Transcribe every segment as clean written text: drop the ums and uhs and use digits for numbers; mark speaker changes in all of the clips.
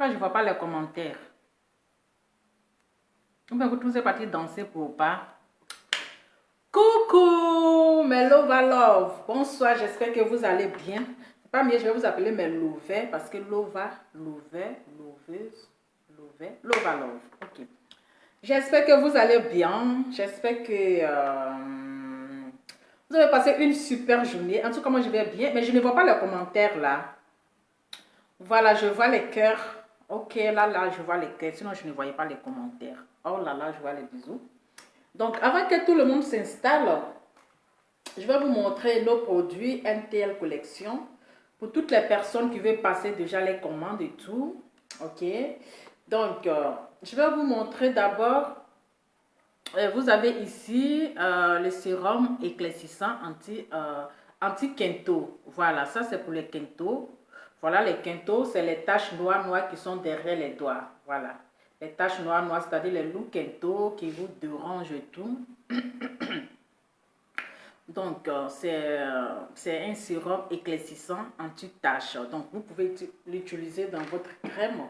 Speaker 1: Pourquoi je ne vois pas les commentaires? Ou bien vous tous êtes partis danser pour pas? Coucou mes love. Bonsoir, j'espère que vous allez bien. C'est pas mieux, je vais vous appeler mes lovers parce que lova, loveuse, lova love. Ok. J'espère que vous allez bien. J'espère que vous avez passé une super journée. En tout cas, moi je vais bien, mais je ne vois pas les commentaires là. Voilà, je vois les cœurs. Ok, là, je vois les cœurs. Sinon, je ne voyais pas les commentaires. Oh là, je vois les bisous. Donc, avant que tout le monde s'installe, je vais vous montrer nos produits NTL Collection. Pour toutes les personnes qui veulent passer déjà les commandes et tout. Ok. Donc, je vais vous montrer d'abord. Vous avez ici le sérum éclaircissant anti-quinto. Voilà, ça c'est pour les quintos. Voilà, les quintos, c'est les taches noires qui sont derrière les doigts. Voilà, les taches noires, c'est-à-dire les loups quinto qui vous dérangent et tout. Donc, c'est un sérum éclaircissant anti-taches. Donc, vous pouvez l'utiliser dans votre crème.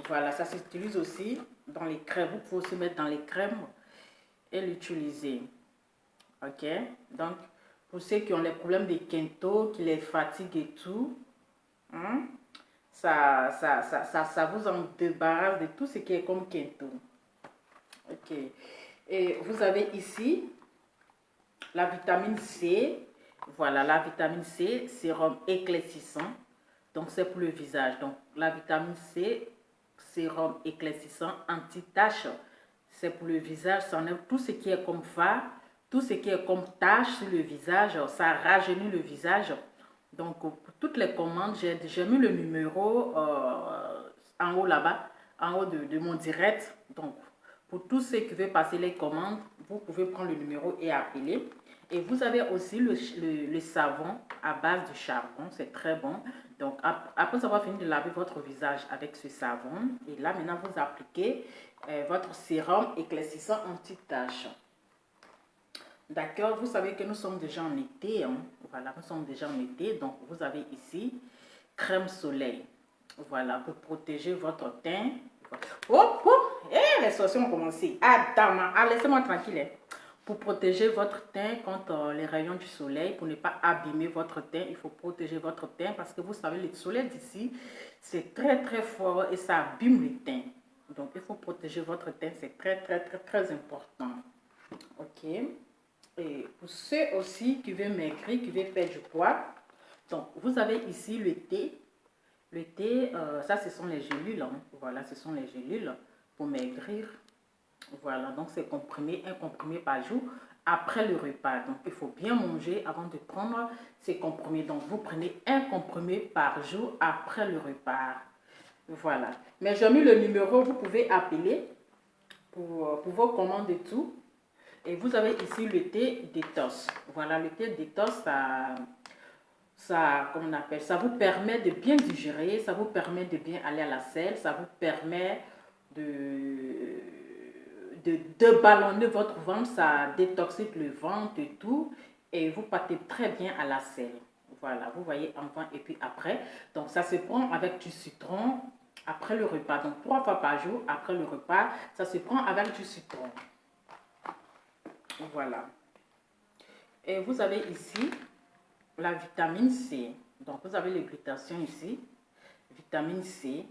Speaker 1: Voilà, ça s'utilise aussi dans les crèmes. Vous pouvez aussi mettre dans les crèmes et l'utiliser. Ok, donc pour ceux qui ont les problèmes de quinto, qui les fatiguent et tout, hein, ça vous en débarrasse de tout ce qui est comme quinto. Ok, et vous avez ici la vitamine C. Voilà, la vitamine C, sérum éclaircissant. Donc c'est pour le visage. Donc la vitamine C, sérum éclaircissant anti-tache. C'est pour le visage, ça enlève tout ce qui est comme fard, tout ce qui est comme tache sur le visage, ça rajeunit le visage. Donc, pour toutes les commandes, j'ai mis le numéro en haut là-bas, en haut de mon direct. Donc, pour tous ceux qui veulent passer les commandes, vous pouvez prendre le numéro et appeler. Et vous avez aussi le savon à base de charbon, c'est très bon. Donc, après avoir fini de laver votre visage avec ce savon, et là, maintenant, vous appliquez votre sérum éclaircissant anti-tache. D'accord, vous savez que nous sommes déjà en été. Hein? Voilà, nous sommes déjà en été. Donc, vous avez ici crème soleil. Voilà, pour protéger votre teint. Oh, oh, les sorciers ont commencé. Ah, dame, laissez-moi tranquille. Hein. Pour protéger votre teint contre les rayons du soleil, pour ne pas abîmer votre teint, il faut protéger votre teint parce que vous savez, le soleil d'ici, c'est très très fort et ça abîme le teint. Donc, il faut protéger votre teint, c'est très important. Ok. Et pour ceux aussi qui veulent maigrir, qui veulent perdre du poids, donc vous avez ici le thé. Le thé, ça ce sont les gélules. Hein. Voilà, ce sont les gélules pour maigrir. Voilà, donc c'est comprimé, un comprimé par jour après le repas. Donc il faut bien manger avant de prendre ces comprimés. Donc vous prenez un comprimé par jour après le repas. Voilà. Mais j'ai mis le numéro, vous pouvez appeler pour vos commandes et tout. Et vous avez ici le thé détox. Voilà, le thé détox, comment on appelle, ça vous permet de bien digérer, ça vous permet de bien aller à la selle, ça vous permet de ballonner votre ventre, ça détoxique le ventre et tout. Et vous partez très bien à la selle. Voilà, vous voyez avant et puis après. Donc ça se prend avec du citron après le repas. Donc 3 fois par jour après le repas, ça se prend avec du citron. Voilà. Et vous avez ici la vitamine C. Donc, vous avez les glutathions ici. Vitamine C.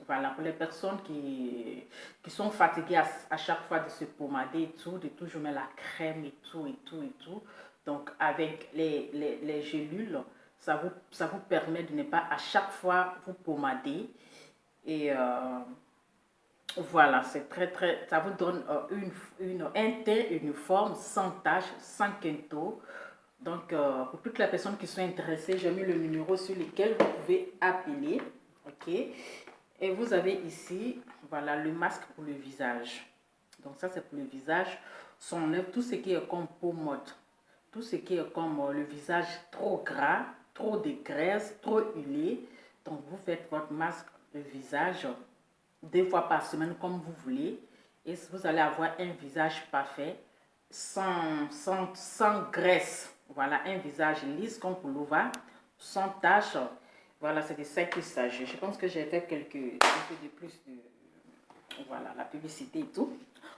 Speaker 1: Voilà, pour les personnes qui sont fatiguées à chaque fois de se pomader et tout, de toujours mettre la crème et tout. Donc, avec les gélules, ça vous permet de ne pas à chaque fois vous pomader. Et voilà, c'est ça vous donne un teint, une forme sans tache, sans quinto. Donc, pour toutes les personnes qui sont intéressées, j'ai mis le numéro sur lequel vous pouvez appeler. Ok. Et vous avez ici, voilà, le masque pour le visage. Donc, ça, c'est pour le visage. Ça enlève tout ce qui est comme peau morte. Tout ce qui est comme le visage trop gras, trop de graisse, trop huilé. Donc, vous faites votre masque de visage 2 fois par semaine comme vous voulez et vous allez avoir un visage parfait sans graisse. Voilà, un visage lisse comme pour l'ova, sans taches. Voilà, c'est de ça qu'il s'agit. Je pense que j'ai fait quelques de plus de... Voilà, la publicité et tout.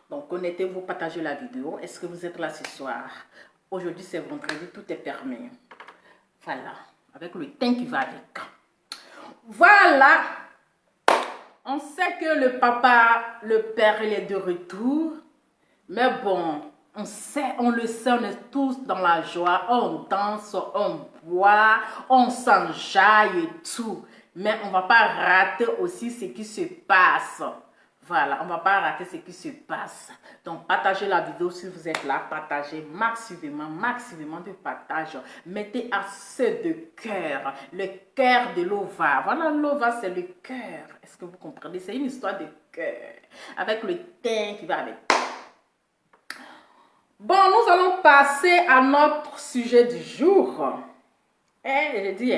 Speaker 1: Donc, connectez-vous, partagez la vidéo. Est-ce que vous êtes là ce soir? Aujourd'hui, c'est vendredi, tout est permis. Voilà, avec le teint qui va avec. Voilà. On sait que le papa, le père, il est de retour. Mais bon, on sait, on le sait, on est tous dans la joie. On danse, on boit, on s'enjaille et tout. Mais on ne va pas rater aussi ce qui se passe. Voilà, on ne va pas rater ce qui se passe. Donc, partagez la vidéo si vous êtes là. Partagez maximum de partage. Mettez assez de cœur. Le cœur de l'ova. Voilà, l'ova, c'est le cœur. Est-ce que vous comprenez? C'est une histoire de cœur. Avec le teint qui va avec. Bon, nous allons passer à notre sujet du jour. Je dis,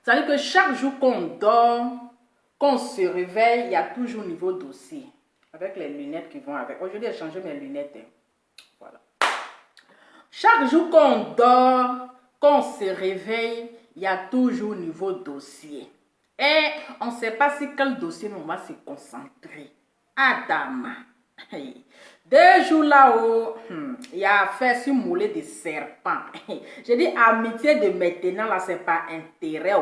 Speaker 1: c'est-à-dire que chaque jour qu'on dort, qu'on se réveille, il y a toujours niveau dossier. Avec les lunettes qui vont avec. Aujourd'hui, j'ai changé mes lunettes. Voilà. Chaque jour qu'on dort, qu'on se réveille, il y a toujours niveau dossier. Et on ne sait pas si quel dossier on va se concentrer. Adam. 2 jours là-haut, il y a affaire sur moulet de serpent. Je dis amitié de maintenant, là, c'est pas intérêt.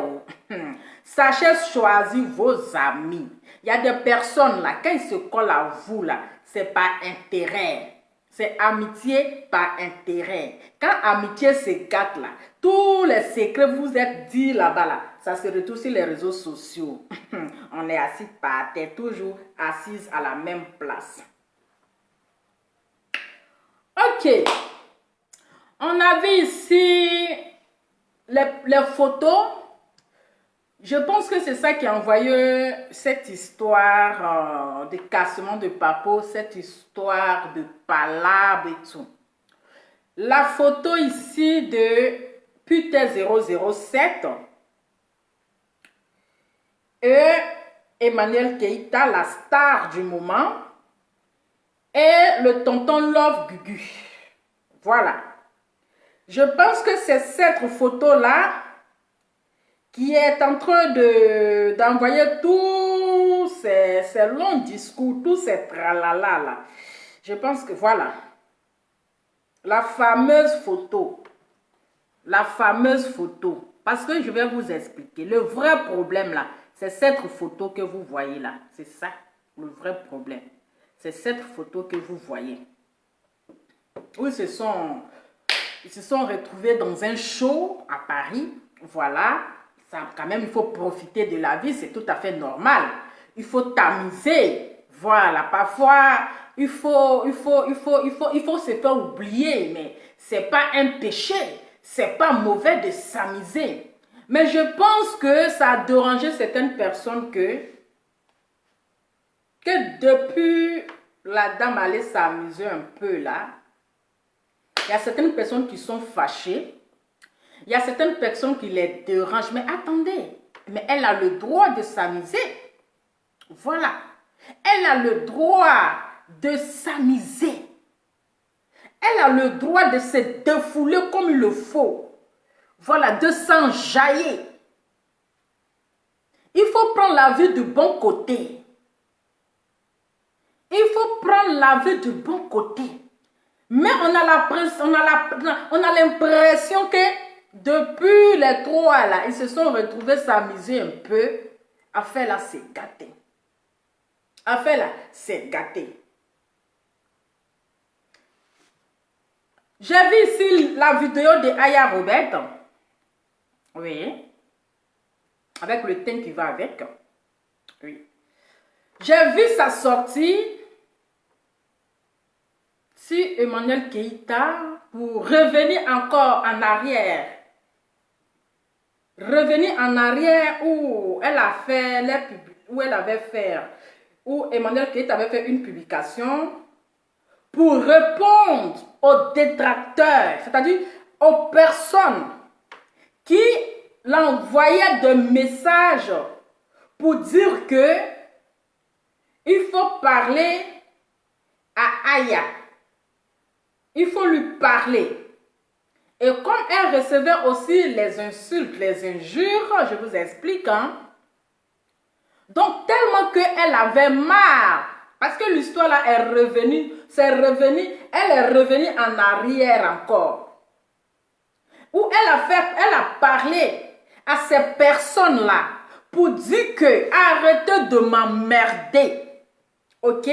Speaker 1: Sachez choisir vos amis. Il y a des personnes là, quand ils se collent à vous là, c'est pas intérêt. C'est amitié par intérêt. Quand amitié se gâte là, tous les secrets vous êtes dit là-bas là, ça se retrouve sur les réseaux sociaux. On est assis par terre, toujours assise à la même place. Ok, on a vu ici les photos. Je pense que c'est ça qui a envoyé cette histoire de cassement de papo, cette histoire de palabre et tout. La photo ici de Putain 007 et Emmanuel Keïta, la star du moment. Et le tonton Love Gugu. Voilà. Je pense que c'est cette photo-là qui est en train d'envoyer tous ces longs discours, tous ces tralala là. Je pense que voilà. La fameuse photo. La fameuse photo. Parce que je vais vous expliquer. Le vrai problème là, c'est cette photo que vous voyez là. C'est ça, le vrai problème. C'est cette photo que vous voyez. Où ils se sont retrouvés dans un show à Paris. Voilà. Ça, quand même, il faut profiter de la vie. C'est tout à fait normal. Il faut tamiser. Voilà. Parfois, il faut se faire oublier. Mais ce n'est pas un péché. Ce n'est pas mauvais de s'amuser. Mais je pense que ça a dérangé certaines personnes que depuis la dame allait s'amuser un peu là, il y a certaines personnes qui sont fâchées, il y a certaines personnes qui les dérangent. Mais attendez, mais elle a le droit de s'amuser. Voilà, elle a le droit de s'amuser. Elle a le droit de se défouler comme il le faut. Voilà, de s'enjailler. Il faut prendre la vie du bon côté. Il faut prendre la vie du bon côté. Mais on a l'impression que depuis les 3 là, ils se sont retrouvés s'amuser un peu. Affaire là, c'est gâté. Affaire là, c'est gâté. J'ai vu ici la vidéo de Aya Robert. Oui. Avec le teint qui va avec. Oui. J'ai vu sa sortie sur Emmanuel Keïta pour revenir encore en arrière. Revenir en arrière où elle a fait où Emmanuel Keïta avait fait une publication pour répondre aux détracteurs, c'est-à-dire aux personnes qui l'envoyaient des messages pour dire que il faut parler à Aya. Il faut lui parler. Et comme elle recevait aussi les insultes, les injures, je vous explique, hein. Donc, tellement qu'elle avait marre, parce que l'histoire là est revenue, elle est revenue en arrière encore. Où elle a parlé à ces personnes-là pour dire que arrêtez de m'emmerder. Ok?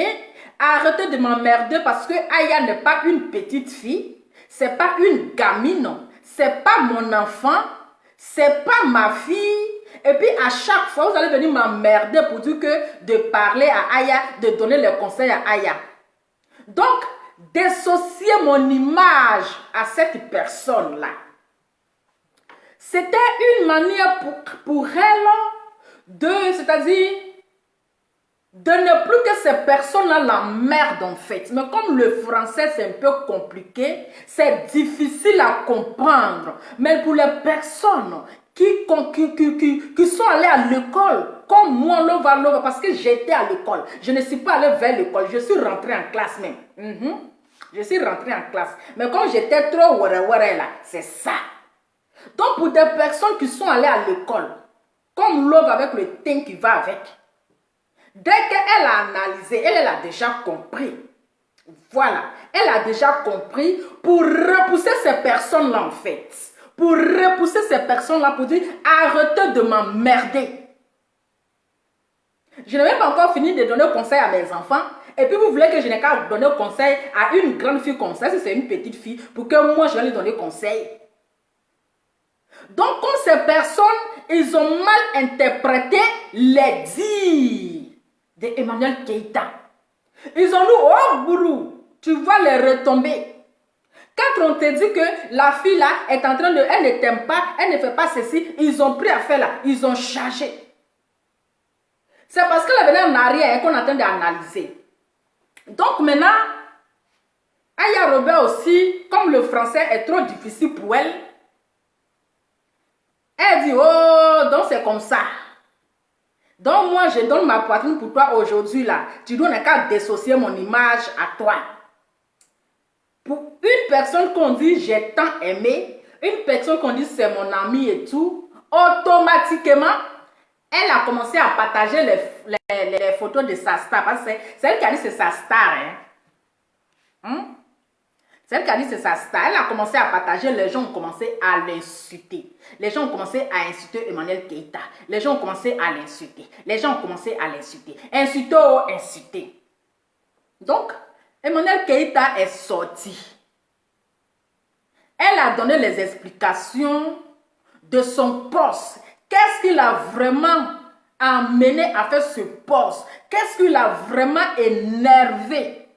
Speaker 1: Arrêtez de m'emmerder parce que Aya n'est pas une petite fille. C'est pas une gamine. C'est pas mon enfant. C'est pas ma fille. Et puis à chaque fois, vous allez venir m'emmerder pour dire que de parler à Aya, de donner les conseils à Aya. Donc, dissocier mon image à cette personne-là. C'était une manière pour elle c'est-à-dire, de ne plus que ces personnes-là l'emmerdent en fait. Mais comme le français c'est un peu compliqué, c'est difficile à comprendre. Mais pour les personnes qui sont allées à l'école, comme moi, Lova, parce que j'étais à l'école. Je ne suis pas allée vers l'école, je suis rentrée en classe même. Je suis rentrée en classe. Mais comme j'étais trop là, c'est ça. Donc pour des personnes qui sont allées à l'école, comme Love avec le thème qui va avec, dès qu'elle a analysé, elle a déjà compris. Voilà, elle a déjà compris pour repousser ces personnes-là en fait. Pour repousser ces personnes-là pour dire arrêtez de m'emmerder. Je n'ai même pas encore fini de donner conseil à mes enfants. Et puis vous voulez que je n'ai qu'à donner conseil à une grande fille comme ça, si c'est une petite fille, pour que moi je vais lui donner conseil. Donc, comme ces personnes, ils ont mal interprété les dires d'Emmanuel Keïta. Ils ont dit, oh gourou, tu vas les retomber. Quand on te dit que la fille là est en train de, elle ne t'aime pas, elle ne fait pas ceci, ils ont pris à faire là, ils ont chargé. C'est parce qu'elle est venue en arrière qu'on est en train d'analyser. Donc maintenant, Aya Robert aussi, comme le français est trop difficile pour elle, elle dit, oh, donc c'est comme ça. Donc moi, je donne ma poitrine pour toi aujourd'hui là. Tu dois qu'à dissocier mon image à toi. Pour une personne qu'on dit, j'ai tant aimé, une personne qu'on dit, c'est mon ami et tout, automatiquement, elle a commencé à partager les photos de sa star. Parce que c'est elle qui a dit c'est sa star. C'est elle qui a dit c'est sa star. Elle a commencé à partager, les gens ont commencé à l'insulter. Les gens ont commencé à insulter Emmanuel Keïta. Les gens ont commencé à l'insulter. Les gens ont commencé à l'insulter. Insulter ou insulter. Donc, Emmanuel Keïta est sorti. Elle a donné les explications de son poste. Qu'est-ce qu'il a vraiment amené à faire ce poste? Qu'est-ce qu'il a vraiment énervé?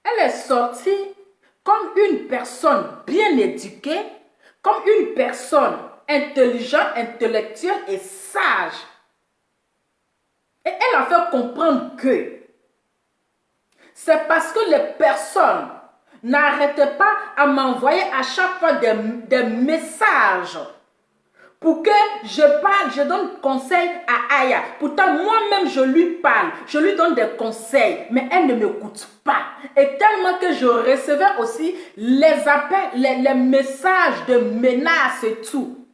Speaker 1: Elle est sortie comme une personne bien éduquée, comme une personne intelligente, intellectuelle et sage. Et elle a fait comprendre que c'est parce que les personnes n'arrêtaient pas à m'envoyer à chaque fois des messages pour que je parle, je donne conseil à Aya. Pourtant, moi-même, je lui parle, je lui donne des conseils, mais elle ne m'écoute pas. Et tellement que je recevais aussi les appels, les messages de menaces et tout.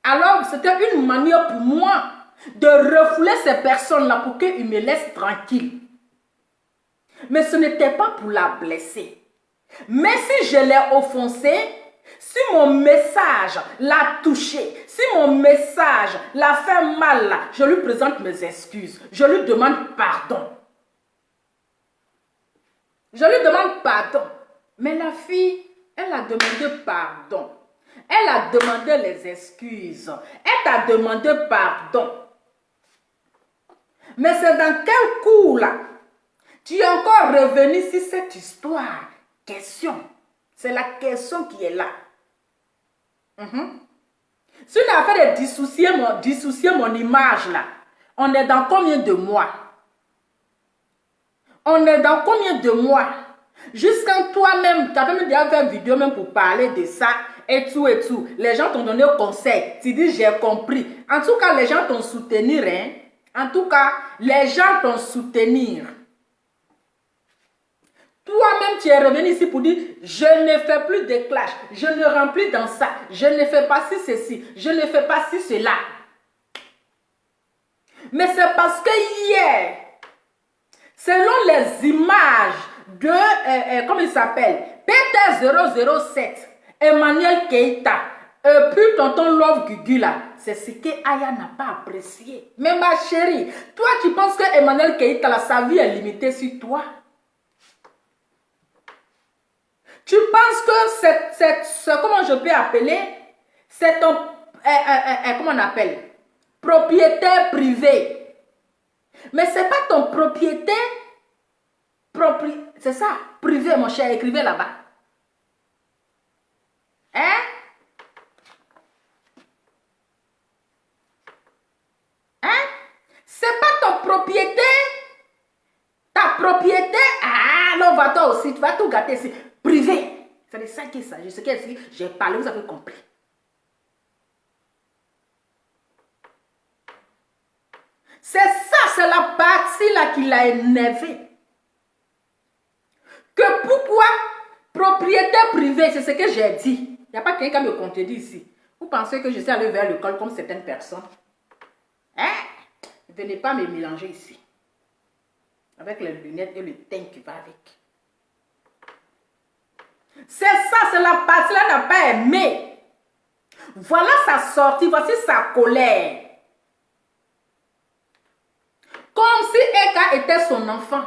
Speaker 1: Alors, c'était une manière pour moi de refouler ces personnes-là pour qu'ils me laissent tranquille. Mais ce n'était pas pour la blesser. Mais si je l'ai offensée, si mon message l'a touché, si mon message l'a fait mal là, je lui présente mes excuses. Je lui demande pardon. Je lui demande pardon. Mais la fille, elle a demandé pardon. Elle a demandé les excuses. Elle t'a demandé pardon. Mais c'est dans quel coup là? Tu es encore revenu sur cette histoire. Question. C'est la question qui est là. Si on a fait de dissocier mon image là, on est dans combien de mois? On est dans combien de mois? Jusqu'à toi-même, tu as même déjà fait une vidéo même pour parler de ça et tout et tout. Les gens t'ont donné un conseil. Tu dis j'ai compris. En tout cas, les gens t'ont soutenu. Hein? En tout cas, les gens t'ont soutenu. Toi-même, tu es revenu ici pour dire, je ne fais plus de clash, je ne rentre plus dans ça, je ne fais pas ci, ceci, je ne fais pas ci, cela. Mais c'est parce que hier, selon les images de, comment il s'appelle, PT007, Emmanuel Keïta, puis tonton Love Gugu là, c'est ce que Aya n'a pas apprécié. Mais ma chérie, toi tu penses que Emmanuel Keïta là, sa vie est limitée sur toi? Tu penses que c'est comment je peux appeler? C'est ton, comment on appelle? Propriétaire privé. Mais c'est pas ton propriétaire, c'est ça, privé mon cher, écrivez là-bas. Hein? Hein? C'est pas ton propriétaire. Ta propriété, ah, non, va toi aussi, tu vas tout gâter ici. Privé. C'est de ça qu'il s'agit. Ce qu'il j'ai parlé, vous avez compris. C'est ça, c'est la partie là qui l'a énervé. Que pourquoi propriétaire privé, c'est ce que j'ai dit. Il n'y a pas quelqu'un qui me contredit ici. Vous pensez que je suis allé vers l'école comme certaines personnes? Hein? Venez pas me mélanger ici. Avec les lunettes et le teint qui va avec. C'est ça, c'est la partie là n'a pas aimé. Voilà sa sortie, voici sa colère. Comme si Eka était son enfant.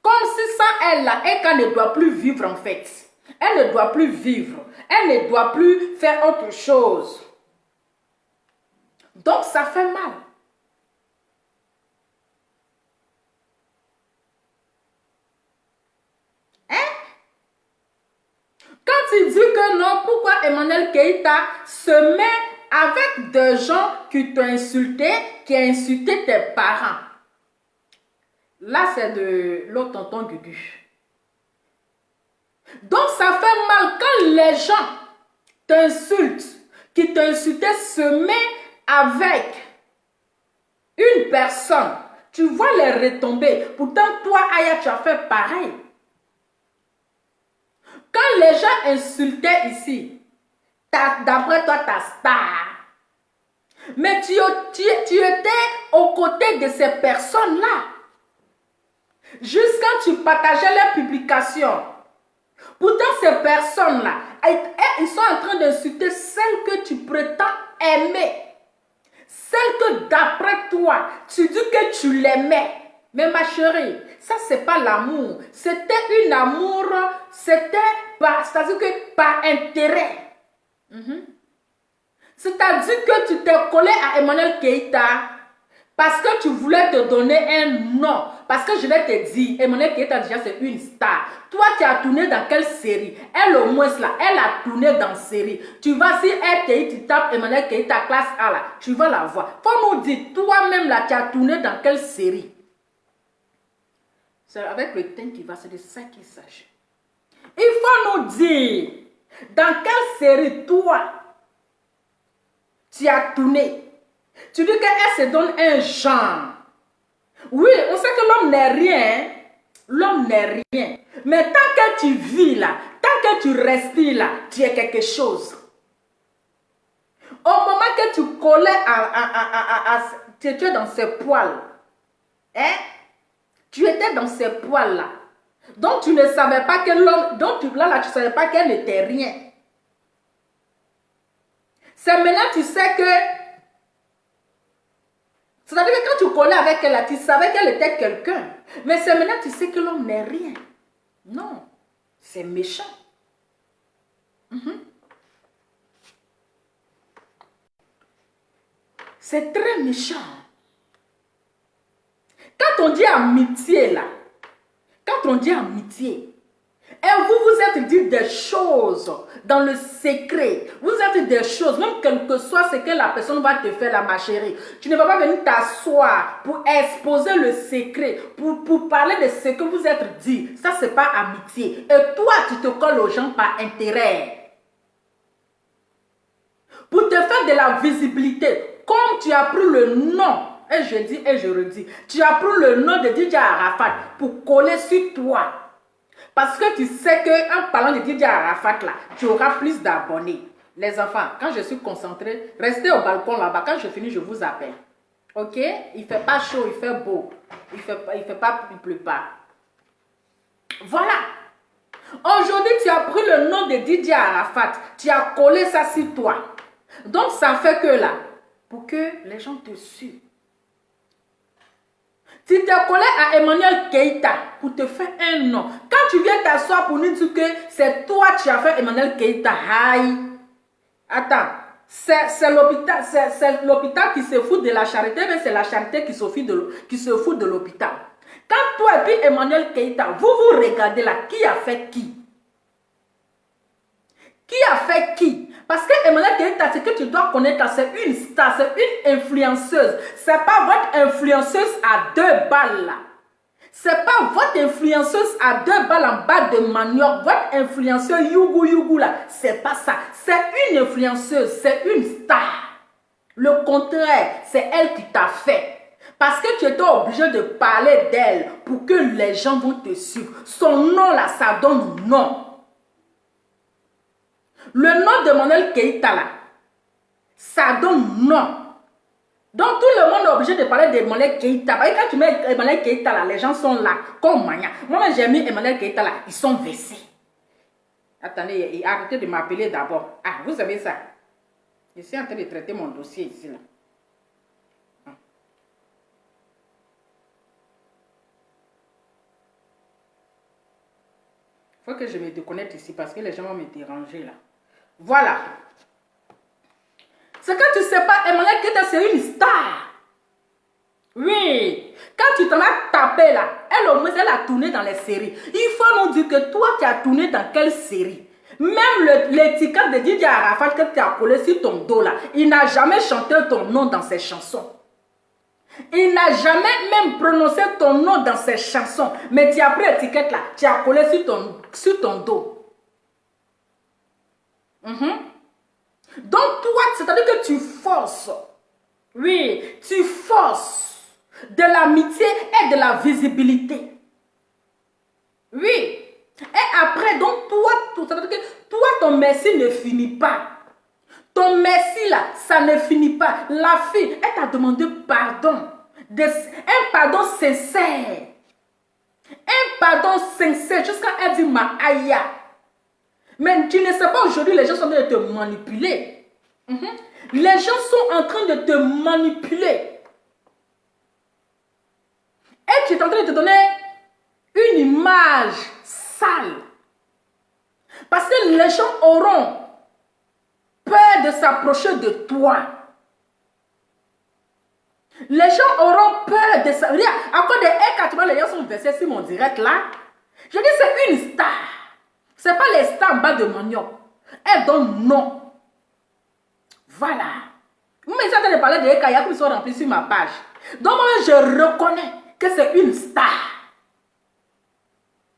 Speaker 1: Comme si sans elle là, Eka ne doit plus vivre en fait. Elle ne doit plus vivre. Elle ne doit plus faire autre chose. Donc ça fait mal. Quand il dit que non, pourquoi Emmanuel Keïta se met avec des gens qui t'ont insulté, qui ont insulté tes parents? Là, c'est de l'autre tonton Gugu. Donc, ça fait mal quand les gens t'insultent, qui t'ont insulté, se met avec une personne. Tu vois les retombées. Pourtant, toi, Aya, tu as fait pareil. Quand les gens insultaient ici, d'après toi, ta star. Mais tu étais aux côtés de ces personnes-là. Jusqu'à tu partageais leurs publications. Pourtant, ces personnes-là, ils sont en train d'insulter celles que tu prétends aimer. Celles que d'après toi, tu dis que tu l'aimais. Mais ma chérie, ça c'est pas l'amour. C'était un amour, c'est-à-dire que par intérêt. C'est-à-dire que tu t'es collé à Emmanuel Keïta parce que tu voulais te donner un nom. Parce que je vais te dire, Emmanuel Keïta déjà c'est une star. Toi tu as tourné dans quelle série? Elle au moins là, elle a tourné dans série. Tu vas si RTI, tu tapes Emmanuel Keïta classe A là, tu vas la voir. Faut nous dire, toi-même là, tu as tourné dans quelle série? C'est avec le teint qui va, c'est de ça qu'il s'agit. Il faut nous dire, dans quelle série toi, tu as tourné? Tu dis qu'elle se donne un genre. Oui, on sait que l'homme n'est rien. L'homme n'est rien. Mais tant que tu vis là, tant que tu respires là, tu es quelque chose. Au moment que tu collais tu es dans ces poils. Hein? Tu étais dans ces poils-là. Donc, tu ne savais pas que l'homme... Donc, tu ne savais pas qu'elle n'était rien. C'est maintenant tu sais que... C'est-à-dire que quand tu collais avec elle, tu savais qu'elle était quelqu'un. Mais c'est maintenant tu sais que l'homme n'est rien. Non. C'est méchant. C'est très méchant. Quand on dit amitié là, quand on dit amitié, et vous vous êtes dit des choses dans le secret, vous êtes des choses, même quel que soit ce que la personne va te faire là, ma chérie, tu ne vas pas venir t'asseoir pour exposer le secret, pour parler de ce que vous êtes dit. Ça, c'est pas amitié. Et toi, tu te colles aux gens par intérêt. Pour te faire de la visibilité, comme tu as pris le nom, et je dis et je redis, tu as pris le nom de DJ Arafat pour coller sur toi. Parce que tu sais qu'en parlant de Didier Arafat, là, tu auras plus d'abonnés. Les enfants, quand je suis concentrée, restez au balcon là-bas. Quand je finis, je vous appelle. Ok? Il ne fait pas chaud, il fait beau. Il ne pleut pas. Voilà. Aujourd'hui, tu as pris le nom de Didier Arafat. Tu as collé ça sur toi. Donc, ça fait que là, pour que les gens te suivent. Tu t'es collé à Emmanuel Keïta pour te faire un nom. Quand tu viens t'asseoir pour nous dire que c'est toi qui as fait Emmanuel Keïta, aïe. Attends, c'est l'hôpital qui se fout de la charité, mais c'est la charité qui se fout de l'hôpital. Quand toi et puis Emmanuel Keïta, vous regardez là, qui a fait qui? Qui a fait qui? Parce que Emmanuel Keïta, ce que tu dois connaître, c'est une star, c'est une influenceuse. Ce n'est pas votre influenceuse à 2 balles là. Ce n'est pas votre influenceuse à 2 balles en bas de manioc. Votre influenceuse Yougou là, c'est pas ça. C'est une influenceuse, c'est une star. Le contraire, c'est elle qui t'a fait. Parce que tu étais obligé de parler d'elle pour que les gens vont te suivre. Son nom là, ça donne nom. Le nom de Emmanuel Keïta là, ça donne nom. Donc tout le monde est obligé de parler d'Emmanuel Keïta. Parce que quand tu mets Emmanuel Keïta là, les gens sont là, comme Mania. Moi j'ai mis Emmanuel Keïta là, ils sont vexés. Attendez, arrêtez de m'appeler d'abord. Ah, vous savez ça. Je suis en train de traiter mon dossier ici là. Il faut que je me déconnecte ici parce que les gens vont me déranger là. Voilà. C'est que tu ne sais pas, Emmanuel Keïta, c'est une star. Oui. Quand tu t'en as tapé là, elle au moins, elle a tourné dans les séries. Il faut nous dire que toi, tu as tourné dans quelle série? Même l'étiquette de Didier Arafat que tu as collé sur ton dos là, il n'a jamais chanté ton nom dans ses chansons. Il n'a jamais même prononcé ton nom dans ses chansons. Mais tu as pris l'étiquette là, tu as collé sur ton dos. Donc toi, c'est-à-dire que tu forces. Oui, tu forces de l'amitié et de la visibilité. Oui. Et après, donc toi, c'est-à-dire que toi, ton merci ne finit pas. Ton merci là, ça ne finit pas. La fille, elle t'a demandé pardon. Un pardon sincère. Un pardon sincère jusqu'à elle dit ma aïe. Mais tu ne sais pas, aujourd'hui, les gens sont en train de te manipuler. Les gens sont en train de te manipuler. Et tu es en train de te donner une image sale. Parce que les gens auront peur de s'approcher de toi. Les gens auront peur de ça. À cause de E80, les gens sont versés sur mon direct là. Je dis c'est une star. Ce n'est pas les stars en bas de manioc. Elle donne nom. Voilà. Mais ça de parler de Ekaya qui sont remplis sur ma page. Donc moi je reconnais que c'est une star.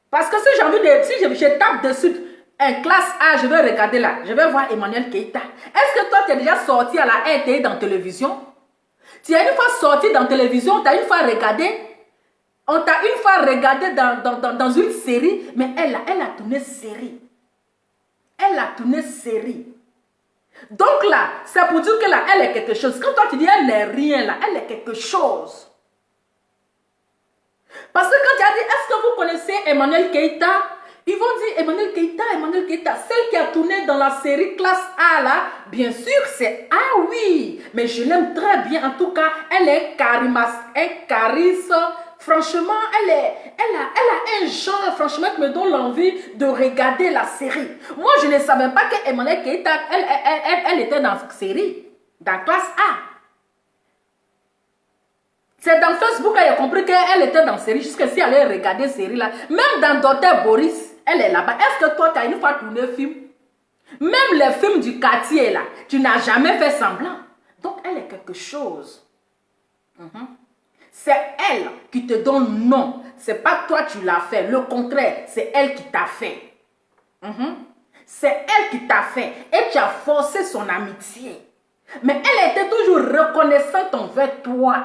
Speaker 1: Parce que si j'ai envie de, si je tape dessus un classe A, je vais regarder là, je vais voir Emmanuel Keïta. Est-ce que toi tu es déjà sorti à la RTI dans la télévision? Tu as une fois sorti dans la télévision, tu as une fois regardé? On t'a une fois regardé dans une série, mais elle a tourné série. Elle a tourné série. Donc là, c'est pour dire que là, elle est quelque chose. Quand toi tu dis elle n'est rien là, elle est quelque chose. Parce que quand tu as dit, est-ce que vous connaissez Emmanuel Keïta? Ils vont dire Emmanuel Keïta, celle qui a tourné dans la série classe A là, bien sûr c'est ah oui, mais je l'aime très bien. En tout cas, elle est charisme. Franchement, elle a un genre, franchement, qui me donne l'envie de regarder la série. Moi, je ne savais pas que Emmanuel Keïta, elle était dans cette série, dans classe A. C'est dans Facebook qu'elle a compris qu'elle était dans la série, jusqu'à si elle allait regarder la série là. Même dans Docteur Boris, elle est là-bas. Est-ce que toi, tu as une fois tourné un film? Même les films du quartier là, tu n'as jamais fait semblant. Donc, elle est quelque chose. C'est elle qui te donne nom. C'est pas toi qui l'as fait. Le contraire, c'est elle qui t'a fait. C'est elle qui t'a fait. Et tu as forcé son amitié. Mais elle était toujours reconnaissante envers toi.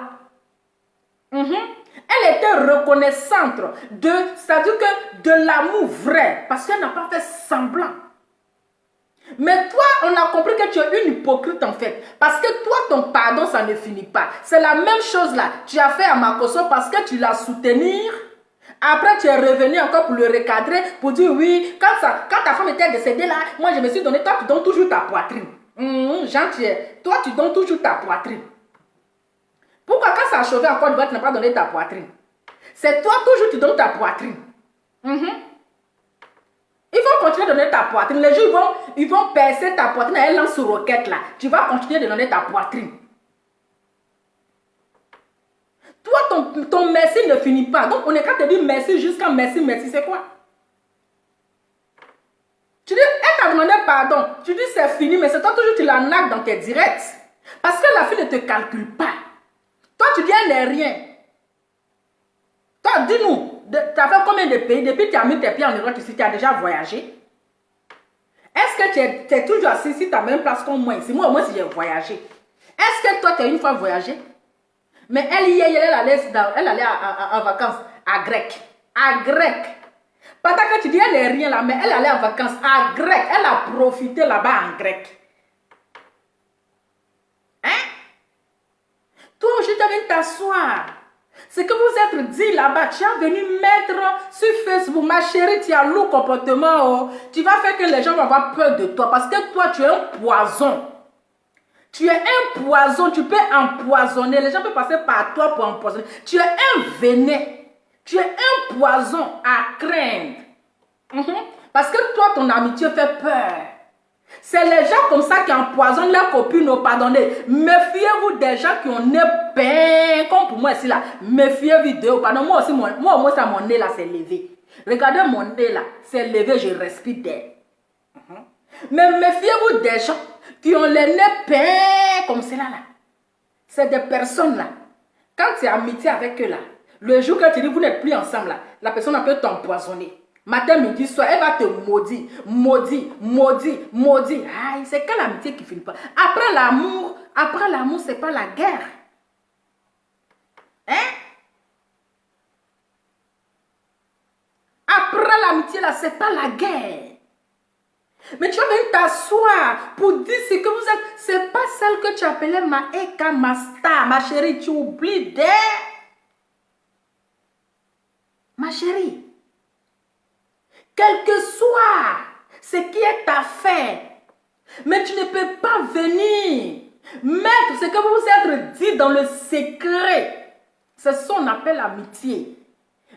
Speaker 1: Elle était reconnaissante c'est-à-dire que de l'amour vrai, parce qu'elle n'a pas fait semblant. Mais toi, on a compris que tu es une hypocrite en fait. Parce que toi, ton pardon, ça ne finit pas. C'est la même chose là. Tu as fait à Makoso parce que tu l'as soutenir. Après, tu es revenu encore pour le recadrer, pour dire oui, quand ta femme était décédée là, moi je me suis donné, toi tu donnes toujours ta poitrine. Gentil, toi tu donnes toujours ta poitrine. Pourquoi quand ça a chauffé en Côte d'Ivoire, tu n'as pas donné ta poitrine? C'est toi toujours tu donnes ta poitrine. Il faut continuer de donner ta poitrine. Les gens ils vont percer ta poitrine à un lance-roquette là. Tu vas continuer de donner ta poitrine. Toi, ton merci ne finit pas. Donc, on est qu'à te dire merci jusqu'à merci, merci. C'est quoi? Tu dis, elle t'a demandé pardon. Tu dis, c'est fini, mais c'est toi toujours, tu la nagues dans tes directs. Parce que la fille ne te calcule pas. Toi, tu dis, elle n'est rien. Toi, dis-nous, tu as fait combien de pays? Depuis que tu as mis tes pieds en Europe ici, tu as déjà voyagé? Est-ce que tu es toujours assis ici, tu as même place comme moi ici? Moi, au moins, si j'ai voyagé. Est-ce que toi, tu as une fois voyagé? Mais elle, hier, elle allait en vacances à Grec. À Grec. Pendant que tu dis, elle n'est rien là, mais elle allait en vacances à Grec. Elle a profité là-bas en Grec. Hein? Toi, je viens t'asseoir. Ce que vous êtes dit là-bas, tu es venu mettre sur Facebook, ma chérie, tu as un lourd comportement. Oh. Tu vas faire que les gens vont avoir peur de toi parce que toi, tu es un poison. Tu es un poison, tu peux empoisonner. Les gens peuvent passer par toi pour empoisonner. Tu es un venin. Tu es un poison à craindre. Parce que toi, ton amitié fait peur. C'est les gens comme ça qui empoisonnent leurs copines, pardonnez. Méfiez-vous des gens qui ont nez peint, comme pour moi ici là. Méfiez-vous d'eux. Pardon, moi aussi, moi, ça, mon nez là, c'est levé. Regardez mon nez là, c'est levé, je respire d'air. Mais méfiez-vous des gens qui ont les nez peints comme cela là. C'est des personnes là. Quand tu es amitié avec eux là, le jour que tu dis vous n'êtes plus ensemble là, la personne peut t'empoisonner. Matin, midi, soir, elle va te maudire, maudire, maudire, maudire. Aïe, c'est quelle amitié qui finit pas. Après l'amour, c'est pas la guerre. Hein? Après l'amitié là, c'est pas la guerre. Mais tu vas venir t'asseoir pour dire ce que vous êtes. C'est pas celle que tu appelais ma Eka, ma star, ma chérie. Tu oublies d'elle. Ma chérie. Quel que soit ce qui est affaire. Mais tu ne peux pas venir mettre ce que vous vous êtes dit dans le secret. C'est ce qu'on appelle l'amitié.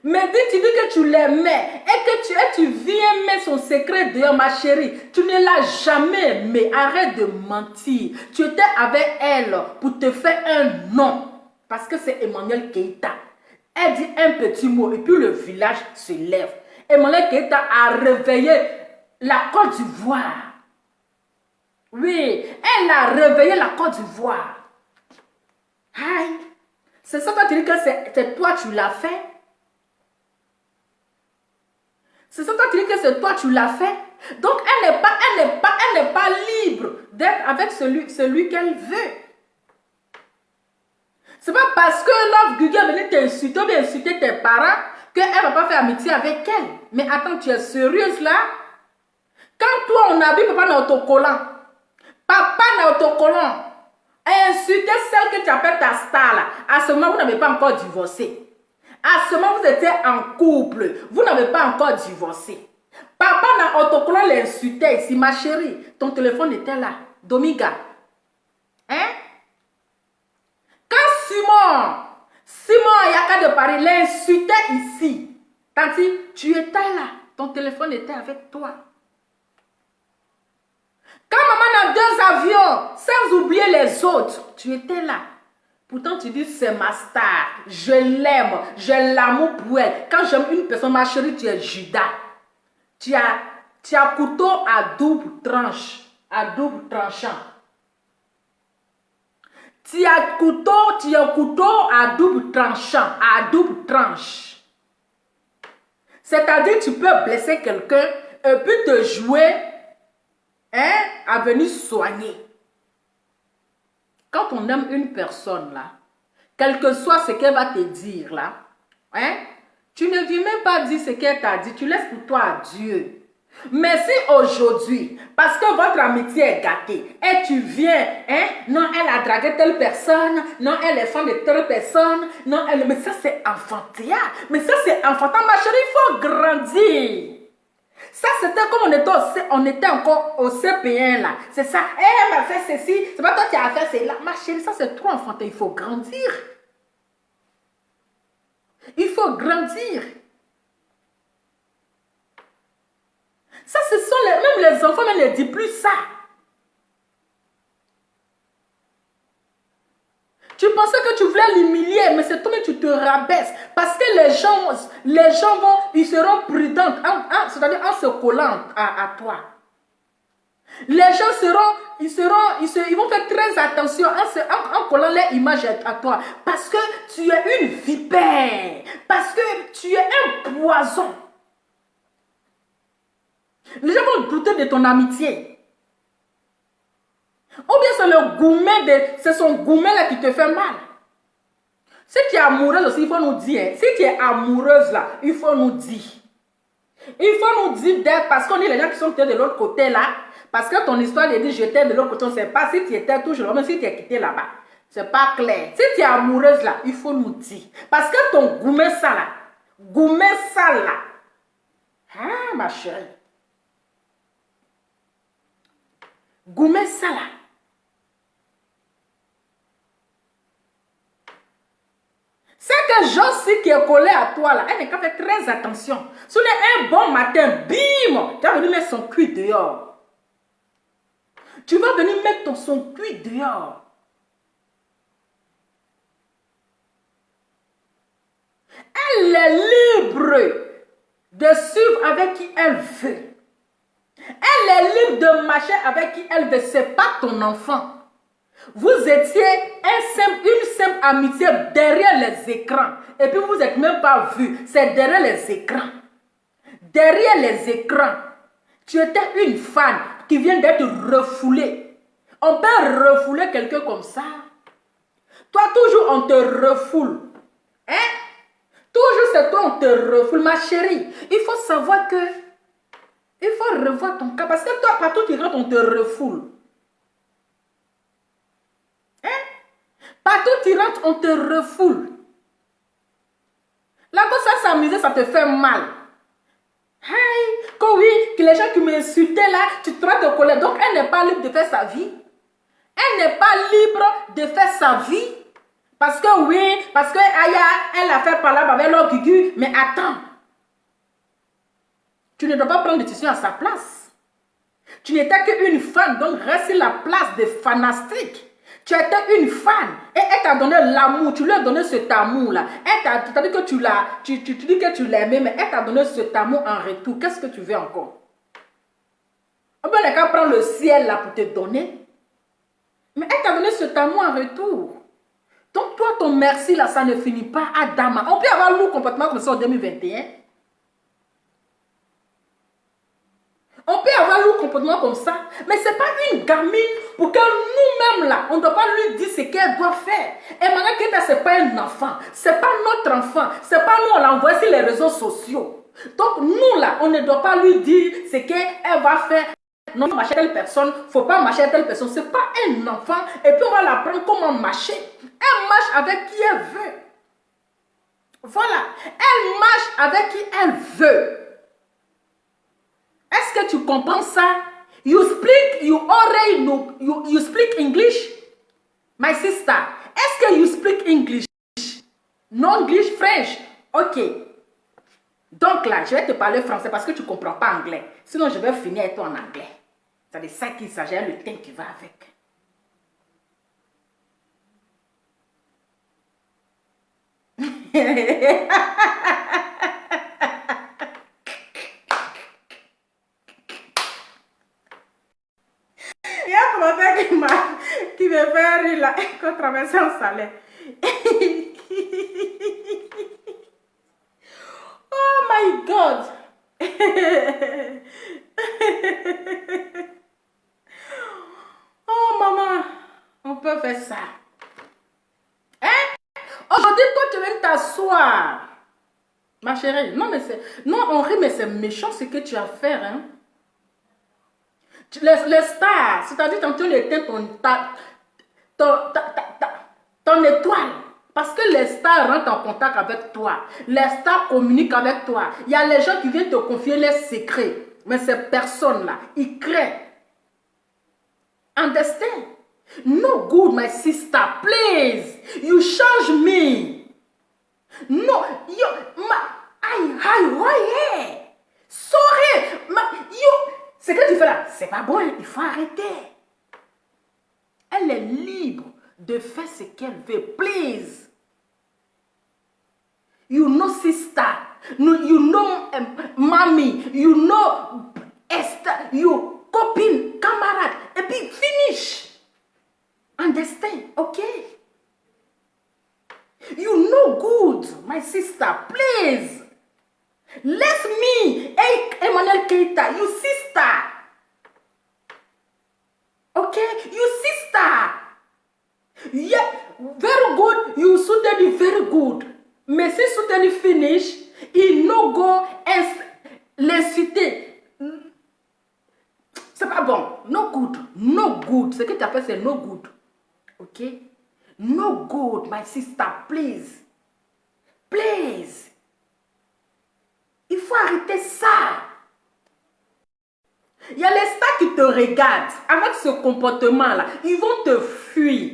Speaker 1: Mais tu dis que tu l'aimais et que tu viens mettre son secret dehors, ma chérie. Tu ne l'as jamais aimé. Arrête de mentir. Tu étais avec elle pour te faire un nom. Parce que c'est Emmanuel Keïta. Elle dit un petit mot et puis le village se lève. Emmanuel Keïta a réveillé la Côte d'Ivoire. Oui, elle a réveillé la Côte d'Ivoire. Aïe. C'est ça que tu dis que c'est toi tu l'as fait. C'est ça que tu dis que c'est toi, tu l'as fait. Donc, elle n'est pas libre d'être avec celui qu'elle veut. C'est pas parce que Love Gugu est venu t'insulter ou bien insulter tes parents qu'elle ne va pas faire amitié avec elle. Mais attends, tu es sérieuse là? Quand toi, on a vu papa dans autocollant, insulter celle que tu appelles ta star là, à ce moment, vous n'avez pas encore divorcé. À ce moment, vous étiez en couple. Vous n'avez pas encore divorcé. Papa dans autocollant l'insultait ici. Ma chérie, ton téléphone était là. Dominga. Hein? Quand Simon Yaka de Paris l'insultait ici. Tanti, tu étais là. Ton téléphone était avec toi. Quand maman a 2 avions, sans oublier les autres, tu étais là. Pourtant, tu dis, c'est ma star. Je l'aime. J'ai l'amour pour elle. Quand j'aime une personne, ma chérie, tu es Judas. Tu as couteau à double tranche. À double tranchant. Tu as couteau à double tranchant. À double tranche. C'est-à-dire, tu peux blesser quelqu'un et puis te jouer à venir soigner. Quand on aime une personne là, quel que soit ce qu'elle va te dire là, Hein? Tu ne viens même pas dire ce qu'elle t'a dit. Tu laisses pour toi à Dieu. Mais si aujourd'hui, parce que votre amitié est gâtée, et tu viens, hein, non, elle a dragué telle personne, non, elle est fan de telle personne, non, elle, mais ça c'est enfantillard, mais ça c'est enfantin, ma chérie, il faut grandir. Ça c'était comme on était encore au CP1 là, c'est ça, elle m'a fait ceci, c'est pas toi qui as fait cela, ma chérie, ça c'est trop enfantin, il faut grandir. Il faut grandir. Ça, ce sont même les enfants ne disent plus ça. Tu pensais que tu voulais l'humilier, mais c'est toi, mais tu te rabaisses. Parce que les gens vont, ils seront prudents, c'est-à-dire en se collant à toi. Les gens ils vont faire très attention en collant leur image à toi. Parce que tu es une vipère. Parce que tu es un poison. Les gens vont douter de ton amitié. Ou bien c'est son gourmet là qui te fait mal. Si tu es amoureuse aussi, il faut nous dire. Hein. Si tu es amoureuse là, il faut nous dire. Il faut nous dire d'être, parce qu'on est les gens qui sont de l'autre côté là. Parce que ton histoire est dit, je t'aime de l'autre côté, on ne sait pas si tu étais toujours, même si tu es quitté là-bas. C'est pas clair. Si tu es amoureuse là, il faut nous dire. Parce que ton gourmet ça là. Ah, ma chérie. Gourmet ça là. C'est que Josie qui est collé à toi là, elle n'a qu'à faire très attention. Si on est un bon matin, bim, tu vas venir mettre son cul dehors. Tu vas venir mettre son cul dehors. Elle est libre de suivre avec qui elle veut. Elle est libre de marcher avec qui elle veut. Ce n'est pas ton enfant. Vous étiez une simple amitié derrière les écrans. Et puis vous n'êtes même pas vu. C'est derrière les écrans. Derrière les écrans. Tu étais une fan qui vient d'être refoulée. On peut refouler quelqu'un comme ça. Toi, toujours, on te refoule. Hein? Toujours, c'est toi, on te refoule. Ma chérie, il faut savoir que il faut revoir ton cas. Parce que toi, partout tu rentres, on te refoule. Hein? Partout tu rentres, on te refoule. Là, quand ça s'amuser, ça te fait mal. Hey, quand oui, que les gens qui m'insultaient là, tu te de colère. Donc, elle n'est pas libre de faire sa vie. Elle n'est pas libre de faire sa vie. Parce que oui, parce que Aya, elle a fait par là avec l'autre Gugu. Mais attends. Tu ne dois pas prendre des décisions à sa place. Tu n'étais qu'une fan, donc reste sur la place des fanastiques. Tu étais une fan et elle t'a donné l'amour, tu lui as donné cet amour-là. Elle t'a dit que tu dis que tu l'aimais, mais elle t'a donné cet amour en retour. Qu'est-ce que tu veux encore? On peut les cas prendre le ciel là pour te donner. Mais elle t'a donné cet amour en retour. Donc toi, ton merci là, ça ne finit pas à Dama. On peut avoir le comportement comme ça en 2021. On peut avoir le comportement comme ça, mais ce n'est pas une gamine pour que nous-mêmes là, on ne doit pas lui dire ce qu'elle doit faire. Et maintenant que ce n'est pas un enfant, ce n'est pas notre enfant, ce n'est pas nous, on l'envoie sur les réseaux sociaux. Donc nous là, on ne doit pas lui dire ce qu'elle va faire. Non, marcher telle personne, il ne faut pas marcher telle personne. Ce n'est pas un enfant. Et puis on va l'apprendre comment marcher. Elle marche avec qui elle veut. Voilà. Elle marche avec qui elle veut. Est-ce que tu comprends ça? You speak English? My sister, est-ce que you speak English? Non English, French? Ok. Donc là, je vais te parler français parce que tu ne comprends pas anglais. Sinon, je vais finir avec toi en anglais. C'est de ça qu'il s'agit, le thème qui va avec. Il y a un commentaire qui me fait rire là, qu'on traverse en salaire. Oh my God! Oh maman, on peut faire ça. Hein? Aujourd'hui, toi, tu viens t'asseoir. Ma chérie, non, mais c'est... Non, Henri, mais c'est méchant ce que tu as fait, hein. Les stars, c'est-à-dire quand tu éteins ton étoile. Parce que les stars rentrent en contact avec toi. Les stars communiquent avec toi. Il y a les gens qui viennent te confier les secrets. Mais ces personnes-là, ils créent. Understand? No good, my sister, please. You change me. No, sorry, ce que tu fais là, c'est pas bon, il faut arrêter. Elle est libre de faire ce qu'elle veut, please. You know sister, you know mommy, you know Esther, you copine, camarade, et puis finish. Understand, okay? You know good, my sister, please. Let me, hey, Emmanuel Keita, you sister. Okay, you sister. Yeah, very good. You Souteni very good. Mais si Souteni finish, il no go les citer. C'est pas bon. No good. No good. Ce que tu as fait, c'est no good. Ok? No good, my sister, please. Please. Il faut arrêter ça. Il y a les stars qui te regardent avec ce comportement-là. Ils vont te fuir.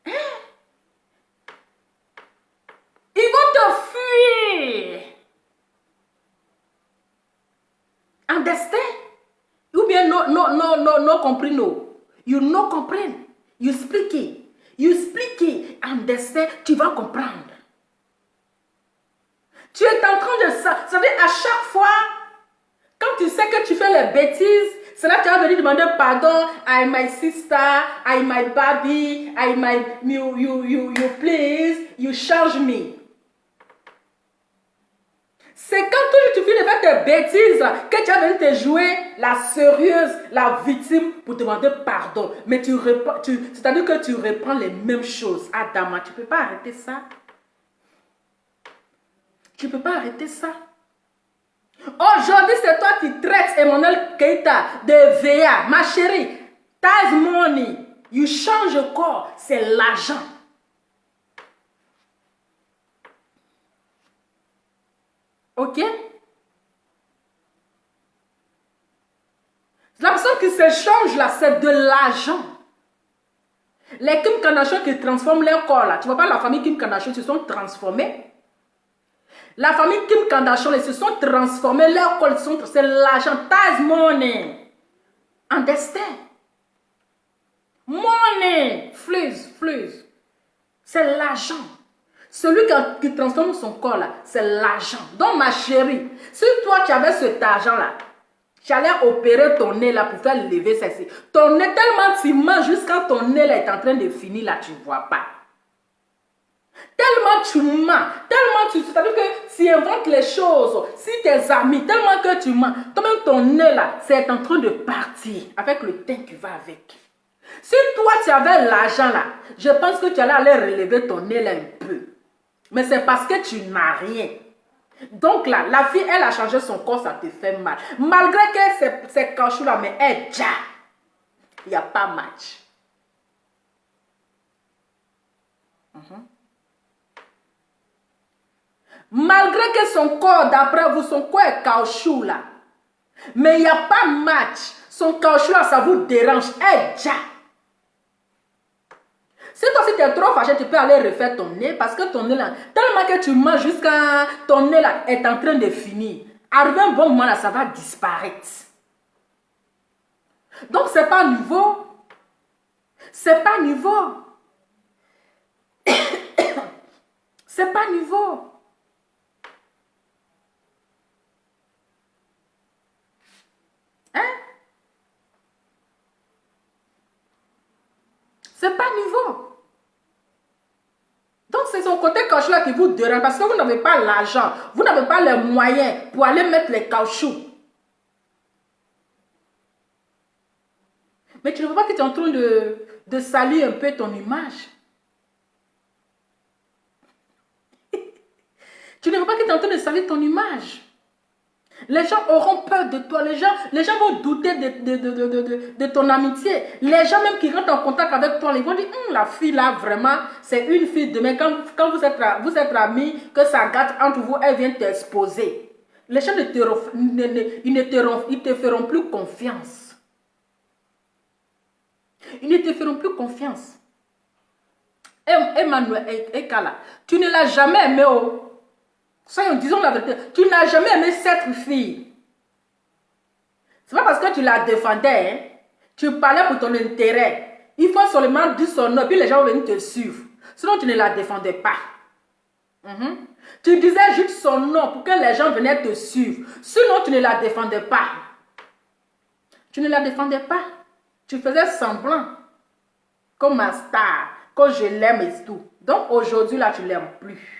Speaker 1: Hein? Ils vont te fuir. Understand? Ou bien no compris no. You no comprendre. You speak it. You speak it. Understand? Tu vas comprendre. Tu es en train de ça. Ça veut dire à chaque fois, quand tu sais que tu fais les bêtises, c'est là que tu vas venir demander pardon. I my sister, I my baby, I my you please, you change me. C'est quand tu finis de faire tes bêtises que tu vas venir te jouer la sérieuse, la victime pour demander pardon. Mais c'est-à-dire que tu reprends les mêmes choses. Adama, tu ne peux pas arrêter ça. Tu ne peux pas arrêter ça. Aujourd'hui, c'est toi qui traites Emmanuel Keita de VA. Ma chérie, that's money. You change le corps, c'est l'argent. Ok? La personne qui se change là, c'est de l'argent. Les Kim Kardashian qui transforment leur corps là. Tu vois pas la famille Kim Kardashian se sont transformés. La famille Kim Kardashian, ils se sont transformés, leur col, c'est l'argent, that's money. Understand? Money, please. C'est l'argent. Celui qui transforme son corps là, c'est l'argent. Donc ma chérie, si toi tu avais cet argent là, tu allais opérer ton nez là pour faire lever ceci. Ton nez tellement tu manges jusqu'à ton nez là est en train de finir là, tu ne vois pas. Tellement tu mens, tellement c'est-à-dire que tu inventes les choses, si tes amis, tellement que tu mens, toi-même ton nez là, c'est en train de partir avec le teint qui va avec. Si toi tu avais l'argent là, je pense que tu allais aller relever ton nez là un peu. Mais c'est parce que tu n'as rien. Donc là, la fille, elle a changé son corps, ça te fait mal. Malgré que c'est cachou là, mais elle déjà, il n'y a pas match. Malgré que son corps, d'après vous, son corps est caoutchouc là. Mais il n'y a pas match. Son caoutchouc là, ça vous dérange. Déjà. Si toi aussi tu es trop fâché, tu peux aller refaire ton nez. Parce que ton nez là, tellement que tu manges jusqu'à ton nez là est en train de finir. Arrivé un bon moment là, ça va disparaître. Donc c'est pas nouveau. C'est pas nouveau. C'est pas nouveau. Hein? C'est pas nouveau. Donc c'est son côté caoutchouc là qui vous dérange parce que vous n'avez pas l'argent, vous n'avez pas les moyens pour aller mettre les caoutchoucs. Mais tu ne vois pas que tu es en train de salir un peu ton image. Tu ne veux pas qu'il est en train de salir ton image. Les gens auront peur de toi. Les gens vont douter de ton amitié. Les gens même qui rentrent en contact avec toi, ils vont dire, la fille là, vraiment, c'est une fille de... Mais quand vous êtes amis, que ça gâte entre vous, elle vient t'exposer. Les gens ils te feront plus confiance. Ils ne te feront plus confiance. Emmanuel et Kala, tu ne l'as jamais aimé. Soyons, disons la vérité, tu n'as jamais aimé cette fille. C'est pas parce que tu la défendais, hein? Tu parlais pour ton intérêt. Il faut seulement dire son nom, puis les gens viennent te suivre. Sinon, tu ne la défendais pas. Tu disais juste son nom pour que les gens venaient te suivre. Sinon, tu ne la défendais pas. Tu ne la défendais pas. Tu faisais semblant. Comme ma star. Que je l'aime et tout. Donc, aujourd'hui, là, tu ne l'aimes plus.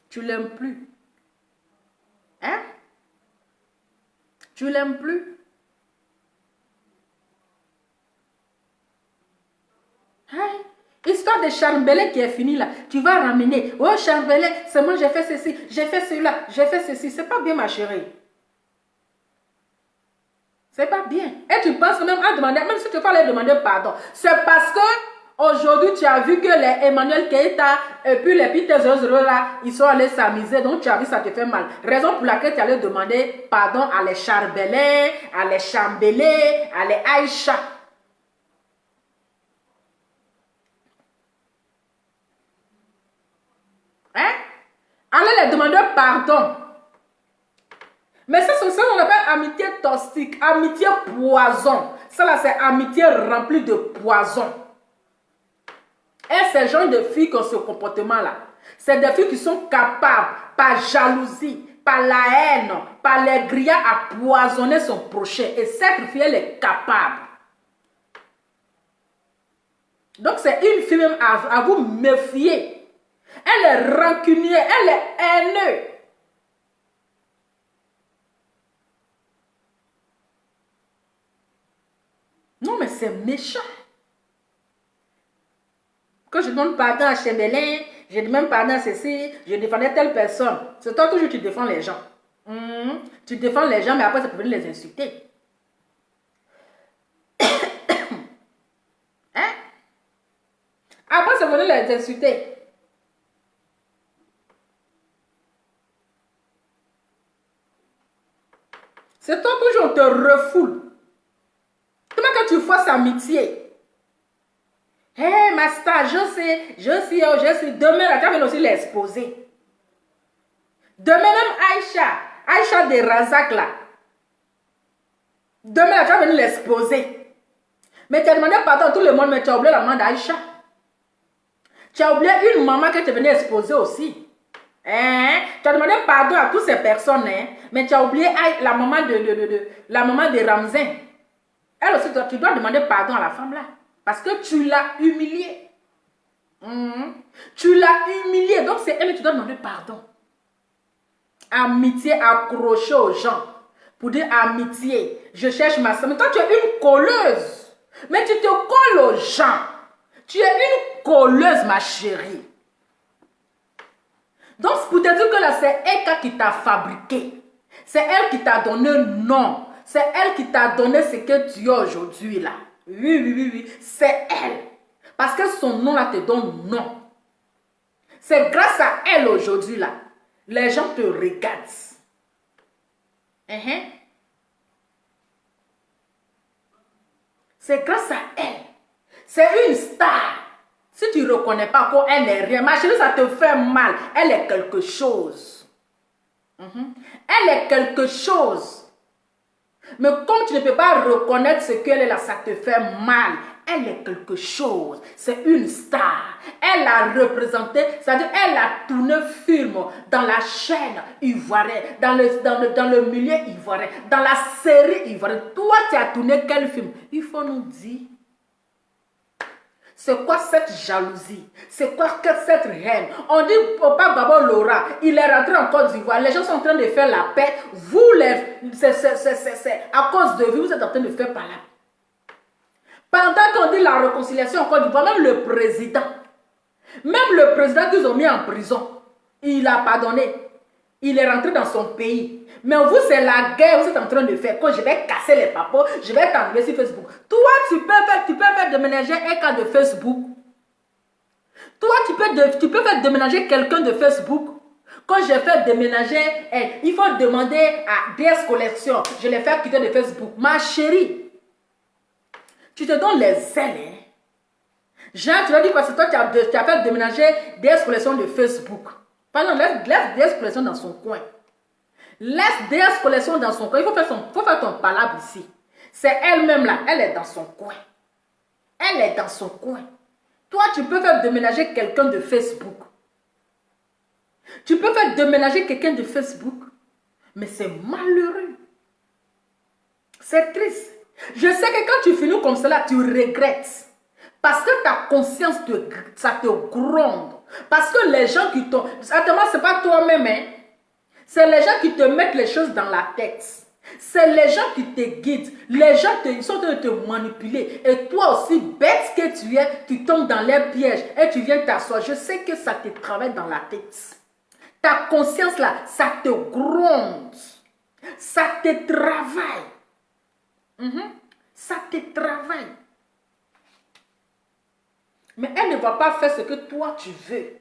Speaker 1: Tu ne l'aimes plus. Hein? Tu ne l'aimes plus. Hein? Histoire de Charbellet qui est finie là. Tu vas ramener. Oh, Charbellet, c'est moi, j'ai fait ceci, j'ai fait cela, j'ai fait ceci. C'est pas bien, ma chérie. C'est pas bien. Et tu penses même à demander, même si tu ne peux pas leur demander pardon. C'est parce que aujourd'hui, tu as vu que les Emmanuel Keita et puis les Peter Zozero là, ils sont allés s'amuser. Donc, tu as vu, ça te fait mal. Raison pour laquelle tu allais demander pardon à les Charbellet, à les Chambelé, à les Aïcha. Hein? Allez les demander pardon. Mais ça, c'est ce qu'on appelle amitié toxique, amitié poison. Ça là, c'est amitié remplie de poison. Et ces gens de filles qui ont ce comportement-là, c'est des filles qui sont capables, par jalousie, par la haine, par les grillages, à poisonner son prochain. Et cette fille, elle est capable. Donc, c'est une fille même à vous méfier. Elle est rancunière, elle est haineuse. Non, mais c'est méchant. Quand je demande pardon à Chembelin, je demande pardon à ceci, je défendais telle personne. C'est toi toujours tu défends les gens. Tu défends les gens, mais après, c'est pour venir les insulter. Hein? Après, c'est pour venir les insulter. C'est toi toujours, on te refoule. Comment que tu fasses amitié? Hé, ma star, je suis. Demain, là, tu vas aussi l'exposer. Demain, même Aïcha de Razak, là. Demain, là, tu vas venir l'exposer. Mais tu as demandé pardon à tout le monde, mais tu as oublié la maman d'Aïcha. Tu as oublié une maman que tu venais exposer aussi. Hein? Tu as demandé pardon à toutes ces personnes, hein? Mais tu as oublié la maman la maman de Ramzin. Elle aussi, tu dois demander pardon à la femme là. Parce que tu l'as humiliée. Tu l'as humiliée. Donc c'est elle que tu dois demander pardon. Amitié accrochée aux gens. Pour dire amitié. Je cherche ma soeur. Mais toi tu es une colleuse. Mais tu te colles aux gens. Tu es une colleuse ma chérie. Donc pour te dire que là c'est Eka qui t'a fabriqué. C'est elle qui t'a donné nom. C'est elle qui t'a donné ce que tu as aujourd'hui là. Oui. C'est elle. Parce que son nom là te donne nom. C'est grâce à elle aujourd'hui là. Les gens te regardent. C'est grâce à elle. C'est une star. Si tu ne reconnais pas qu'elle n'est rien, ma chérie, ça te fait mal. Elle est quelque chose. Elle est quelque chose. Mais comme tu ne peux pas reconnaître ce qu'elle est là, ça te fait mal. Elle est quelque chose. C'est une star. Elle a représenté, c'est-à-dire elle a tourné film dans la chaîne ivoirienne, dans le milieu ivoirien, dans la série ivoirienne. Toi, tu as tourné quel film? Il faut nous dire. C'est quoi cette jalousie? C'est quoi cette haine? On dit Papa Babo Laura, il est rentré en Côte d'Ivoire. Les gens sont en train de faire la paix. Vous, c'est à cause de vous, vous êtes en train de faire par la paix. Pendant qu'on dit la réconciliation en Côte d'Ivoire, même le président qu'ils ont mis en prison, Il a pardonné. Il est rentré dans son pays. Mais vous, c'est la guerre que vous êtes en train de faire. Quand je vais casser les papas, je vais t'enlever sur Facebook. Toi, tu peux faire déménager un cas de Facebook. Toi, tu peux faire déménager quelqu'un de Facebook. Quand j'ai fait déménager, il faut demander à DS Collection. Je l'ai fait quitter de Facebook. Ma chérie, tu te donnes les ailes. Hein? Jean, tu vas dire parce que toi, tu as fait déménager DS Collection de Facebook. Pardon, laisse DS Collection dans son coin. Laisse DS Collection dans son coin. Il faut faire ton palabre ici. C'est elle-même là. Elle est dans son coin. Elle est dans son coin. Toi, tu peux faire déménager quelqu'un de Facebook. Tu peux faire déménager quelqu'un de Facebook. Mais c'est malheureux. C'est triste. Je sais que quand tu finis comme cela, tu regrettes. Parce que ta conscience, ça te gronde. Parce que les gens qui t'ont... Certainement, ce n'est pas toi-même. Hein? C'est les gens qui te mettent les choses dans la tête. C'est les gens qui te guident. Les gens ils sont en train de te manipuler. Et toi aussi, bête que tu es, tu tombes dans les pièges. Et tu viens t'asseoir. Je sais que ça te travaille dans la tête. Ta conscience là, ça te gronde. Ça te travaille. Ça te travaille. Mais elle ne va pas faire ce que toi tu veux.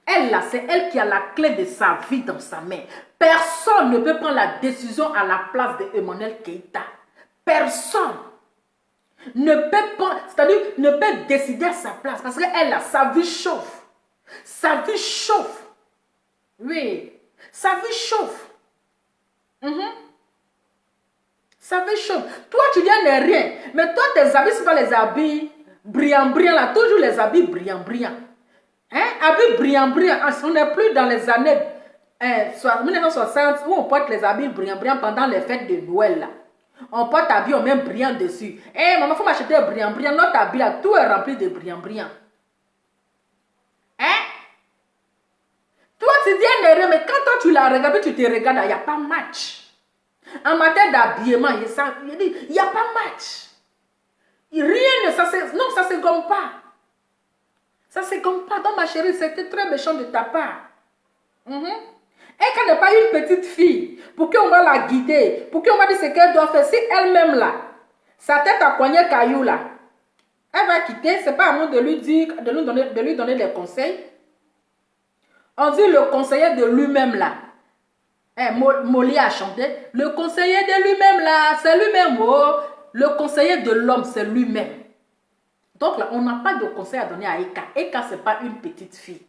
Speaker 1: Elle là, c'est elle qui a la clé de sa vie dans sa main. Personne ne peut prendre la décision à la place de Emmanuel Keïta. Personne ne peut pas, c'est-à-dire ne peut décider à sa place parce qu'elle là, sa vie chauffe. Sa vie chauffe. Oui, sa vie chauffe. Sa vie chauffe. Toi, tu viens de rien. Mais toi, tes habits, ce sont pas les habits brillants, là. Toujours les habits brillants. Hein? Habits brillants. On n'est plus dans les années 1960 où on porte les habits brillants pendant les fêtes de Noël, là. On porte habits, on met brillant dessus. Maman, il faut m'acheter un brillant. Notre habit, là, tout est rempli de brillant. Hein? Toi, tu viens de rien, mais quand toi, tu la regardes, tu te regardes, il n'y a pas match. En matière d'habillement, il n'y a pas match. Rien ne ça se gomme pas. Ça se gomme pas. Donc, ma chérie, c'était très méchant de ta part. Et qu'elle n'est pas une petite fille, pour qu'on va la guider, pour qu'on va dire ce qu'elle doit faire, si elle-même là, sa tête a coigné caillou là, elle va quitter, c'est pas à nous de lui dire, de lui donner des conseils. On dit le conseiller de lui-même là. Molly a chanté. Le conseiller de lui-même là, c'est lui-même. Oh. Le conseiller de l'homme, c'est lui-même. Donc là, on n'a pas de conseil à donner à Eka. Eka, ce n'est pas une petite fille.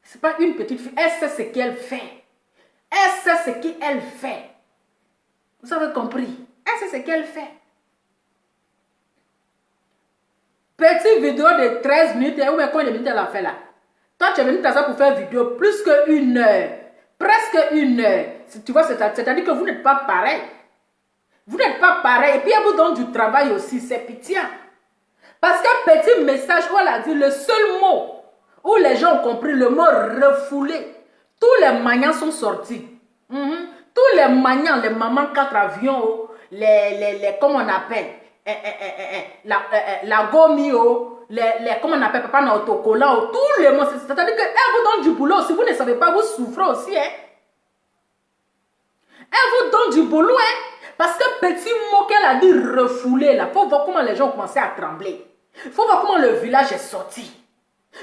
Speaker 1: Ce n'est pas une petite fille. Elle sait ce qu'elle fait. Elle sait ce qu'elle fait. Vous avez compris? Elle sait ce qu'elle fait. Petite vidéo de 13 minutes. Ou bien combien de minutes elle a fait là? Toi, tu es venu t'asseoir pour faire une vidéo plus qu'une heure. Presque une heure. Tu vois, c'est-à-dire que vous n'êtes pas pareil. Vous n'êtes pas pareil. Et puis, elle vous donne du travail aussi. C'est pitié. Parce qu'un petit message où elle a dit le seul mot où les gens ont compris le mot refoulé. Tous les maniants sont sortis. Tous les maniants, les mamans 4 avions, les comment on appelle, la gomio, comment on appelle, papa autocollant, tous les mots. C'est-à-dire qu'elle vous donne du boulot. Si vous ne savez pas, vous souffrez aussi. Hein? Elle vous donne du boulot. Hein? Parce que petit mot qu'elle a dit refoulé, là, il faut voir comment les gens ont commencé à trembler. Il faut voir comment le village est sorti.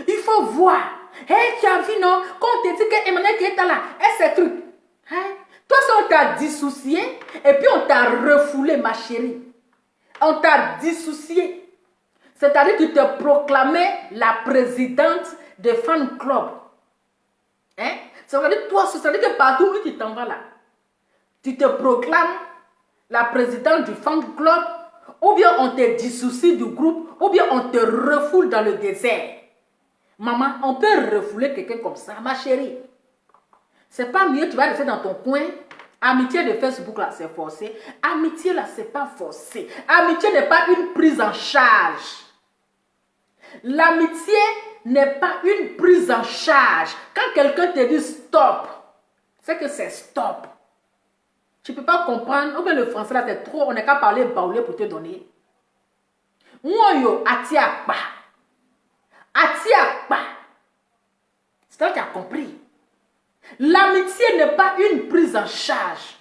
Speaker 1: Il faut voir. Hey, tu as vu, non? Quand on te dit qu'Emmanuel qui est là, et ces trucs. Hein? Toi, ça, on t'a dissocié et puis on t'a refoulé, ma chérie. On t'a dissocié. C'est-à-dire que tu te proclamais la présidente de fan club. Hein? C'est-à-dire que partout où tu t'en vas là, tu te proclames la présidente du fan club, ou bien on te dissocie du groupe, ou bien on te refoule dans le désert. Maman, on peut refouler quelqu'un comme ça, ma chérie. C'est pas mieux, tu vas rester dans ton coin. Amitié de Facebook là, c'est forcé. Amitié là, c'est pas forcé. Amitié n'est pas une prise en charge. L'amitié n'est pas une prise en charge. Quand quelqu'un te dit stop, c'est que c'est stop. Tu ne peux pas comprendre. Ou bien le français là, c'est trop. On n'est qu'à parler baoulé pour te donner. Moi, yo, atiakpa. Atiakpa. C'est-à-dire que tu as compris. L'amitié n'est pas une prise en charge.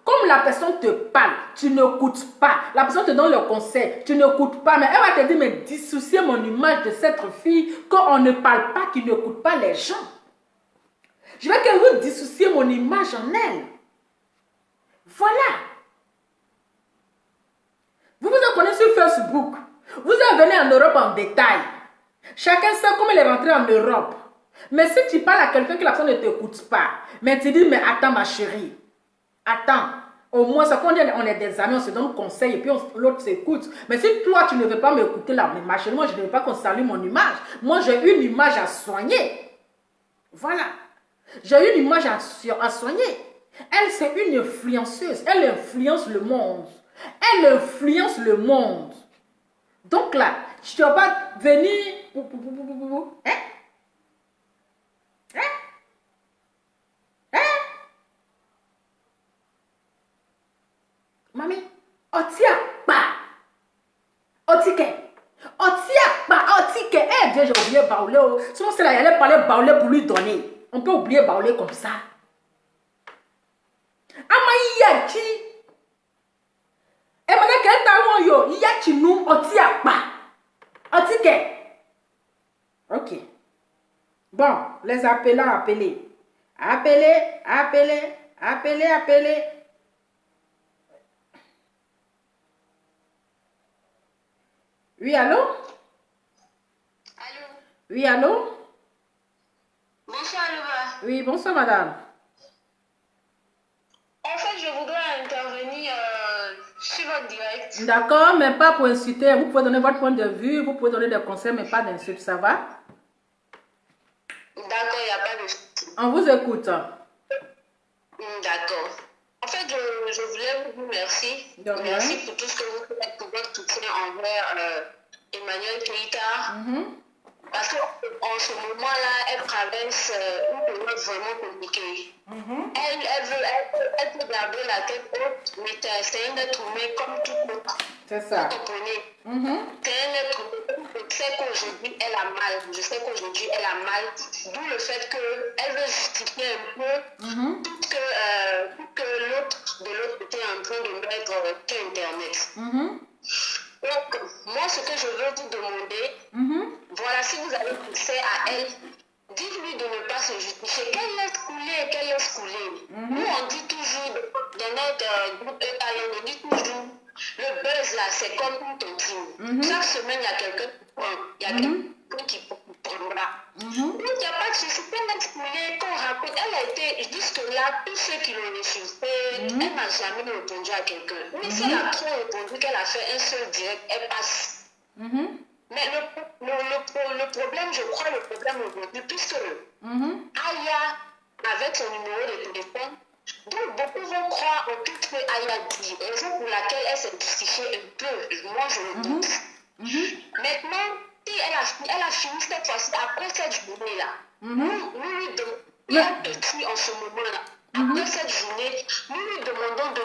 Speaker 1: Comme la personne te parle, tu n'écoutes pas. La personne te donne le conseil, tu n'écoutes pas. Mais elle va te dire, mais dissocier mon image de cette fille, quand on ne parle pas, qui n'écoute pas les gens. Je vais qu'elle veut dissocier mon image en elle. Voilà. Vous vous en connaissez sur Facebook. Vous en venez en Europe en détail. Chacun sait comment il est rentré en Europe. Mais si tu parles à quelqu'un que la personne ne t'écoute pas, mais tu dis, mais attends ma chérie, attends. Au moins, ça qu'on dit, on est des amis, on se donne conseil et puis l'autre s'écoute. Mais si toi, tu ne veux pas m'écouter là, mais ma chérie, moi, je ne veux pas qu'on salue mon image. Moi, j'ai une image à soigner. Voilà. J'ai une image à soigner. Elle, c'est une influenceuse. Elle influence le monde. Elle influence le monde. Donc là, je ne dois pas venir... Hein? Hein? Hein? Mami, otia pas. Otike. Otia pas. Otike. Eh bien, j'ai oublié Baoulé. Sinon, c'est là, il allait parler Baoulé pour lui donner. On peut oublier Baoulé comme ça. Amaïyachi. Et maintenant, quel talent yo? Yachi nous, otia pas. Otike. Ok. Bon, les appelants, appelez. Appelez. Oui, allô?
Speaker 2: Allô?
Speaker 1: Oui, allô?
Speaker 2: Bonsoir, Louva.
Speaker 1: Oui, bonsoir, madame.
Speaker 2: En fait, je voudrais intervenir sur votre direct.
Speaker 1: D'accord, mais pas pour insulter. Vous pouvez donner votre point de vue, vous pouvez donner des conseils, mais pas d'insultes, ça va?
Speaker 2: D'accord, il n'y a pas de souci.
Speaker 1: On vous écoute.
Speaker 2: D'accord. En fait, je voulais vous remercier. Merci pour tout ce que vous faites pour votre soutien envers Emmanuel Keïta. Parce qu'en ce moment-là, elle traverse une période vraiment compliquée. Elle peut garder la tête haute, mais c'est un être humain comme tout autre.
Speaker 1: C'est ça.
Speaker 2: Vous comprenez? C'est un être humain. Je sais qu'aujourd'hui, elle a mal. D'où le fait qu'elle veut justifier un peu tout que l'autre de l'autre côté est en train de mettre sur Internet. Donc, moi, ce que je veux vous demander, voilà, si vous avez poussé à elle, dites-lui de ne pas se justifier. Qu'elle laisse couler. Nous, on dit toujours, dans notre groupe ETAL, on dit toujours, le buzz là, c'est comme une tontine. Chaque semaine, il y a quelqu'un qui prend, il y a quelqu'un qui prendra. Donc, il n'y a pas de souci. Qu'elle laisse couler, qu'on raconte. Elle a été, jusque-là, tous ceux qui l'ont insulté, elle n'a jamais répondu à quelqu'un. Mais si elle a trop répondu, qu'elle a fait un seul direct, elle passe. Mais le problème, je crois, le problème aujourd'hui, puisque Aya, avec son numéro de téléphone, donc beaucoup vont croire en tout ce que Aya dit, raison pour laquelle elle s'est justifiée un peu. Moi, je le doute. Maintenant, si elle a fini cette fois-ci, après cette journée-là, il y a un petit en ce moment-là. Après cette journée, nous lui demandons de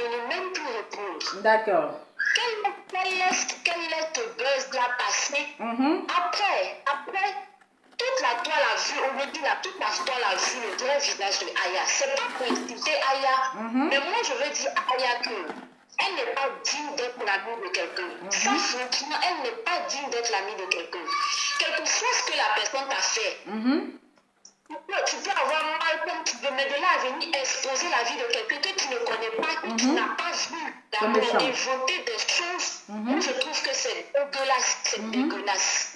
Speaker 2: ne même plus répondre.
Speaker 1: D'accord.
Speaker 2: Qu'elle laisse le buzz là passer. Après, toute la toile a vu, aujourd'hui, toute la toile a vu le vrai visage de Aya. C'est pas pour insulter Aya, mais moi je veux dire à Aya qu'elle n'est pas digne d'être l'amie de quelqu'un. Ça, franchement, elle n'est pas digne d'être l'amie de quelqu'un. Quel que soit ce que la personne t'a fait, tu peux avoir mal comme tu veux, mais de là à venir exposer la vie de quelqu'un que tu ne connais pas, que tu n'as pas vu, d'avoir inventé des choses, moi je trouve que c'est dégueulasse.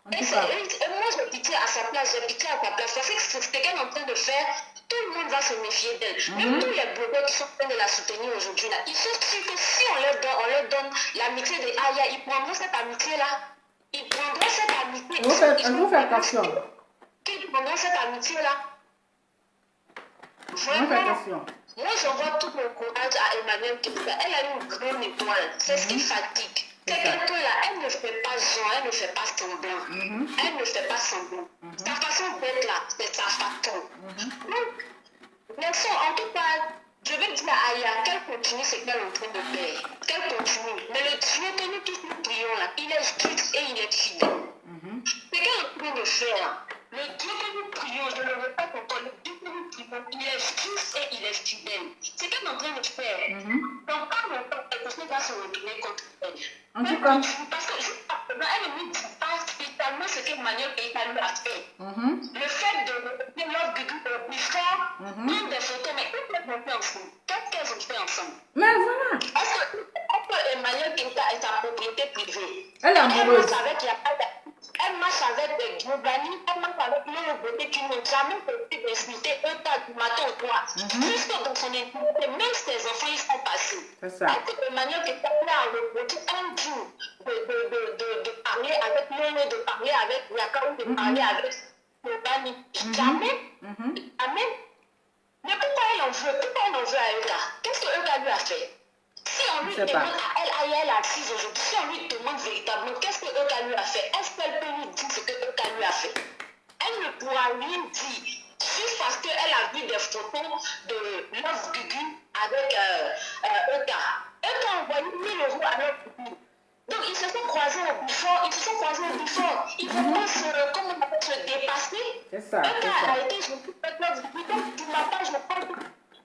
Speaker 2: Et moi j'ai pitié à sa place, parce que c'est ce qu'elle est en train de faire, tout le monde va se méfier d'elle. Même tous les blogueurs qui sont en train de la soutenir aujourd'hui, ils sont sûrs que si on leur donne l'amitié de Aya, ils prendront cette amitié-là. Ils prendront cette amitié.
Speaker 1: Vous faites attention.
Speaker 2: Qu'ils prendront cette amitié-là. Vraiment, moi j'envoie tout mon courage à Emmanuel Keïta. Elle a une grande étoile. C'est ce qui fatigue. C'est quelqu'un-là, elle ne fait pas genre, elle ne fait pas semblant. Elle ne fait pas semblant. Sa façon d'être là, c'est sa façon. Donc, merci. En tout cas, je vais dire à Aya qu'elle continue ce qu'elle est en train de faire. Qu'elle continue. Mais le Dieu que nous tous nous prions là, il est juste et il est fidèle. Ce qu'elle est en train de faire, le Dieu se retourner contre elle.
Speaker 1: En tout cas.
Speaker 2: Parce que elle ne lui dit pas spécialement ce que Manuel Keita lui a fait. Le fait de retenir Love Gugu au plus fort, prendre des photos, mais qu'est-ce qu'elles ont fait ensemble? Qu'est-ce qu'elles ont fait ensemble?
Speaker 1: Mais voilà.
Speaker 2: Est-ce que Emmanuel Keita est sa propriété privée?
Speaker 1: Elle est amoureuse.
Speaker 2: Elle marche avec des Giovanni, elle marche avec Léo Beauté qui n'ont jamais fait d'insulter un tas du matin au soir. Puisque dans son intimité, même ses enfants, ils sont passés.
Speaker 1: C'est ça.
Speaker 2: Est-ce que Emmanuel Keita a reproché un jour de parler avec Léo, de parler avec Yaka ou de parler avec Giovanni? Jamais. Jamais. Mais pourquoi elle en veut? Pourquoi elle en veut à Eka? Qu'est-ce que Eka lui a fait? Si on lui demande à elle assise aujourd'hui, si on lui demande véritablement qu'est-ce que Eka lui a fait, est-ce qu'elle peut lui dire ce que Eka lui a fait? Elle ne pourra rien dire, juste parce qu'elle a vu des photos de Love Gugu avec Eka. Eka a envoyé 1000 euros à Love Gugu. Donc ils se sont croisés au buffon, ils vont pas se dépasser.
Speaker 1: C'est ça.
Speaker 2: Eka a été gentil avec Love Gugu, donc du matin je parle.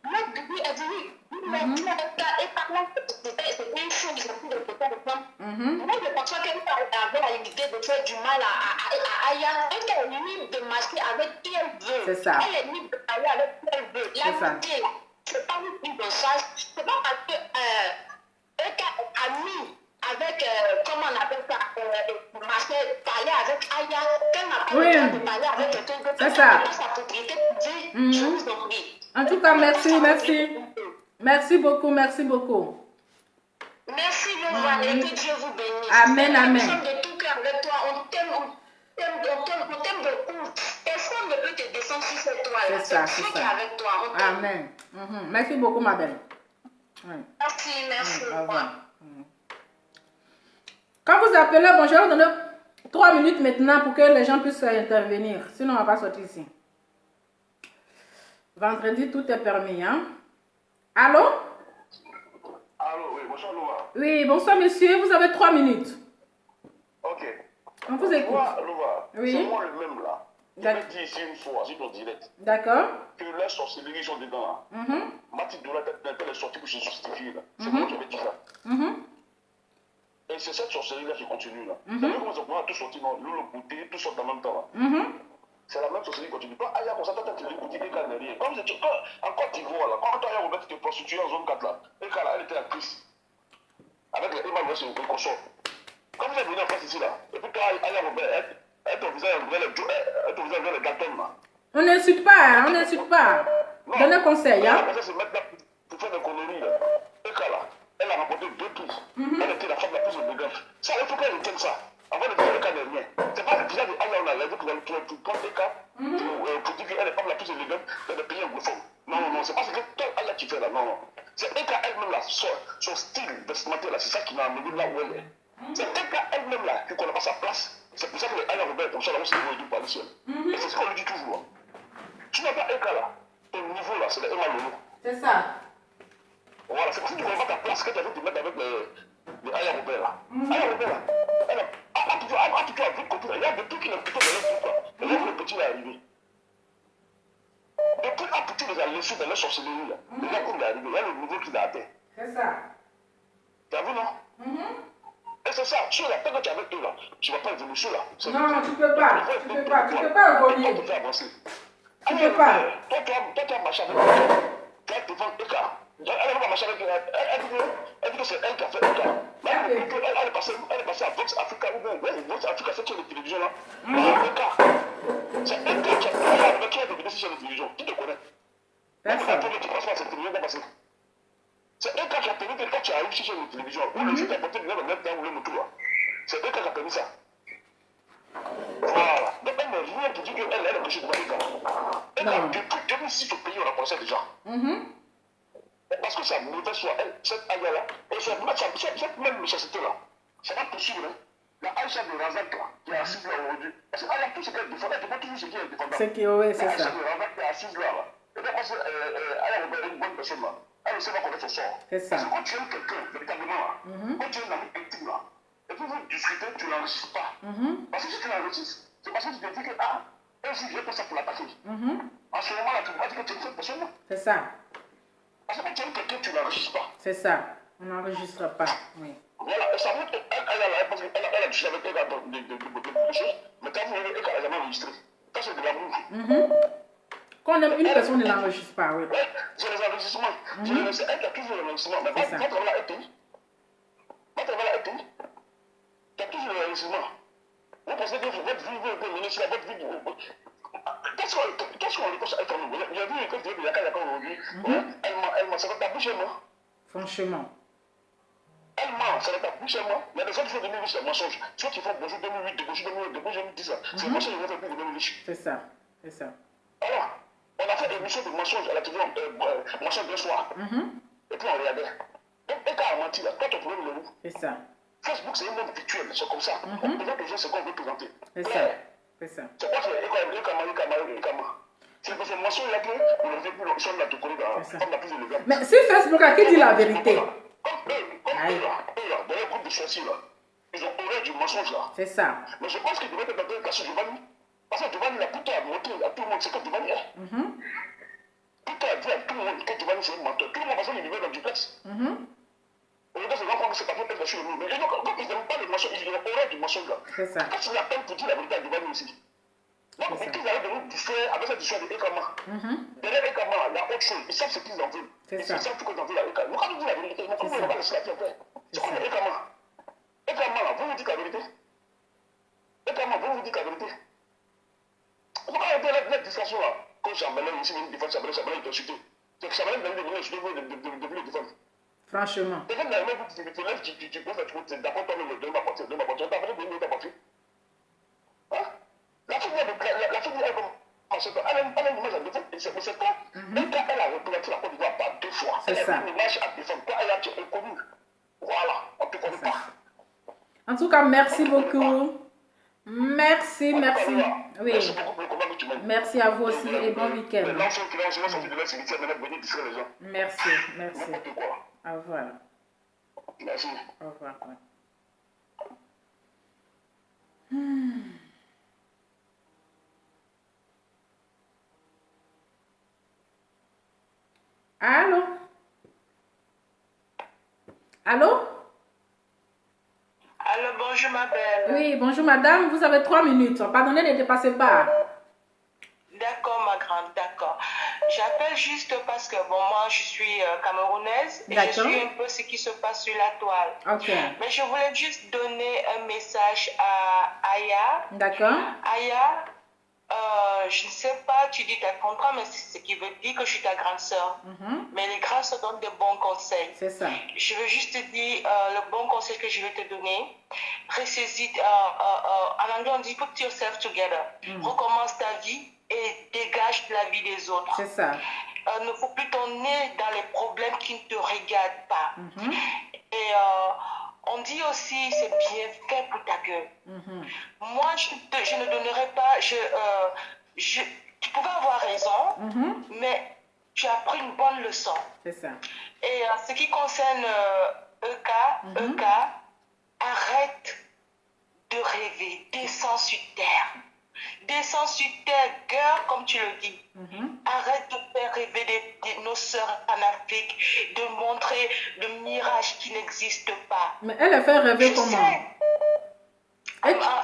Speaker 2: Love Gugu a dit oui. Et parlant c'était une chose, ils ont pris de côté de femme. Moi, je pense qu'elle avait l'idée de faire du mal à Aya. Elle est libre de marcher avec qui elle veut.
Speaker 1: C'est ça.
Speaker 2: Elle est libre de parler avec qui elle veut. L'amitié, là, c'est pas une prise de charge. C'est pas parce que elle est amie avec, comment on appelle ça, marcher, parler avec Aya, qu'elle n'a pas le droit de parler avec quelqu'un d'autre.
Speaker 1: C'est ça.
Speaker 2: Sa propriété privée, je vous en prie.
Speaker 1: En tout cas, merci. Merci beaucoup.
Speaker 2: Merci, Laura, et que Dieu vous bénisse.
Speaker 1: Amen.
Speaker 2: Nous sommes de tout cœur avec toi. On t'aime beaucoup. Personne ne peut te descendre sur cette toile.
Speaker 1: C'est ça.
Speaker 2: Dieu qui est avec toi.
Speaker 1: Amen. Merci beaucoup, ma belle.
Speaker 2: Merci.
Speaker 1: Au revoir. Quand vous appelez, bon, je vais vous donner 3 minutes maintenant pour que les gens puissent intervenir. Sinon, on ne va pas sortir ici. Vendredi, tout est permis, hein? Allô?
Speaker 3: Allô, oui, bonsoir Laura.
Speaker 1: Oui, bonsoir monsieur, vous avez 3 minutes.
Speaker 3: Ok.
Speaker 1: On vous écoute.
Speaker 3: Laura,
Speaker 1: oui.
Speaker 3: c'est moi le même là. Je l'ai dit ici une fois, sur ton direct.
Speaker 1: D'accord.
Speaker 3: Que les sorcelleries sont dedans là. Mathilde Dola, elle est sortie pour se justifier là. C'est moi qui avais dit ça. Et c'est cette sorcellerie-là qui continue là. Vous savez comment ça pourra tout sortir dans l'eau, le goûter, tout sort en même temps là. C'est la même sorcellerie qui continue. Quand Aya comme ça, toi tu l'écoutes, et quand derrière. Comme c'est en Côte d'Ivoire là, quand Aya Robert était prostituée en zone 4 là, et quand elle était actrice. Avec les Emmanuel sur le consort. Quand vous êtes venu en France ici là, et puis quand Aya Robert, elle te faisait les gâteaux là.
Speaker 1: On n'insulte pas, on n'insulte pas. Donnez conseil, hein.
Speaker 3: Elle se mettre là pour faire des conneries là. Et quand là, elle a remporté 2 prix. Elle était la femme la plus élégante. Ça, il faut qu'elle retienne ça. Avant de dire le cas des miens. C'est pas déjà de Aya, on a l'air que tu prends des cas pour dire qu'elle est la femme la plus élégante dans les pays anglophones. Non, c'est pas ce que toi, Aya, tu fais là. Non. C'est Eka elle-même là, son style vestimentaire là, c'est ça qui m'a amené là où elle est. C'est Eka elle-même là qui ne connaît pas sa place. C'est pour ça que Aya Robert, comme ça, là, on s'est dit par le ciel. Et c'est ce qu'on lui dit toujours. Tu n'as pas Eka là. Ton niveau là, c'est le Emma Lolo.
Speaker 1: C'est ça.
Speaker 3: Voilà, c'est pour ça que tu ne connais pas ta place que tu as fait te mettre avec le Aya Robert là. Aya Robert là, elle a plutôt à votre côté là. Il y a des trucs qui n'ont plutôt dans leur truc là. Et là, le petit là est arrivé. Depuis un petit les a laissés dans leur sorcellerie là. Le gars comme il est arrivé, il y a le niveau qu'il a atteint.
Speaker 1: C'est ça.
Speaker 3: Tu as vu non? Et c'est ça, ceux là, tant que tu es avec eux là, tu ne vas pas évoluer ceux là.
Speaker 1: Non, tu ne peux pas. Tu ne peux pas évoluer.
Speaker 3: Tu peux avancer.
Speaker 1: Tu ne peux pas.
Speaker 3: Toi, tu as marché avec eux. Tu as devant Eka. Elle va marcher avec eux. Elle dit que c'est elle qui a fait Eka. Elle est passée à Vox Africa. Vox Africa, c'est sur les télévisions là. Eka. C'est Eka qui a devenu sur les télévisions. Qui te connaît? Personne. Tu passes pas à cette télévision, passer. C'est Eka qui a permis que quand tu arrives sur les télévisions, où le site a porté le même temps où le moto là. C'est Eka qui a permis ça. Voilà. Donc elle n'est rien pour dire qu'elle est empêchée de voir Eka. Eka, depuis 2006 au pays, on la connaissait déjà. Parce que sa mauvaise foi, cette Aya-là, et cette même méchanceté-là, ça va poursuivre. La Aïcha de Razak, qui est assise là aujourd'hui, parce qu'elle a tout ce qu'elle défend, elle ne défend pas toujours ce qui est défendant.
Speaker 1: C'est qui, oui, c'est ça.
Speaker 3: Aïcha de Razak qui est assise là. Et bien, parce qu'elle est une bonne personne là, elle ne sait pas connaître son sort.
Speaker 1: C'est ça.
Speaker 3: Parce que quand tu aimes quelqu'un, véritablement là, quand tu aimes un ami intime là, et puis vous discutez, tu ne l'enrichis pas. Parce que si tu l'enrichis, c'est parce que tu te dis que, un jour, je vais faire ça pour l'attaquer. En ce moment-là, tu vas dire que tu es une seule personne là.
Speaker 1: C'est ça.
Speaker 3: Parce que quand tu aimes quelqu'un, tu ne l'enrichis pas.
Speaker 1: C'est ça. On n'enregistre pas, oui.
Speaker 3: Voilà, et ça montre parce qu'elle a discuté avec elle de choses, mais quand vous voyez, elle n'a jamais enregistré. Ça, c'est de l'amour.
Speaker 1: Quand on aime une personne, ne l'enregistre pas, oui.
Speaker 3: Oui, c'est les enregistrements. Elle qui a toujours l'enregistrement. Mais votre travail a été. Votre travail a été. Tu as toujours l'enregistrement. Vous pensez que votre vie peut mener sur votre vie. Qu'est-ce qu'on reproche avec nous? J'ai vu que tu es de la Canada aujourd'hui. Elle m'a sorti ta bouche et moi.
Speaker 1: Franchement.
Speaker 3: Elle ment, ça n'est pas bouche et moi. Il y a des gens qui font des mensonges, c'est mensonge. Ceux qui font bonjour 2008, bonjour 2008, bonjour 2010, c'est mensonge qu'ils vont faire pour 2008.
Speaker 1: C'est ça, c'est ça.
Speaker 3: Alors, on a fait des émissions de mensonges à la télé, mensonges de soir. Et puis on regardait. Donc, et quand on mentit là, toi ton problème est où?
Speaker 1: C'est ça.
Speaker 3: Facebook, c'est un monde virtuel, c'est comme ça. On présente les gens ce qu'on veut présenter.
Speaker 1: C'est ça. C'est ça.
Speaker 3: C'est quoi c'est Ekama. C'est parce que le mensonge là que on sont là, tu connais comme la plus élégante.
Speaker 1: Mais sur Facebook, à qui dit la vérité?
Speaker 3: Comme eux là, dans le groupe de sorciers là, ils ont horreur du mensonge là.
Speaker 1: C'est ça.
Speaker 3: Mais je pense qu'ils devraient être dans le cas sur Giovanni. Parce que Giovanni là, pour toi, montrer à tout le monde ce que Giovanni est. Pour toi, dire à tout le monde que Giovanni c'est un menteur. Tout le monde, parce qu'il vivait dans du duplex. Aujourd'hui, c'est l'enfant que c'est pas fait être sur le monde. Mais comme ils n'aiment pas le mensonge, ils ont horreur du mensonge là.
Speaker 1: C'est ça.
Speaker 3: Qu'est-ce qu'il y a peine pour dire la vérité à Giovanni aussi? Donc, ils arrivent de nous distraire avec cette histoire de Ekama. Derrière Ekama, il y a autre chose. Ils savent ce qu'ils en veulent. Ils savent ce qu'ils en veulent à Ekama. Nous, quand nous disons la vérité, nous, on va laisser la vie après. C'est quoi le Ekama? Ekama, là, vous vous dites la vérité? Ekama, vous vous dites la vérité? Vous avez la distraction là. Quand Chamberlain ici, il défend Chamberlain, il est insulté. C'est que Chamberlain vient de venir insulter, vous de le défendre.
Speaker 1: Franchement.
Speaker 3: Quelqu'un n'a même dit, tu lèves, tu peux faire, tu d'abord toi-même, de ma portée, de ma portée. T'as vraiment donné ta portée. Hein? La fille elle comme elle a une image à défendre, et c'est quoi? Elle a représenté la Côte d'Ivoire par 2 fois. Elle a une image à défendre. Toi, elle a été inconnue. Voilà, on ne te connaît pas.
Speaker 1: En tout cas, merci beaucoup. Merci. Oui. Merci à vous aussi et bon week-end. Merci. Au revoir.
Speaker 3: Merci.
Speaker 1: Au revoir. Allô?
Speaker 4: Allô, bonjour ma belle.
Speaker 1: Oui, bonjour madame, vous avez 3 minutes. Pardonnez, ne dépassez pas.
Speaker 4: D'accord ma grande, d'accord. J'appelle juste parce que bon, moi je suis camerounaise et je suis un peu ce qui se passe sur la toile.
Speaker 1: Ok.
Speaker 4: Mais je voulais juste donner un message à Aya.
Speaker 1: D'accord.
Speaker 4: Aya, je ne sais pas, tu dis ta contrat, mais c'est ce qui veut dire que je suis ta grande sœur. Mais les grands se donnent de bons conseils.
Speaker 1: C'est ça.
Speaker 4: Je veux juste te dire le bon conseil que je vais te donner. Ressaisis, en anglais on dit put yourself together. Recommence ta vie et dégage la vie des autres.
Speaker 1: C'est ça.
Speaker 4: Ne faut plus ton nez dans les problèmes qui ne te regardent pas. Et on dit aussi, c'est bien fait pour ta gueule. Moi, je ne donnerai pas... tu pouvais avoir raison, mais tu as pris une bonne leçon.
Speaker 1: C'est ça.
Speaker 4: Et en ce qui concerne EK, arrête de rêver, descends sur terre. Descends sur terre, girl, comme tu le dis. Arrête de faire rêver nos sœurs en Afrique, de montrer le mirage qui n'existe pas.
Speaker 1: Mais elle a fait rêver comment?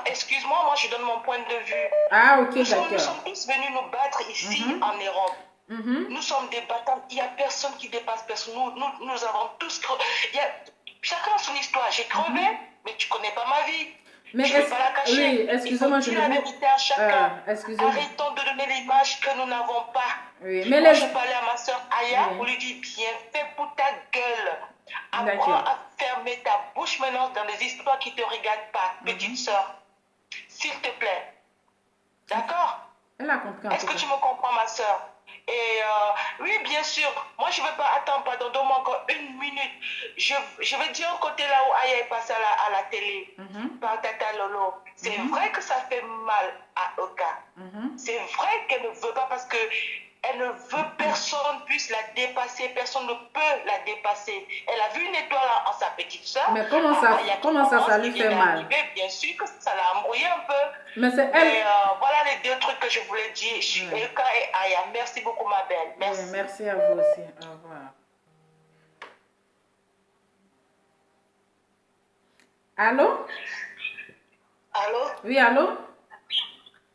Speaker 4: Excuse-moi, moi je donne mon point de vue.
Speaker 1: Ah, ok,
Speaker 4: nous
Speaker 1: d'accord.
Speaker 4: sommes tous venus nous battre ici en Europe. Nous sommes des battants, il n'y a personne qui dépasse personne. Nous avons tous crevé. Chacun a son histoire. J'ai crevé, mais tu ne connais pas ma vie.
Speaker 1: Mais
Speaker 4: je ne vais pas la cacher.
Speaker 1: Oui, excusez-moi, je
Speaker 4: dis la vérité à chacun.
Speaker 1: Arrêtons
Speaker 4: de donner l'image que nous n'avons pas.
Speaker 1: Oui, mais
Speaker 4: moi, je parlais à ma soeur Aya pour lui dire bien fait pour ta gueule. Apprends à fermer ta bouche maintenant dans les histoires qui ne te regardent pas, petite soeur. S'il te plaît. D'accord?
Speaker 1: Elle a compris.
Speaker 4: Est-ce que tu me comprends, ma soeur? Et oui, bien sûr. Moi, je ne vais pas attendre, pardon, donne-moi encore 1 minute. Je vais dire au côté là où Aya est passée à la télé, par Tata Lolo. C'est vrai que ça fait mal à Oka. C'est vrai qu'elle ne veut pas parce que elle ne veut personne puisse la dépasser, personne ne peut la dépasser. Elle a vu une étoile en sa petite soeur.
Speaker 1: Mais comment ça lui fait mal?
Speaker 4: Bien sûr que ça l'a embrouillé un peu.
Speaker 1: Mais c'est elle.
Speaker 4: Et voilà les 2 trucs que je voulais dire. Eka et Aya, merci beaucoup, ma belle. Merci.
Speaker 1: Oui, merci à vous aussi. Au revoir. Allô?
Speaker 4: Allô?
Speaker 1: Oui, allô?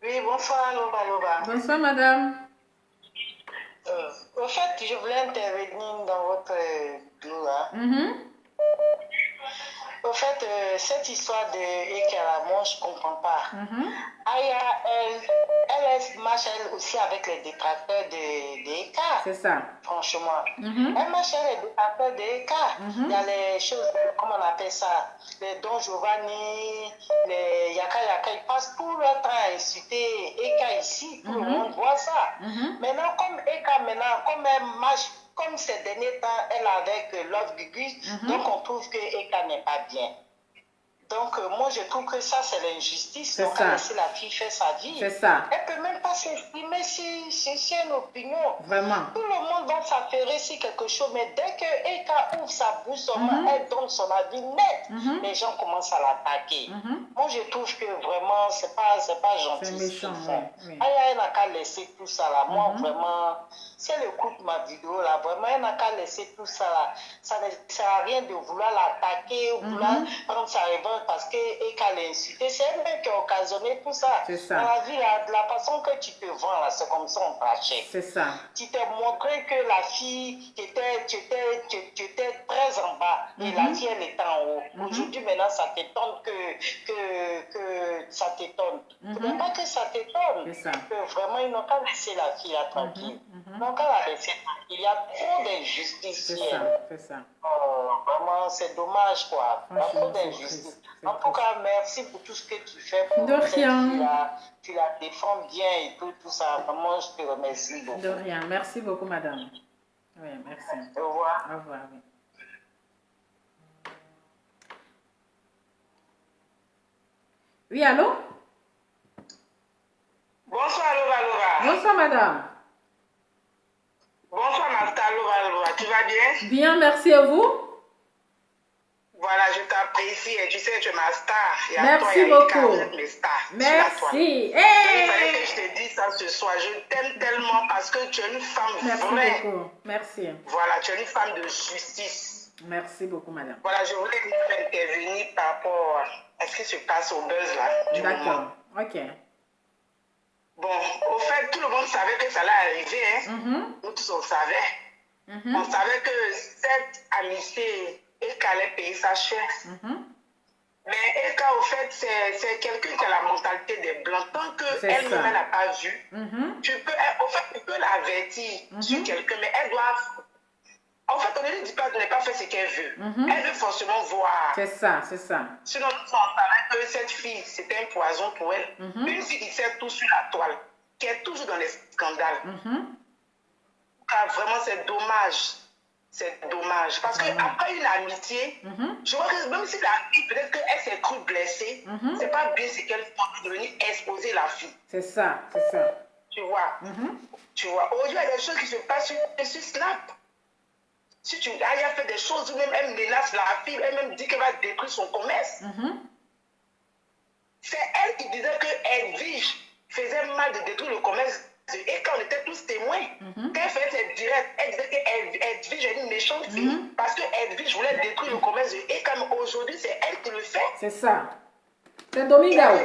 Speaker 4: Oui, bonsoir, Loba.
Speaker 1: Bonsoir, madame.
Speaker 4: Au fait, je voulais intervenir dans votre duo. Hein. Au fait, cette histoire de Ekela, moi, je ne comprends pas. Aya, elle marche elle aussi avec les détracteurs de Eka.
Speaker 1: C'est ça.
Speaker 4: Franchement. Elle marche avec les détracteurs de Eka. Il y a les choses, comment on appelle ça, les Don Giovanni, les Yaka Yaka, ils passent tout leur temps à insulter Eka ici. Tout le monde voit ça. Maintenant, comme Eka, comme elle marche, comme ces derniers temps, elle est avec Love Gugus, donc on trouve que Eka n'est pas bien. Donc, moi, je trouve que ça, c'est l'injustice. Donc, à laisser la fille faire sa vie.
Speaker 1: C'est ça.
Speaker 4: Elle ne peut même pas s'exprimer si une opinion.
Speaker 1: Vraiment.
Speaker 4: Tout le monde va s'affairer sur quelque chose, mais dès que Eka ouvre sa bouche, elle donne son avis net, les gens commencent à l'attaquer. Moi, je trouve que vraiment, c'est pas gentil.
Speaker 1: C'est méchant, oui.
Speaker 4: Elle n'a qu'à laisser tout ça là. Moi, vraiment, si elle écoute ma vidéo là, vraiment, elle n'a qu'à laisser tout ça là. Ça ne sert à rien de vouloir l'attaquer ou vouloir prendre sa revanche parce qu'Eka l'a insulté. C'est elle-même qui a occasionné tout ça.
Speaker 1: C'est ça.
Speaker 4: Dans la vie, là, de la façon que tu te vends là, c'est comme ça on t'achète. C'est ça. Tu t'es montré que la fille, tu étais très en bas et la fille, elle était en haut. Aujourd'hui, maintenant, ça t'étonne que ça t'étonne. Il ne faut pas que ça t'étonne. Que vraiment, ils n'ont qu'à laisser la fille là tranquille. Ils n'ont qu'à la laisser tranquille. Il y a trop d'injustice.
Speaker 1: C'est ça.
Speaker 4: Oh, vraiment, c'est dommage, quoi. Il y a trop d'injustice. En tout cas, merci pour tout ce que tu fais pour
Speaker 1: de rien.
Speaker 4: Tu la défends bien et tout ça. Vraiment, je te remercie beaucoup.
Speaker 1: De rien. Merci beaucoup, madame. Oui, merci.
Speaker 4: Au revoir.
Speaker 1: Au revoir, oui. Oui, allô?
Speaker 4: Bonsoir, Laura.
Speaker 1: Bonsoir, madame.
Speaker 4: Bonsoir, Nasta, Laura. Tu vas bien?
Speaker 1: Bien, merci à vous.
Speaker 4: Voilà, je t'apprécie et tu sais, tu es ma star. Et
Speaker 1: merci beaucoup.
Speaker 4: Merci. Il fallait que je te dise ça ce soir. Je t'aime tellement parce que tu es une femme vraie.
Speaker 1: Merci beaucoup. Merci.
Speaker 4: Voilà, tu es une femme de justice.
Speaker 1: Merci beaucoup, madame.
Speaker 4: Voilà, je voulais intervenir par rapport à ce qui se passe au buzz là.
Speaker 1: D'accord. Ok.
Speaker 4: Bon, au fait, tout le monde savait que ça allait arriver. Hein? Nous tous, on savait. On savait que cette amitié, Eka allait payer sa cher. Mais Eka, au fait, c'est quelqu'un qui a la mentalité des Blancs. Tant qu'elle-même n'a pas vu, tu peux l'avertir sur quelqu'un, mais elle doit... En fait, on ne lui dit pas de ne pas faire ce qu'elle veut. Elle veut forcément voir.
Speaker 1: C'est ça.
Speaker 4: Sinon, on savait que cette fille, c'était un poison pour elle. Une fille qui sait tout sur la toile, qui est toujours dans les scandales. Vraiment, c'est dommage. C'est dommage. Parce qu'après une amitié, je vois que même si la fille, peut-être qu'elle s'est crue blessée, c'est pas bien ce qu'elle fait de venir exposer la fille.
Speaker 1: C'est ça.
Speaker 4: Tu vois. Aujourd'hui, il y a des choses qui se passent sur Snap. Si tu as fait des choses, ou même elle menace la fille, elle même dit qu'elle va détruire son commerce. C'est elle qui disait que Edwige faisait mal de détruire le commerce. Et quand on était tous témoins, quand elle faisait ses directs, elle disait que Edwige est une méchante fille. Parce que Edwige voulait détruire le commerce. Et comme aujourd'hui, c'est elle qui le fait. C'est ça.
Speaker 1: C'est Domingao.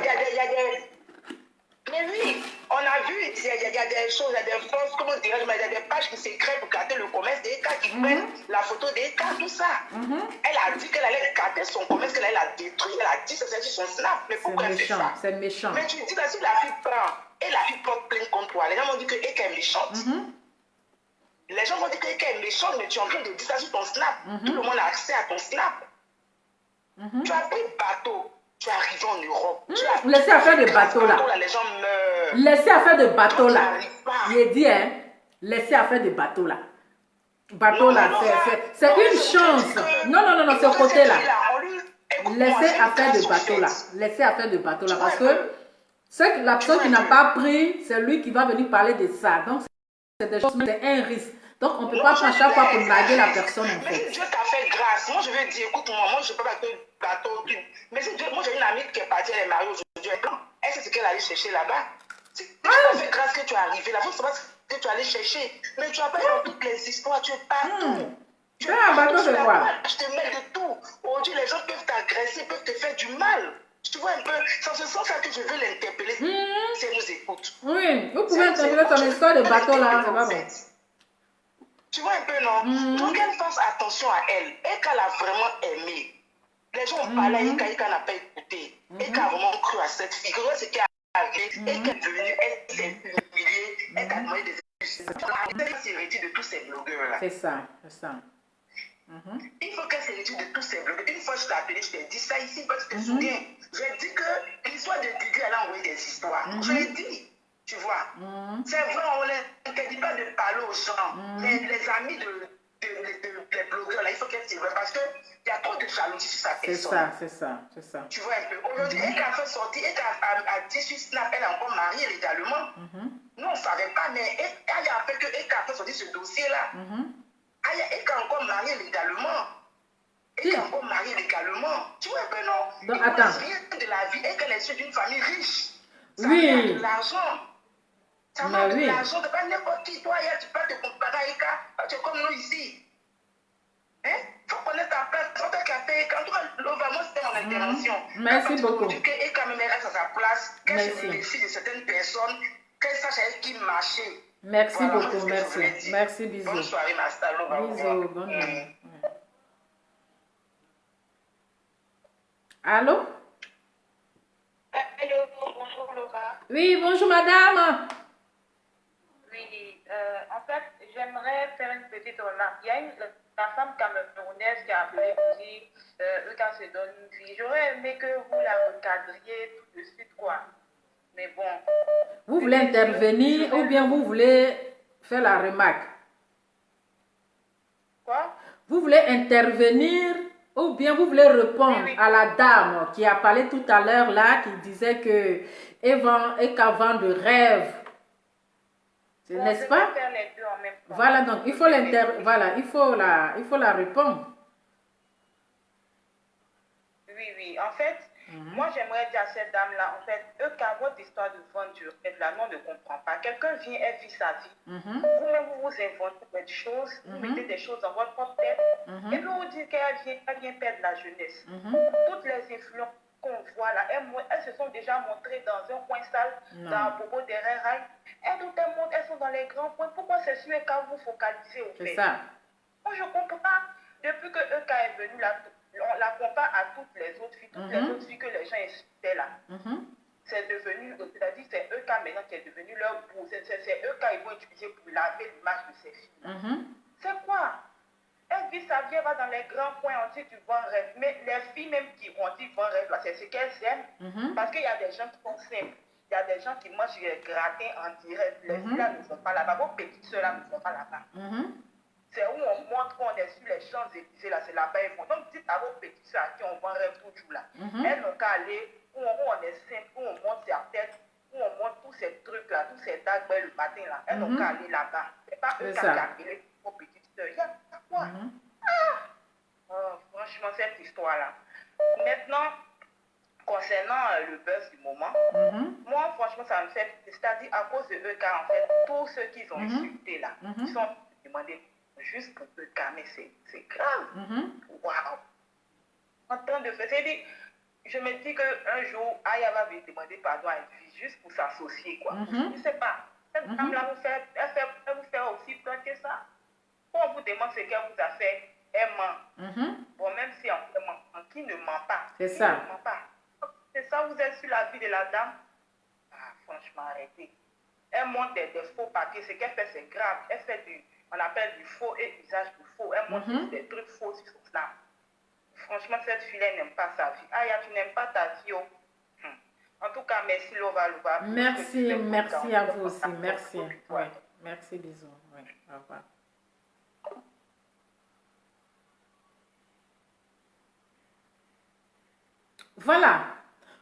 Speaker 4: Mais oui, on a vu, il y a des choses, il y a des forces, comment dirais-je, il y a des pages qui se créent pour garder le commerce d'Eka, qui prennent la photo d'Eka, tout ça. Elle a dit qu'elle allait garder son commerce, qu'elle allait la détruire, elle a dit que c'était sur son snap. Mais pourquoi elle fait ça?
Speaker 1: C'est méchant.
Speaker 4: Mais tu dis que si la fille prend, et la fille porte plainte contre toi, les gens vont dire que Eka est méchante. Les gens vont dire que Eka est méchante, mais tu es en train de dire ça sur ton snap. Tout le monde a accès à ton snap. Tu as pris bateau. Tu es arrivé en Europe.
Speaker 1: Laissez à faire des bateaux là.
Speaker 4: Les gens meurent.
Speaker 1: Laissez à faire des bateaux là. J'ai dit, hein. Laissez à faire des bateaux là. Bateau là, c'est une chance. Non, c'est au côté là. Laissez à faire des bateaux là. Laissez à faire des bateaux là. Parce que la personne qui n'a pas pris, c'est lui qui va venir parler de ça. Donc, c'est des choses, c'est un risque. Donc, on ne peut pas prendre chaque fois pour narguer la personne en fait.
Speaker 4: Mais si Dieu t'a fait grâce, moi je veux dire, écoute-moi, moi je ne peux pas faire bateau. Mais si Dieu, moi j'ai une amie qui est partie, elle est mariée aujourd'hui. Elle sait ce qu'elle allait chercher là-bas. Si Dieu t'a fait grâce que tu es arrivé là, il faut savoir ce que tu allais chercher. Mais tu as pas dans toutes les histoires, tu es partout. Tu es partout,
Speaker 1: bateau, c'est quoi?
Speaker 4: Je te mets de tout. aujourd'hui, les gens peuvent t'agresser, peuvent te faire du mal. Tu vois un peu, c'est en ce sens que je veux l'interpeller. Si elle nous écoute.
Speaker 1: Oui, vous pouvez interpeller ton histoire de bateau là, c'est pas bon.
Speaker 4: Tu vois un peu, non? Donc, qu'elle fasse attention à elle. Et qu'elle a vraiment aimé. Les gens ont parlé à Eka, Eka n'a pas écouté. Eka a vraiment cru à cette fille. Regarde ce qu'elle a fait. Eka est venue, elle s'est humiliée, elle a demandé des excuses. Elle s'est hérité de tous ces blogueurs-là.
Speaker 1: C'est ça, c'est ça.
Speaker 4: Il faut qu'elle s'hérite de tous ces blogueurs. Une fois, je t'ai appelé, je t'ai dit ça ici, parce que tu te souviens. J'ai dit que l'histoire de Didi, elle a envoyé des histoires. Je l'ai dit, tu vois. C'est vrai, on ne t'interdit pas de parler aux gens. Mais les amis des blogueurs, là, il faut qu'elle s'y voient parce qu'il y a trop de jalousie sur sa personne.
Speaker 1: C'est ça.
Speaker 4: Tu vois un peu. Aujourd'hui, elle a fait sortir, elle a dit sur Snap, elle est encore mariée légalement. Nous, on ne savait pas, mais elle a fait que elle a fait sortir ce dossier-là. Elle est encore mariée légalement. Elle est encore mariée légalement. Tu vois un peu, non?
Speaker 1: Donc, attends.
Speaker 4: Rien de la vie et qu'elle est issue d'une famille riche. Ça
Speaker 1: Oui.
Speaker 4: a de l'argent. Ça a de l'argent. C'est pas n'importe qui. Toi, tu peux te comparer à Eka. Tu es comme nous ici. Il faut connaître ta place. C'est toi qui as fait. En tout cas, vraiment, c'était mon intervention.
Speaker 1: Merci beaucoup.
Speaker 4: Tu dis qu'Eka me reste à sa place. Qu'elle se méfie de certaines personnes. Qu'elle sache avec qui marcher.
Speaker 1: Merci beaucoup, merci. Merci, bisous.
Speaker 4: Bonne soirée, Master.
Speaker 1: Bisous, bonne nuit. Allô?
Speaker 5: Allô, bonjour Laura.
Speaker 1: Oui, bonjour madame.
Speaker 5: Oui, en fait, j'aimerais faire une petite remarque. Il y a la femme camerounaise qui a appelé pour dire quand se donne une vie. J'aurais aimé que vous la recadriez tout de suite, quoi. Mais bon.
Speaker 1: Vous voulez intervenir ou bien vous voulez faire la remarque?
Speaker 5: Quoi?
Speaker 1: Vous voulez intervenir ou bien vous voulez répondre à la dame qui a parlé tout à l'heure là, qui disait que Eka vend de rêve.
Speaker 5: Bon,
Speaker 1: n'est-ce pas?
Speaker 5: Faire les deux en même temps.
Speaker 1: Voilà, donc il faut la répondre.
Speaker 5: Oui, en fait, moi j'aimerais dire à cette dame-là, en fait, votre histoire de vendre du rêve là, non, ne comprend pas. Quelqu'un vient, elle vit sa vie. Vous-même, vous inventez des choses, vous mettez des choses dans votre propre tête, et puis vous dites qu'elle vient perdre la jeunesse. Toutes les influences qu'on voit là, elles se sont déjà montrées dans un coin sale, dans Bobo derrière rail. Elles sont dans les grands points. Pourquoi c'est sur Eka vous focalisez au fait?
Speaker 1: C'est ça.
Speaker 5: Moi je comprends pas. Depuis que Eka est venu là, on la compare à toutes les autres filles, les autres filles que les gens insultaient là. C'est devenu, c'est-à-dire c'est Eka maintenant qui est devenu leur bourse. C'est Eka ils vont utiliser pour laver l'image de ces filles. C'est quoi? Elle vit sa vie, elle va dans les grands points, on dit tu vends rêve. Mais les filles même qui ont dit vend rêve, c'est ce qu'elles aiment. Parce qu'il y a des gens qui sont simples. Il y a des gens qui mangent les gratins en direct. Les filles là ne sont pas là-bas. Vos petites soeurs là ne sont pas là-bas. C'est où on montre qu'on est sur les Champs-Élysées, là, c'est là-bas. Donc, dites à vos petites soeurs à qui on vend rêve toujours là. Elles n'ont qu'à aller où on est simple, où on monte sa tête, où on monte tous ces trucs là, tous ces dagues le matin là. Elles n'ont qu'à aller là-bas. C'est pas eux qui ont appelé vos petites soeurs. Il y a quoi? Franchement, cette histoire-là. Maintenant, concernant le buzz du moment, moi, franchement, ça me fait... C'est-à-dire, à cause de eux, car en fait, tous ceux qu'ils ont insultés là, ils sont demandés juste pour te calmer, c'est grave. Waouh! En train de faire... C'est-à-dire, je me dis qu'un jour, Aya va lui demander pardon à une fille juste pour s'associer, quoi. Je ne sais pas. Cette femme-là elle vous fait aussi peur que ça. Quand on vous demande ce qu'elle vous a fait, elle ment. Bon, même si on ment, qui ne ment pas?
Speaker 1: C'est ça.
Speaker 5: Ne ment pas. C'est ça, vous êtes sur la vie de la dame? Ah, franchement, arrêtez. Elle montre des faux papiers. Ce qu'elle fait, c'est grave. Elle fait on appelle du faux et usage du faux. Elle montre des trucs faux sur son Snap. Franchement, cette fille-là n'aime pas sa vie. Ah, tu n'aimes pas ta vie. Oh. En tout cas, merci Lova.
Speaker 1: Merci à vous aussi. Merci. Ouais. Merci, bisous. Ouais. Au revoir. Voilà.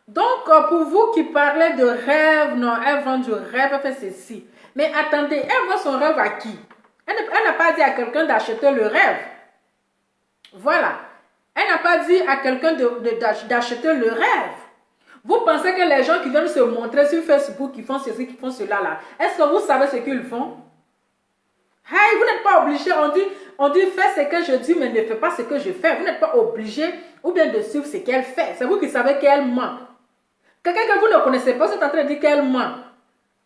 Speaker 1: Donc, pour vous qui parlez de rêve, non, elle vend du rêve, elle fait ceci. Mais attendez, elle vend son rêve à qui? Elle n'a pas dit à quelqu'un d'acheter le rêve. Voilà. Elle n'a pas dit à quelqu'un d'acheter le rêve. Vous pensez que les gens qui viennent se montrer sur Facebook, qui font ceci, qui font cela, là, est-ce que vous savez ce qu'ils font? Hey, vous n'êtes pas obligé. On dit fais ce que je dis, mais ne fais pas ce que je fais. Vous n'êtes pas obligé ou bien de suivre ce qu'elle fait. C'est vous qui savez qu'elle ment. Quelqu'un que vous ne connaissez pas, vous êtes en train de dire qu'elle ment.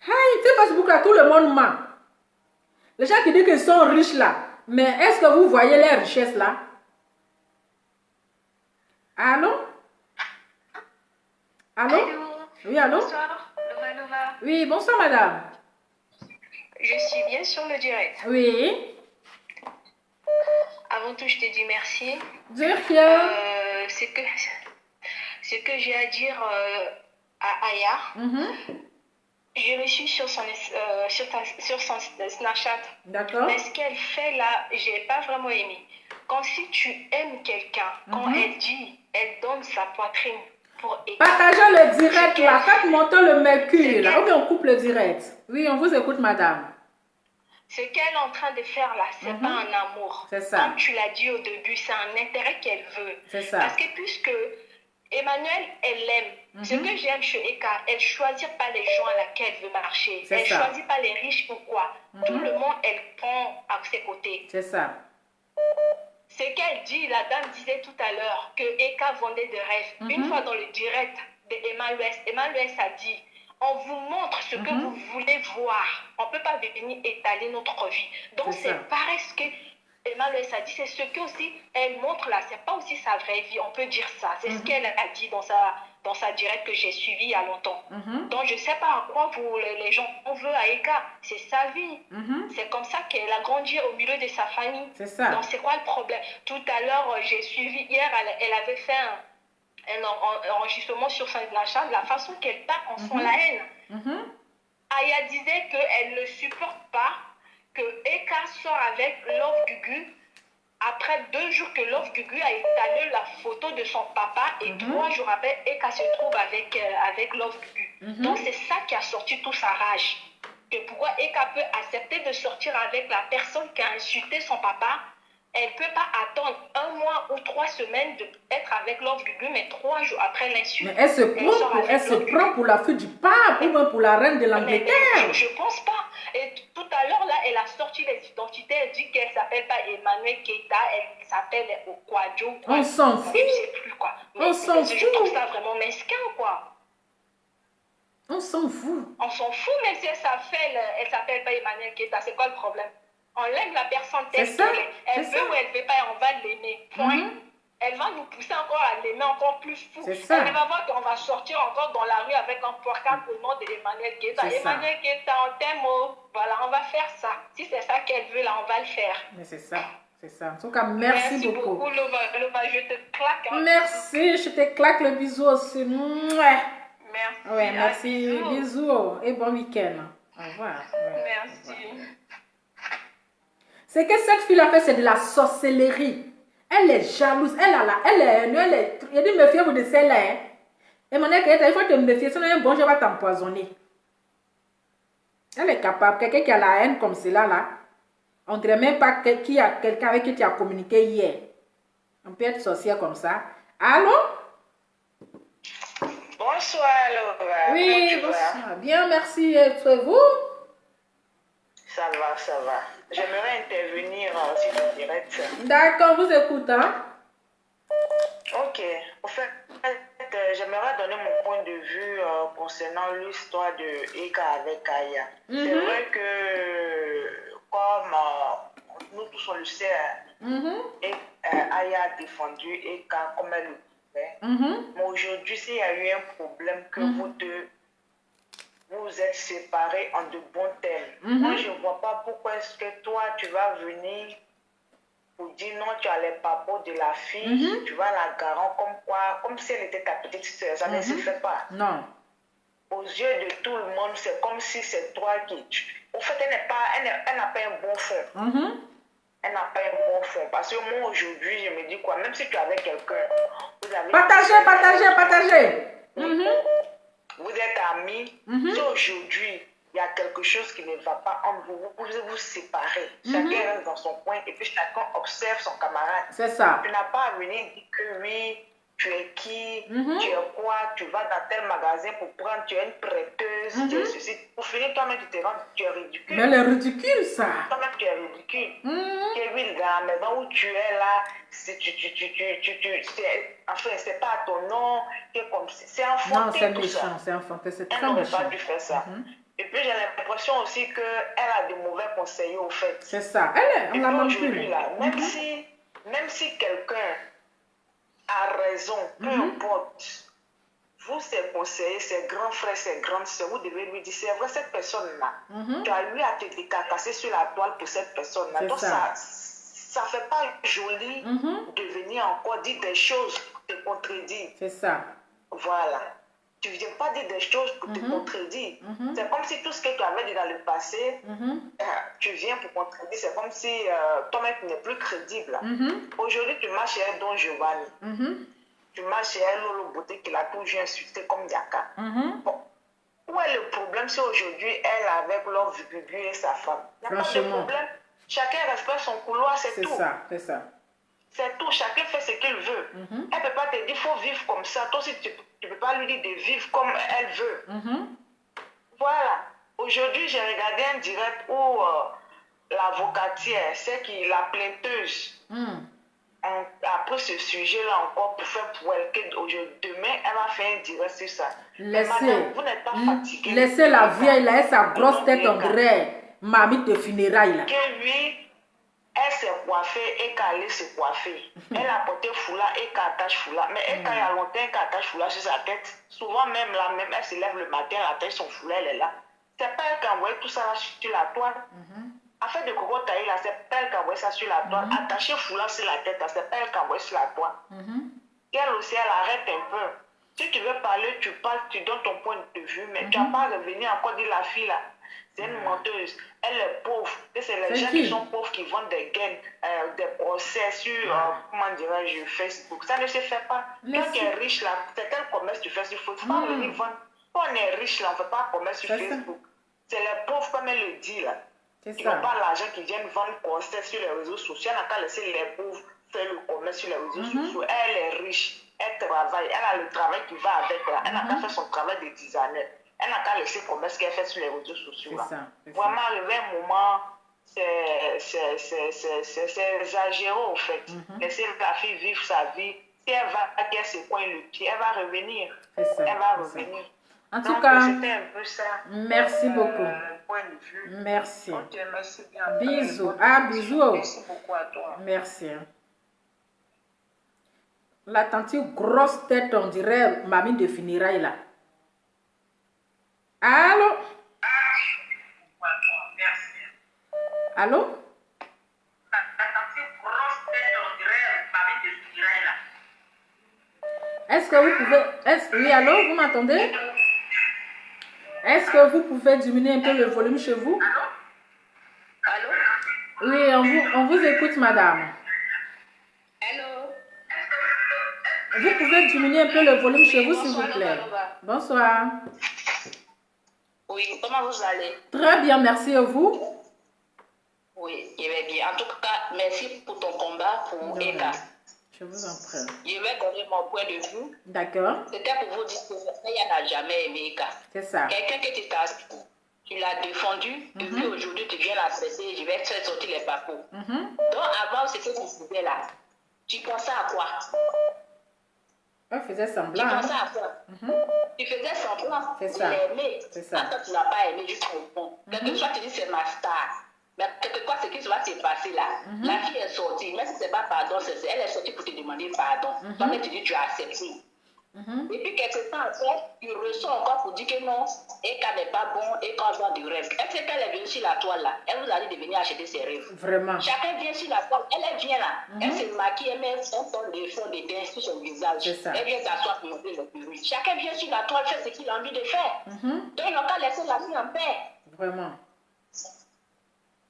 Speaker 1: Hey, sur Facebook, là, tout le monde ment. Les gens qui disent qu'ils sont riches là, mais est-ce que vous voyez les richesses là? Allô? Allô?
Speaker 6: Allô?
Speaker 1: Oui, allô?
Speaker 6: Bonsoir, Nova.
Speaker 1: Oui, bonsoir madame.
Speaker 6: Je suis bien sur le direct.
Speaker 1: Oui.
Speaker 6: Avant tout, je te dis merci.
Speaker 1: Dire que...
Speaker 6: Ce que j'ai à dire à Aya, je le suis sur son Snapchat.
Speaker 1: D'accord.
Speaker 6: Mais ce qu'elle fait là, j'ai pas vraiment aimé. Quand si tu aimes quelqu'un, quand elle dit, elle donne sa poitrine pour écouter.
Speaker 1: Partageons le direct là, faites monter le mercure là, ou bien on coupe le direct. Oui, on vous écoute madame.
Speaker 6: Ce qu'elle est en train de faire là, c'est pas un amour.
Speaker 1: C'est ça.
Speaker 6: Comme tu l'as dit au début, c'est un intérêt qu'elle veut.
Speaker 1: C'est ça.
Speaker 6: Parce que puisque Emmanuel, elle l'aime. Ce que j'aime chez Eka, elle ne choisit pas les gens à laquelle elle veut marcher. Elle ne choisit pas les riches ou quoi. Tout le monde, elle prend à ses côtés.
Speaker 1: C'est ça.
Speaker 6: Ce qu'elle dit, la dame disait tout à l'heure que Eka vendait des rêves. Une fois dans le direct d'Emmanuel, Emmanuel a dit, on vous montre ce que vous voulez voir. On ne peut pas venir étaler notre vie. Donc c'est pareil ce que Emmanuel a dit, c'est ce que aussi elle montre là. C'est pas aussi sa vraie vie, on peut dire ça. C'est ce qu'elle a dit dans sa direct que j'ai suivi il y a longtemps. Donc je sais pas à quoi les gens on veut à Eka. C'est sa vie. C'est comme ça qu'elle a grandi au milieu de sa famille.
Speaker 1: C'est ça.
Speaker 6: Donc c'est quoi le problème? Tout à l'heure, j'ai suivi hier, elle avait fait un enregistrement sur sa l'achat, de la façon qu'elle parle, on sent la haine. Aya disait qu'elle ne supporte pas que Eka sort avec Love Gugu après 2 jours que Love Gugu a étalé la photo de son papa et 3 jours après, Eka se trouve avec Love Gugu. Donc c'est ça qui a sorti toute sa rage. Que pourquoi Eka peut accepter de sortir avec la personne qui a insulté son papa. Elle ne peut pas attendre 1 mois ou 3 semaines d'être avec Love Gugu, mais 3 jours après l'insulte.
Speaker 1: Mais elle se prend pour la fille du pape ou même pour la reine de l'Angleterre.
Speaker 6: Je ne pense pas. Et tout à l'heure, là, elle a sorti les identités. Elle dit qu'elle ne s'appelle pas Emmanuel Keita, elle s'appelle Okwadjo.
Speaker 1: On s'en fout.
Speaker 6: Je ne sais plus quoi.
Speaker 1: On s'en fout.
Speaker 6: Je trouve ça vraiment mesquin, quoi.
Speaker 1: On s'en fout.
Speaker 6: On s'en fout, même si elle s'appelle pas Emmanuel Keita. C'est quoi le problème? On aime la personne telle qu'elle est. Elle veut ou elle ne veut pas, on va l'aimer. Point. Elle va nous pousser encore à l'aimer encore plus fou. Elle va voir qu'on va sortir encore dans la rue avec un portable au nom d'Emmanuel Keita. Emmanuel Keita, on t'aime. Voilà, on va faire ça. Si c'est ça qu'elle veut, là, on va le faire.
Speaker 1: Mais c'est ça. C'est ça. En tout cas, merci beaucoup.
Speaker 6: Merci beaucoup, Lova. Je te claque. Hein.
Speaker 1: Merci. Je te claque le bisou aussi. Mouah.
Speaker 6: Merci.
Speaker 1: Ouais, merci. Bisous. Et bon week-end. Au revoir. Ouais.
Speaker 6: Merci.
Speaker 1: C'est que cette fille-là fait, c'est de la sorcellerie. Elle est jalouse. Elle dit, méfiez-vous de celle-là. Hein. Et mon il faut te méfier. Sinon, un bon, je vais t'empoisonner. Elle est capable. Quelqu'un qui a la haine comme cela, là. On ne dirait même pas qu'il y a quelqu'un avec qui tu as communiqué hier. On peut être sorcière comme ça. Allô?
Speaker 4: Bonsoir, Laura.
Speaker 1: Oui, bonsoir. Bien, merci. Et vous?
Speaker 4: Ça va, ça va. J'aimerais intervenir sur le direct.
Speaker 1: D'accord, vous écoute, hein?
Speaker 4: Ok. En fait, j'aimerais donner mon point de vue concernant l'histoire de Eka avec Aya. C'est vrai que, comme nous tous on le sait, Aya a défendu Eka comme elle le pouvait. Mais aujourd'hui, s'il y a eu un problème que vous deux vous êtes séparés en de bons termes. Moi, je ne vois pas pourquoi est-ce que toi, tu vas venir pour dire non, tu as les papots de la fille, tu vas la garant comme si elle était ta petite soeur. Ça ne se fait pas.
Speaker 1: Non.
Speaker 4: Aux yeux de tout le monde, c'est comme si c'est toi qui... En fait, elle n'a pas un bon fond. Elle n'a pas un bon fond. Parce que moi, aujourd'hui, je me dis quoi, même si tu es avec quelqu'un, vous avez...
Speaker 1: Partagez.
Speaker 4: Vous êtes amis. Si aujourd'hui, il y a quelque chose qui ne va pas entre vous, vous pouvez vous séparer. Chacun reste dans son coin et puis chacun observe son camarade.
Speaker 1: C'est ça.
Speaker 4: Tu n'as pas à venir dire que oui,
Speaker 5: tu es qui, tu es quoi, tu vas dans tel magasin pour prendre, tu es une prêteuse, tu es ceci. Pour finir, toi-même, tu te rends, tu es ridicule.
Speaker 1: Mais elle est ridicule, ça.
Speaker 5: Toi-même, tu es ridicule. Tu es oui, dans la maison où tu es là, enfin, c'est pas à ton nom, c'est enfanté.
Speaker 1: Non, c'est
Speaker 5: tout
Speaker 1: méchant,
Speaker 5: ça.
Speaker 1: c'est enfanté, c'est
Speaker 5: Elle
Speaker 1: très
Speaker 5: n'aurait
Speaker 1: méchant.
Speaker 5: pas dû faire ça. Et puis, j'ai l'impression aussi qu'elle a de mauvais conseillers, au fait.
Speaker 1: C'est ça. Elle, on la
Speaker 5: aujourd'hui,
Speaker 1: manipule.
Speaker 5: là, même si quelqu'un a raison, peu importe, vous, ses conseillers, ses grands frères, ses grandes soeurs, vous devez lui dire, c'est vrai, cette personne-là, tu as eu à te décarcasser sur la toile pour cette personne-là. Donc, ça fait pas joli de venir encore dire des choses, te contredire.
Speaker 1: C'est ça.
Speaker 5: Voilà. Tu ne viens pas dire des choses pour te contredire. C'est comme si tout ce que tu avais dit dans le passé, tu viens pour contredire. C'est comme si toi-même tu n'es plus crédible. Aujourd'hui, tu marches chez Don Giovanni. Tu marches chez Lolo Beauté qui l'a toujours insulté comme Yaka. Bon. Où est le problème si aujourd'hui elle avec leur Bubu et sa femme? Il n'y a pas de problème. Chacun respecte son couloir, c'est tout.
Speaker 1: C'est ça.
Speaker 5: C'est tout, chacun fait ce qu'il veut. Elle ne peut pas te dire, il faut vivre comme ça. Toi aussi, tu ne peux pas lui dire de vivre comme elle veut. Voilà. Aujourd'hui, j'ai regardé un direct où l'avocatière, c'est qui la plainteuse, a pris ce sujet-là encore pour faire pour elle. Demain, elle va faire un direct sur ça. Madame, vous n'êtes pas fatiguée.
Speaker 1: Laissez la vieille là, sa grosse tête en grès. Mamie de funérailles là.
Speaker 5: Que lui, elle s'est coiffée et qu'elle allait se coiffer. Elle a porté foulard et qu'elle attache foulard. Mais quand il y a longtemps qu'elle attache foulard sur sa tête, souvent même là, même elle se lève le matin, elle attache son foulard, elle est là. C'est pas elle qui a envoyé tout ça là sur la toile. Afin de Coco Taï là, c'est pas elle qui a envoyé ça sur la toile. Attacher foulard sur la tête là, c'est pas elle qui a envoyé sur la toile. Elle aussi, elle arrête un peu. Si tu veux parler, tu parles, tu donnes ton point de vue, mais tu n'as pas revenu encore dire la fille là. C'est une menteuse. Elle est pauvre. C'est les gens qui sont pauvres qui vendent des gains, des procès sur, comment dirais-je, Facebook. Ça ne se fait pas. Quand tu es riche là, c'est quel commerce tu fais sur Facebook? Il faut pas venir vendre. Quand on est riche là, on ne fait pas commerce sur Facebook. C'est les pauvres comme elle le dit là. Ils n'ont pas l'argent qui viennent vendre procès sur les réseaux sociaux. Elle n'a qu'à laisser les pauvres faire le commerce sur les réseaux sociaux. Elle est riche. Elle travaille. Elle a le travail qui va avec là. Elle n'a qu'à faire son travail de designer. Elle n'a qu'à laisser commerce qu'elle fait sur les réseaux sociaux. Vraiment, arrivé un moment, c'est exagéré au fait. Laisser la fille vivre sa vie. Si elle va qu'elle se cogne le pied, elle va revenir. Elle va revenir.
Speaker 1: En tout cas,
Speaker 5: c'était un peu ça.
Speaker 1: Merci beaucoup.
Speaker 5: Point de vue.
Speaker 1: Merci.
Speaker 5: Ok, merci bien.
Speaker 1: Bisous. Ah, bisous.
Speaker 5: Merci beaucoup à toi.
Speaker 1: Merci. La tante grosse tête, on dirait mamie de funérailles là. Allô? Allô? Est-ce que vous pouvez... Oui, allô? Vous m'entendez? Est-ce que vous pouvez diminuer un peu le volume chez vous?
Speaker 2: Allô?
Speaker 1: Oui, on vous écoute, madame.
Speaker 2: Allô?
Speaker 1: Vous pouvez diminuer un peu le volume chez vous, s'il vous plaît. Bonsoir.
Speaker 2: Oui, comment vous allez?
Speaker 1: Très bien, merci à vous.
Speaker 2: Oui, je vais bien. En tout cas, merci pour ton combat pour Eka.
Speaker 1: Je vous en prie.
Speaker 2: Je vais donner mon point de vue.
Speaker 1: D'accord.
Speaker 2: C'était pour vous dire que elle n'a jamais aimé Eka.
Speaker 1: C'est ça.
Speaker 2: Quelqu'un que tu l'as défendu, et puis aujourd'hui tu viens la traiter, je vais te faire sortir les papous. Donc avant, ce que tu faisais là, tu pensais à quoi?
Speaker 1: Elle faisait semblant.
Speaker 2: Tu pensais à quoi? Tu faisais semblant de l'aimer.
Speaker 1: C'est ça.
Speaker 2: Quand tu ne l'as pas aimé jusqu'au fond. Quelque chose, tu dis c'est ma star. Mais quelque part, ce qui va se passer là, la fille est sortie. Même si ce n'est pas pardon, elle est sortie pour te demander pardon. Toi-même, tu dis tu as accepté. Et puis, quelque temps après, tu ressens encore pour dire que non, Eka n'est pas bon, Eka a du rêve. Est-ce qu'elle est venue sur la toile là? Elle vous a dit de venir acheter ses rêves.
Speaker 1: Vraiment.
Speaker 2: Chacun vient sur la toile, elle vient là. Elle se maquille, elle met un ton de fond de teint sur son visage. Elle vient s'asseoir pour montrer le public. Chacun vient sur la toile, fait ce qu'il a envie de faire. Donc, ils n'ont qu'à laisser la fille en paix.
Speaker 1: Vraiment.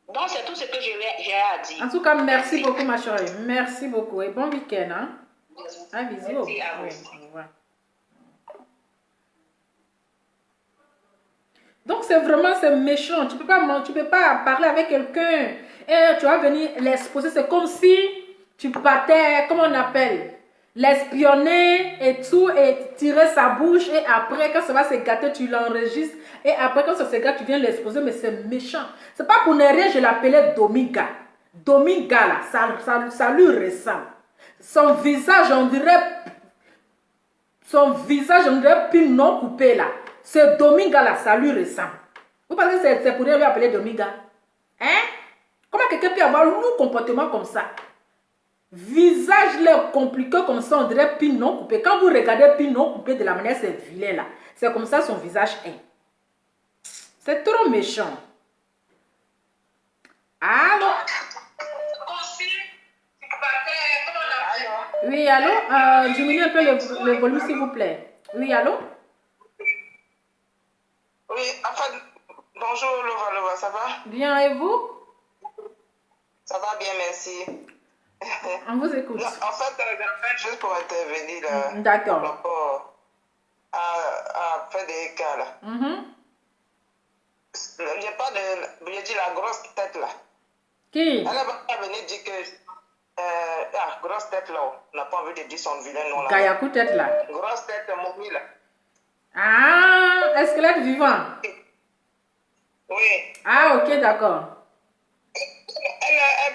Speaker 2: Donc, c'est tout ce que j'ai à dire.
Speaker 1: En tout cas, merci beaucoup, ma chérie. Merci beaucoup. Et bon week-end. Hein? Un bisou.
Speaker 2: Merci à vous.
Speaker 1: Oui, au revoir. Donc, c'est vraiment méchant. Tu peux pas parler avec quelqu'un et tu vas venir l'exposer. C'est comme si tu partais, comment on appelle, l'espionner et tout, et tirer sa bouche, et après, quand ça va se gâter, tu l'enregistres, et après, quand ça se gâte, tu viens l'exposer, mais c'est méchant. C'est pas pour ne rien, je l'appelais Dominga. Dominga, là, ça lui ressemble. Son visage, on dirait pile non coupé, là. Ce Dominga, là, ça lui ressemble. Vous pensez que c'est pour lui appeler Dominga? Hein? Comment quelqu'un peut avoir un comportement comme ça? Visage là compliqué comme ça, on dirait pile non coupé. Quand vous regardez pile non coupé de la manière c'est vilain là, c'est comme ça son visage est. C'est trop méchant. Allô? Oui, allô? Diminuez un peu le volume s'il vous plaît. Oui, allô?
Speaker 4: Oui, enfin, bonjour Lova, ça va?
Speaker 1: Bien, et vous?
Speaker 4: Ça va bien, merci.
Speaker 1: On vous écoute.
Speaker 4: Non, en fait, j'appelle juste pour intervenir là.
Speaker 1: D'accord.
Speaker 4: Par rapport à faire des cas là. Il n'y a pas de. Je dis la grosse tête là.
Speaker 1: Qui?
Speaker 4: Elle va venir dire que. Grosse tête là. On n'a pas envie de dire son vilain nom là.
Speaker 1: Gayakou tête là.
Speaker 4: Grosse tête momie là.
Speaker 1: Ah, squelette vivant.
Speaker 4: Oui.
Speaker 1: Ah, ok, d'accord.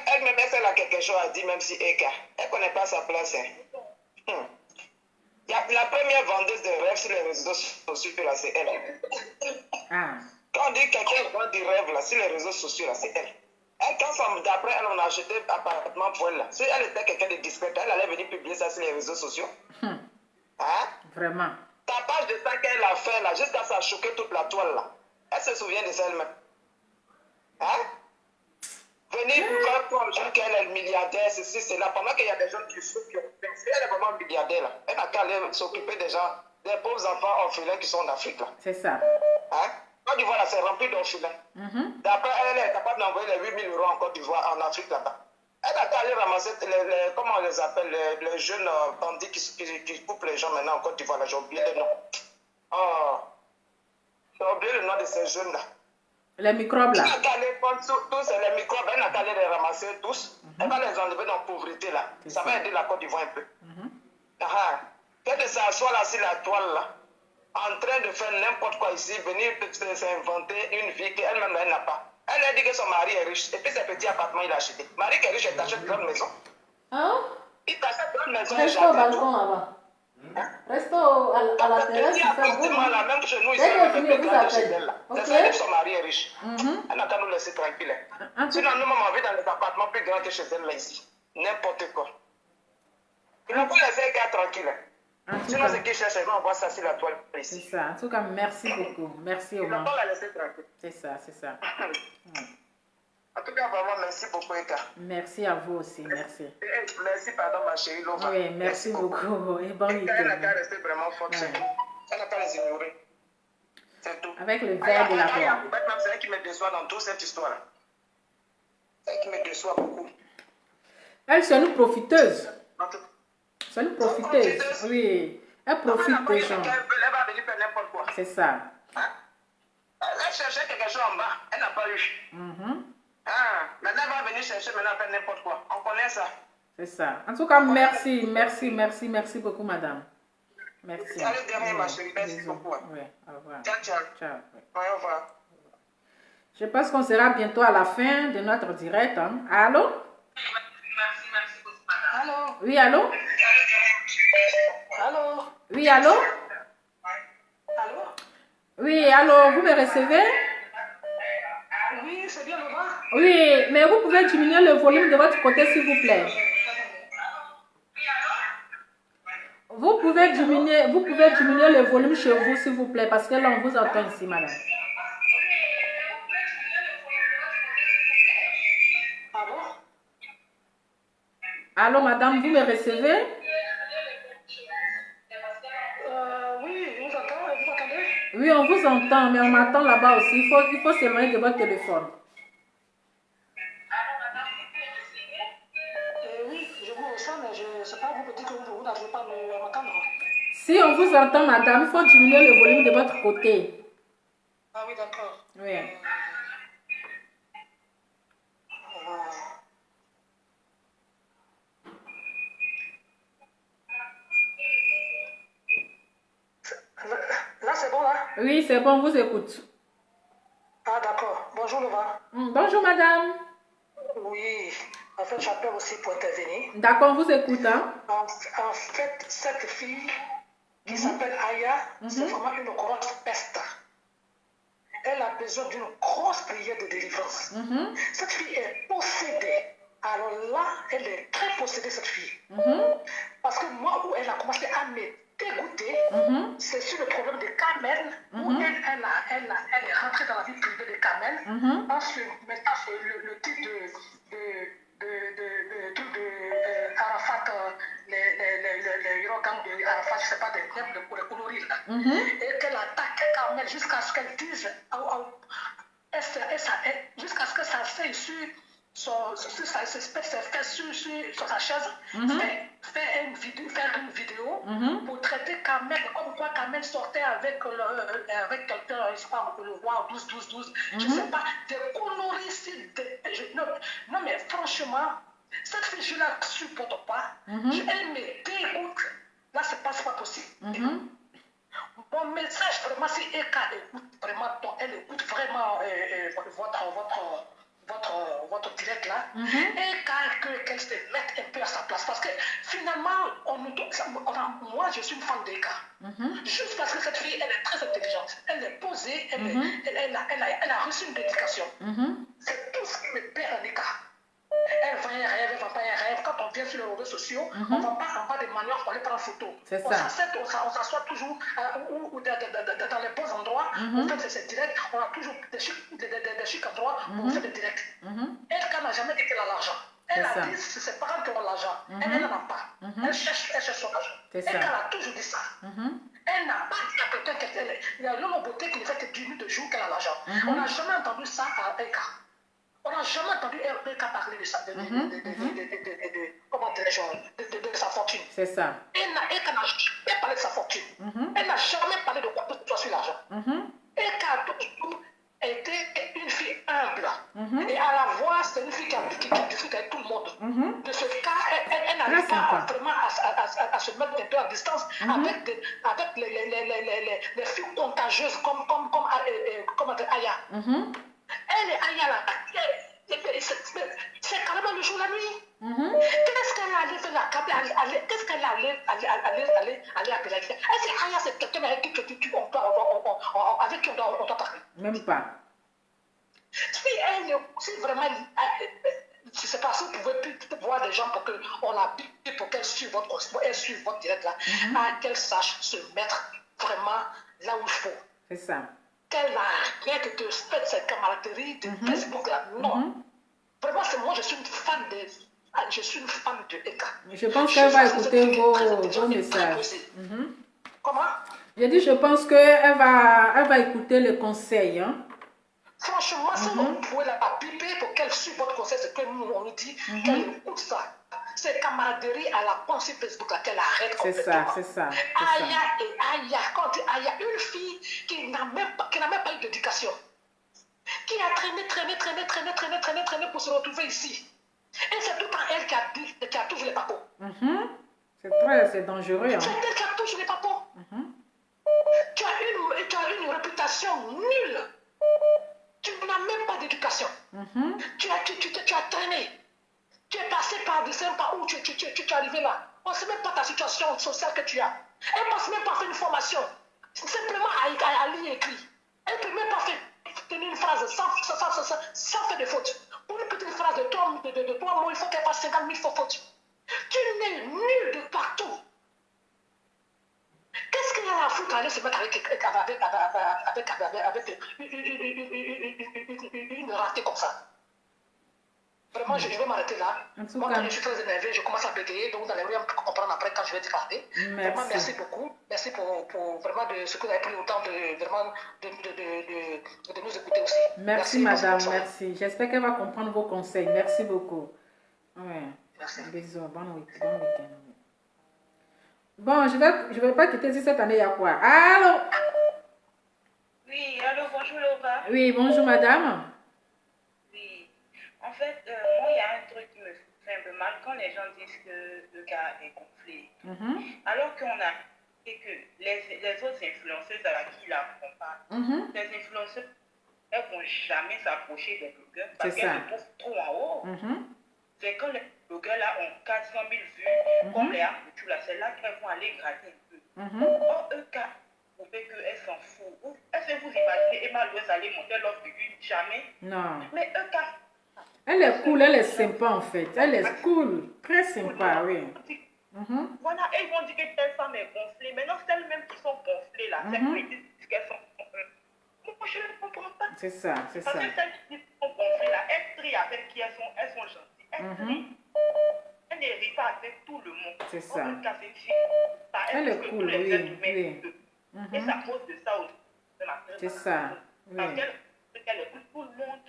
Speaker 4: Elle-même, elle a quelque chose à dire, même si Eka. Elle ne connaît pas sa place. Hein. La première vendeuse de rêves sur les réseaux sociaux, là, c'est elle.
Speaker 1: Ah.
Speaker 4: Quand on dit quelqu'un vend du rêve là, sur les réseaux sociaux, là, c'est elle. Elle, quand d'après elle, on a acheté un appartement pour elle. Là. Si elle était quelqu'un de discret, elle allait venir publier ça sur les réseaux sociaux. Hein?
Speaker 1: Vraiment.
Speaker 4: Ta page de ça qu'elle a fait là, jusqu'à ça choquer toute la toile là. Elle se souvient de ça elle-même. Hein? Venir faire pour gens qu'elle est milliardaire, ceci, cela, pendant qu'il y a des gens qui souffrent, qui ont pensé, elle est vraiment milliardaire là. Elle n'a qu'à aller s'occuper des gens, des pauvres enfants orphelins qui sont en Afrique là.
Speaker 1: C'est ça.
Speaker 4: Hein? Côte d'Ivoire là, c'est rempli d'orphelins. D'après elle est capable d'envoyer les 8 000 € en Côte d'Ivoire, en Afrique là-bas. Elle n'a qu'à aller ramasser, comment on les appelle, les jeunes bandits qui coupent les gens maintenant en Côte d'Ivoire là, j'ai oublié le nom. Oh, j'ai oublié le nom de ces jeunes là. Les microbes là. Elle n'a qu'à aller prendre tous les microbes, elle n'a qu'à aller les ramasser tous. Elle va les enlever dans la pauvreté là. Ça va aider la Côte d'Ivoire un peu. Qu'elle s'assoit là sur la toile là, en train de faire n'importe quoi ici, venir s'inventer une vie qu'elle-même elle n'a pas. Elle a dit que son mari est riche. Et puis ses petits appartements il a acheté. Mari qui est riche, il t'achète une grande maison.
Speaker 1: Hein?
Speaker 4: Il t'achète une grande maison.
Speaker 1: Reste au balcon là-bas. Reste à la terrasse.
Speaker 4: Là, même chez nous, ici, on est plus chez elle. C'est ça, son mari est riche. Elle n'a qu'à nous laisser tranquille. Sinon, nous, on vit dans des appartements plus grands que chez elle, là, ici. N'importe quoi. Il nous faut laisser les gars tranquilles. Sinon, ce qu'ils cherchent, on voit ça sur la toile ici.
Speaker 1: C'est ça. En tout cas, merci beaucoup. Merci au moins.
Speaker 4: Il ne faut pas la laisser tranquille.
Speaker 1: C'est ça, c'est ça.
Speaker 4: En tout cas, vraiment, merci beaucoup, Eka.
Speaker 1: Merci à vous aussi, merci.
Speaker 4: Merci, pardon, ma chérie Lova.
Speaker 1: Oui, merci beaucoup. Et bon week-end.
Speaker 4: Elle n'a qu'à rester vraiment forte. Elle n'a qu'à les ignorer. C'est tout.
Speaker 1: Avec le verre de la voix.
Speaker 4: C'est elle qui me déçoit dans toute cette histoire-là. C'est elle qui me déçoit beaucoup.
Speaker 1: Elle, c'est une profiteuse. C'est une profiteuse. Oui. Elle profite des gens.
Speaker 4: Elle va venir faire n'importe quoi.
Speaker 1: C'est ça.
Speaker 4: Elle cherchait quelque chose en bas. Elle n'a pas eu. Maintenant, elle va venir chercher, maintenant, faire n'importe quoi. On connaît ça.
Speaker 1: C'est ça. En tout cas, merci beaucoup, madame. Merci.
Speaker 4: Allez, derrière, ma chérie. Merci beaucoup.
Speaker 1: Oui, au revoir.
Speaker 4: Ciao, ciao.
Speaker 1: Ciao.
Speaker 4: Au revoir.
Speaker 1: Je pense qu'on sera bientôt à la fin de notre direct. Hein. Allô?
Speaker 4: Merci beaucoup, madame. Allô?
Speaker 1: Oui, allô?
Speaker 4: Allô?
Speaker 1: Oui, allô?
Speaker 4: Allô?
Speaker 1: Oui, allô, vous me recevez?
Speaker 4: Oui, c'est bien le bas.
Speaker 1: Oui, mais vous pouvez diminuer le volume de votre côté, s'il vous plaît. Vous pouvez diminuer le volume chez vous, s'il vous plaît, parce que là, on vous entend ici, madame. Allô, madame, vous me recevez?
Speaker 4: Oui, vous entendez? Vous m'entendez?
Speaker 1: Oui, on vous entend, mais on m'attend là-bas aussi. Il faut s'éloigner de votre téléphone.
Speaker 4: Oui, je vous ressens, mais je ne sais pas, vous me dites que vous n'arrivez pas à m'entendre.
Speaker 1: Si on vous entend, madame, il faut diminuer le volume de votre côté.
Speaker 4: Ah oui, d'accord.
Speaker 1: Oui. Oui, c'est bon, on vous écoute.
Speaker 7: Ah, d'accord. Bonjour, Lova.
Speaker 1: Bonjour, madame.
Speaker 7: Oui, en fait, j'appelle aussi pour intervenir.
Speaker 1: D'accord, on vous écoute. Hein?
Speaker 7: En fait, cette fille qui s'appelle Aya, c'est vraiment une grosse peste. Elle a besoin d'une grosse prière de délivrance. Cette fille est possédée. Alors là, elle est très possédée, cette fille. Parce que moi, où elle a commencé à me dégoûter, c'est sur le problème de Carmen, où elle est rentrée dans la vie privée de Carmen, en se mettant sur le titre de Arafat, les Hirogangs de Arafat, je ne sais pas, pour les coloris là. Et qu'elle attaque Carmen jusqu'à ce qu'elle dise, jusqu'à ce que ça s'aille sur sa chaise, faire une vidéo pour traiter Carmen, comme quoi Carmen sortait avec quelqu'un, je ne sais pas, le roi 12-12-12, je ne sais pas, des conneries. Non, mais franchement, cette fille, je ne la supporte pas. Elle me dégoûte. Là, ce n'est pas possible. Mon message, vraiment, si Eka écoute vraiment, elle écoute vraiment votre direct là, et qu'elle se mette un peu à sa place. Parce que finalement, moi je suis une fan d'Eka. Juste parce que cette fille, elle est très intelligente. Elle est posée, elle a reçu une éducation. C'est tout ce qui me perd en Eka. Elle va un rêve, elle va pas un rêve. Quand on vient sur les réseaux sociaux, on ne va pas en bas des maniocs pour aller prendre photo. On s'assoit toujours dans les bons endroits. On fait ces directs. On a toujours des chics endroits pour faire des directs. Elle n'a jamais dit qu'elle a l'argent. Elle a dit c'est ses parents qui ont l'argent. Elle n'en a pas. Elle cherche son argent. Elle a toujours dit ça. Elle n'a pas dit à quelqu'un qu'elle. Il y a l'homme beauté qui ne fait que 10 minutes de jour qu'elle a l'argent. On n'a jamais entendu ça à Eka. On n'a jamais entendu Eka parler de ça, de sa fortune.
Speaker 1: C'est ça.
Speaker 7: Eka n'a jamais parlé de sa fortune. Elle n'a jamais parlé de quoi que ce soit sur l'argent. Eka a toujours été une fille humble. Et à la voix, c'est une fille qui discute avec tout le monde. De ce cas, elle n'arrive pas vraiment à se mettre un peu à distance avec les filles contagieuses comme Aya. Elle est Aya là. C'est carrément le jour la nuit. Qu'est-ce qu'elle allait faire la câble? Qu'est-ce qu'elle allait appeler? Est-ce que Aya c'est quelqu'un avec qui on doit parler?
Speaker 1: Même pas.
Speaker 7: Si vraiment, je ne sais pas si vous pouvez plus voir des gens pour qu'on la bite, pour qu'elle suive votre direct là, qu'elle sache se mettre vraiment là où il faut.
Speaker 1: C'est ça.
Speaker 7: Qu'elle arrête de faire cette camaraderie de Facebook là. Non. Vraiment, moi, je suis une fan de Eka.
Speaker 1: Je pense qu'elle va écouter vos messages.
Speaker 7: Comment?
Speaker 1: J'ai dit, je pense qu'elle va écouter le conseil. Hein?
Speaker 7: Franchement, si vous pouvez la piper pour qu'elle suive votre conseil, c'est que nous, on nous dit qu'elle écoute ça. C'est camaraderie à la pensée Facebook là qu'elle arrête complètement.
Speaker 1: C'est ça.
Speaker 7: Aya, quand on dit Aya, une fille qui n'a même pas eu d'éducation, qui a traîné pour se retrouver ici. Et c'est tout le temps elle qui a toujours les papos.
Speaker 1: C'est dangereux. Hein?
Speaker 7: C'est elle qui a toujours les papos. Tu as une réputation nulle. Tu n'as même pas d'éducation. Tu as traîné. Tu es passé par des scènes par où tu es arrivé là. On ne sait même pas ta situation sociale que tu as. Elle ne pense même pas faire une formation. Simplement à lire et écrire. Elle ne peut même pas faire tenir une phrase sans faire de faute. Pour une petite phrase de 3 mots, il faut qu'elle fasse 50 000 fautes. Tu n'es nul de partout. Qu'est-ce qu'il y a à foutre à aller se mettre avec une ratée comme ça? Vraiment, je vais m'arrêter là. Moi, quand je suis très énervée, je commence à bégayer, donc vous allez rien comprendre après quand je vais te parler. Vraiment, merci beaucoup. Merci pour vraiment de ce que vous avez pris le temps de nous écouter aussi.
Speaker 1: Merci madame, merci. J'espère qu'elle va comprendre vos conseils. Merci beaucoup. Ouais.
Speaker 7: Merci.
Speaker 1: Bisous, bon week-end. Bon, je vais pas quitter ici cette année, il y a quoi? Allô?
Speaker 6: Oui, allô, bonjour Laura.
Speaker 1: Oui, bonjour madame.
Speaker 6: Oui, en fait, moi, il y a un truc qui me fait un peu mal quand les gens disent que le cas est gonflé. Alors qu'on a
Speaker 5: et que les autres influenceuses à qui il accompagne, les influenceuses, elles ne vont jamais s'approcher des blogueurs parce qu'elles se trouvent trop en haut. C'est quand les blogueurs là ont 400 000 vues, comme les Arcoutou là, c'est là qu'elles vont aller gratter un peu. Or, eux, car vous pouvez qu'elles s'en foutent. Est-ce que vous imaginez Emma Louise aller monter leur figure? Jamais.
Speaker 1: Non.
Speaker 5: Mais eux, car.
Speaker 1: Elle est cool, elle est sympa en fait. Elle est cool, très sympa, oui.
Speaker 5: Voilà, elles vont dire que telle femme est gonflée. Maintenant, celles-mêmes qui sont gonflées là, celles qui disent qu'elles sont gonflées. Moi, je ne comprends pas.
Speaker 1: C'est ça, c'est ça.
Speaker 5: Parce que celles qui sont gonflées là, elles trient avec qui elles sont gentilles. Elles trient. Elles n'héritent pas avec tout le monde.
Speaker 1: C'est ça.
Speaker 5: Elle
Speaker 1: est cool, oui.
Speaker 5: Et ça cause de ça aussi.
Speaker 1: C'est ça, oui.
Speaker 5: Parce qu'elle écoute tout le monde.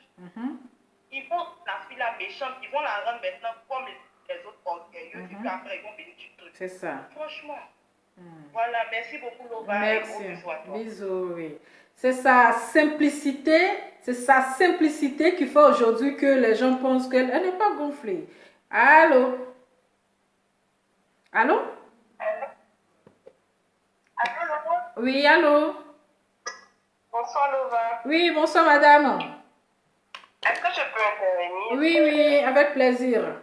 Speaker 5: Ils vont la fille la méchante, ils vont la rendre maintenant comme les autres orgueilleux, et puis après ils vont venir du truc.
Speaker 1: C'est ça.
Speaker 5: Franchement. Voilà, merci beaucoup Lova.
Speaker 1: Merci.
Speaker 5: Et bisous à toi.
Speaker 1: Bisous, oui. C'est sa simplicité qui fait aujourd'hui que les gens pensent qu'elle n'est pas gonflée. Allô? Allô?
Speaker 5: Allô, Lova?
Speaker 1: Oui, allô?
Speaker 5: Bonsoir Lova.
Speaker 1: Oui, bonsoir madame.
Speaker 5: Est-ce que je peux intervenir?
Speaker 1: Oui, oui, avec plaisir.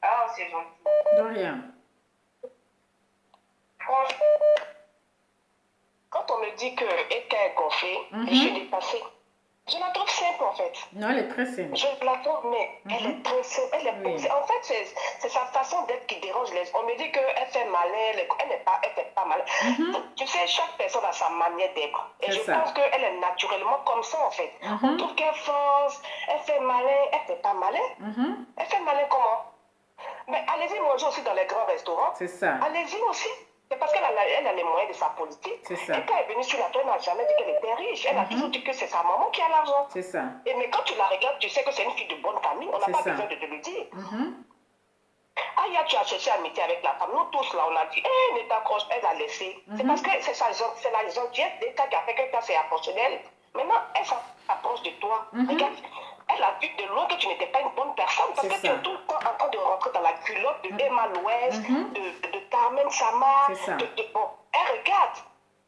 Speaker 5: Ah, c'est gentil.
Speaker 1: De rien.
Speaker 7: Franchement, quand on me dit que Eka est gonflée, je suis dépassée. Je la trouve simple en fait.
Speaker 1: Non, elle est très simple.
Speaker 7: Je la trouve, mais elle est très simple. Elle est posée. En fait, c'est sa façon d'être qui dérange les. On me dit qu'elle fait malin, elle fait pas malin. Tu sais, chaque personne a sa manière d'être. Et je pense qu'elle est naturellement comme ça en fait. On trouve qu'elle force, elle fait malin, elle fait pas malin. Elle fait malin comment? Mais allez-y manger aussi dans les grands restaurants.
Speaker 1: C'est ça.
Speaker 7: Allez-y aussi. C'est parce qu'elle a les moyens de sa politique.
Speaker 1: C'est ça.
Speaker 7: Et quand elle est venue sur la toile, elle n'a jamais dit qu'elle était riche. Elle a toujours dit que c'est sa maman qui a l'argent.
Speaker 1: C'est ça.
Speaker 7: Mais quand tu la regardes, tu sais que c'est une fille de bonne famille. On n'a pas besoin de te le dire. Aya, tu as cherché amitié avec la femme. Nous tous, là, on a dit, ne t'accroche, elle a laissé. C'est parce que c'est la gentillesse des cas qui a fait que ça s'est approché d'elle. Maintenant, elle s'approche de toi. Regarde, elle a vu de loin que tu n'étais pas une bonne personne. Parce que tu es tout le temps en train de rentrer dans la culotte de Emma Louise, de Carmen Sama. Bon, elle regarde.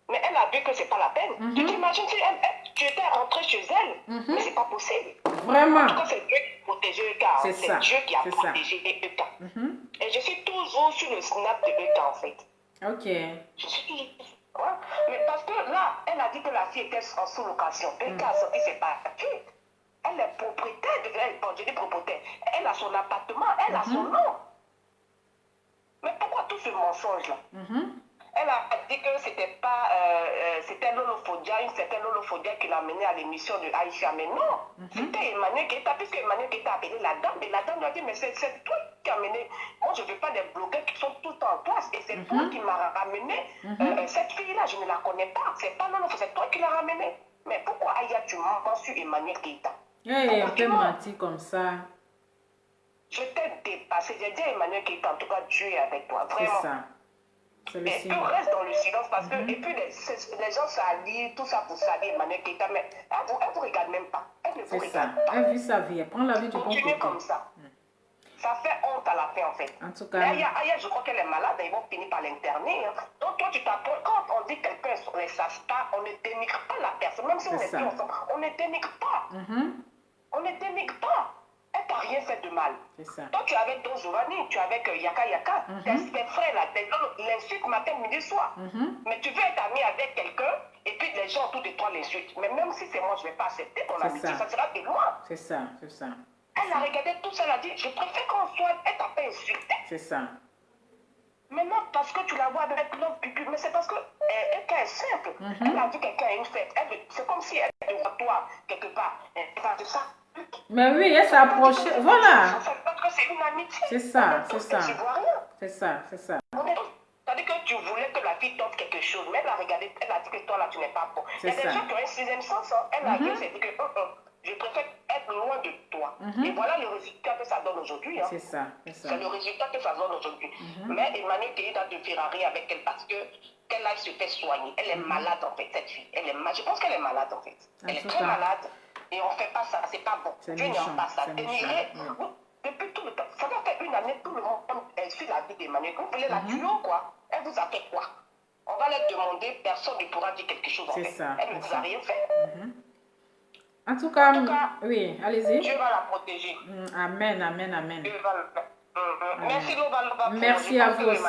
Speaker 7: Mais elle a vu que c'est pas la peine. Tu t'imagines si tu étais rentré chez elle, mais c'est pas possible.
Speaker 1: Vraiment.
Speaker 7: En tout cas, c'est Dieu qui protégeait Eka. C'est Dieu qui a protégé Eka. Et je suis toujours sur le snap de Eka en fait.
Speaker 1: Ok.
Speaker 7: Je suis toujours. Ouais. Mais parce que là, elle a dit que la fille était en sous-location. Eka a sorti ses papiers. Elle est propriétaire bon, je dis propriétaire. Elle a son appartement, elle a son nom. Mais pourquoi tout ce mensonge-là? Elle a dit que c'était pas, c'était Lolo Fodia, une certaine Lolo Fodia qui l'a menée à l'émission de Aïcha. Mais non, c'était Emmanuel Keita, puisque Emmanuel Keita a appelé la dame, et la dame lui a dit, mais c'est toi qui as mené. Moi, je ne veux pas des blogueurs qui sont tout le temps en place, et c'est toi qui m'as ramené cette fille-là, je ne la connais pas. C'est pas Lolo, c'est toi qui l'as ramenée. Mais pourquoi Aïa, tu mens sur Emmanuel Keita?
Speaker 1: On peut mentir comme ça.
Speaker 7: Je t'ai dépassé. J'ai dit à Emmanuel Keita, en tout cas, Dieu est avec toi. Vraiment.
Speaker 1: C'est ça.
Speaker 7: Et tu restes dans le silence parce que, et puis les gens s'allient, tout ça pour salir Emmanuel Keita, mais elle ne vous regarde même pas. Elle ne vous regarde pas.
Speaker 1: Elle vit sa vie, elle prend la vie du bon côté.
Speaker 7: Continuez comme ça. Ça fait honte à la fin en fait.
Speaker 1: En tout cas.
Speaker 7: Aya, je crois qu'elle est malade, ils vont finir par l'interner. Donc toi, tu t'apprends, quand on dit que quelqu'un ne sache pas, on ne dénigre pas la personne. Même si on est plus ensemble, on ne dénigre pas. On ne dénigre pas. Elle t'a rien fait de mal.
Speaker 1: C'est ça.
Speaker 7: Toi, tu es avec Don Giovanni, tu es avec Yaka Yaka, tes frères là, l'insulte matin, midi, soir. Mais tu veux être ami avec quelqu'un et puis les gens autour de toi l'insultent. Mais même si c'est moi, je ne vais pas accepter ton amitié, ça sera de loin.
Speaker 1: C'est ça, c'est ça.
Speaker 7: Elle a regardé tout ça, elle a dit, je préfère qu'on soit, elle t'a pas insulté.
Speaker 1: C'est ça.
Speaker 7: Maintenant, parce que tu la vois avec l'autre public, mais c'est parce que elle est simple. Elle a vu quelqu'un à une fête. C'est comme si elle te voit toi quelque part. Elle va de ça.
Speaker 1: Mais oui, elle s'est approchée. Voilà.
Speaker 7: Parce que c'est une amitié.
Speaker 1: C'est ça, c'est ça.
Speaker 7: Tu vois rien.
Speaker 1: C'est ça, c'est ça.
Speaker 7: C'est-à-dire que tu voulais que la fille tente quelque chose, mais elle a regardé, elle a dit que toi là, tu n'es pas bon. Il y a des gens qui ont un sixième sens. Hein. Elle a dit, c'est dit que je préfère être loin de toi. Et voilà le résultat que ça donne aujourd'hui. Hein.
Speaker 1: C'est ça, c'est ça.
Speaker 7: C'est le résultat que ça donne aujourd'hui. Mais Emmanuel Keita ne fera rien avec elle parce que qu'elle aille se faire soigner. Elle est malade en fait, cette fille. Elle est je pense qu'elle est malade en fait. Elle est très malade. Et on ne fait pas ça, c'est pas bon. Dieu n'aime pas ça. Dénigrer, depuis tout le temps, ça doit faire une année, tout le monde suit la vie d'Emmanuel. Vous voulez la tuer ou quoi? Elle vous a fait quoi? l'ait demandé, personne ne pourra dire quelque chose en fait.
Speaker 1: Ça,
Speaker 7: Elle ne vous a rien fait.
Speaker 1: En tout cas,
Speaker 7: oui,
Speaker 1: allez-y.
Speaker 7: Dieu va la protéger.
Speaker 1: Amen, amen, amen.
Speaker 7: Dieu va le faire. Merci Lova.
Speaker 1: Merci à vous aussi.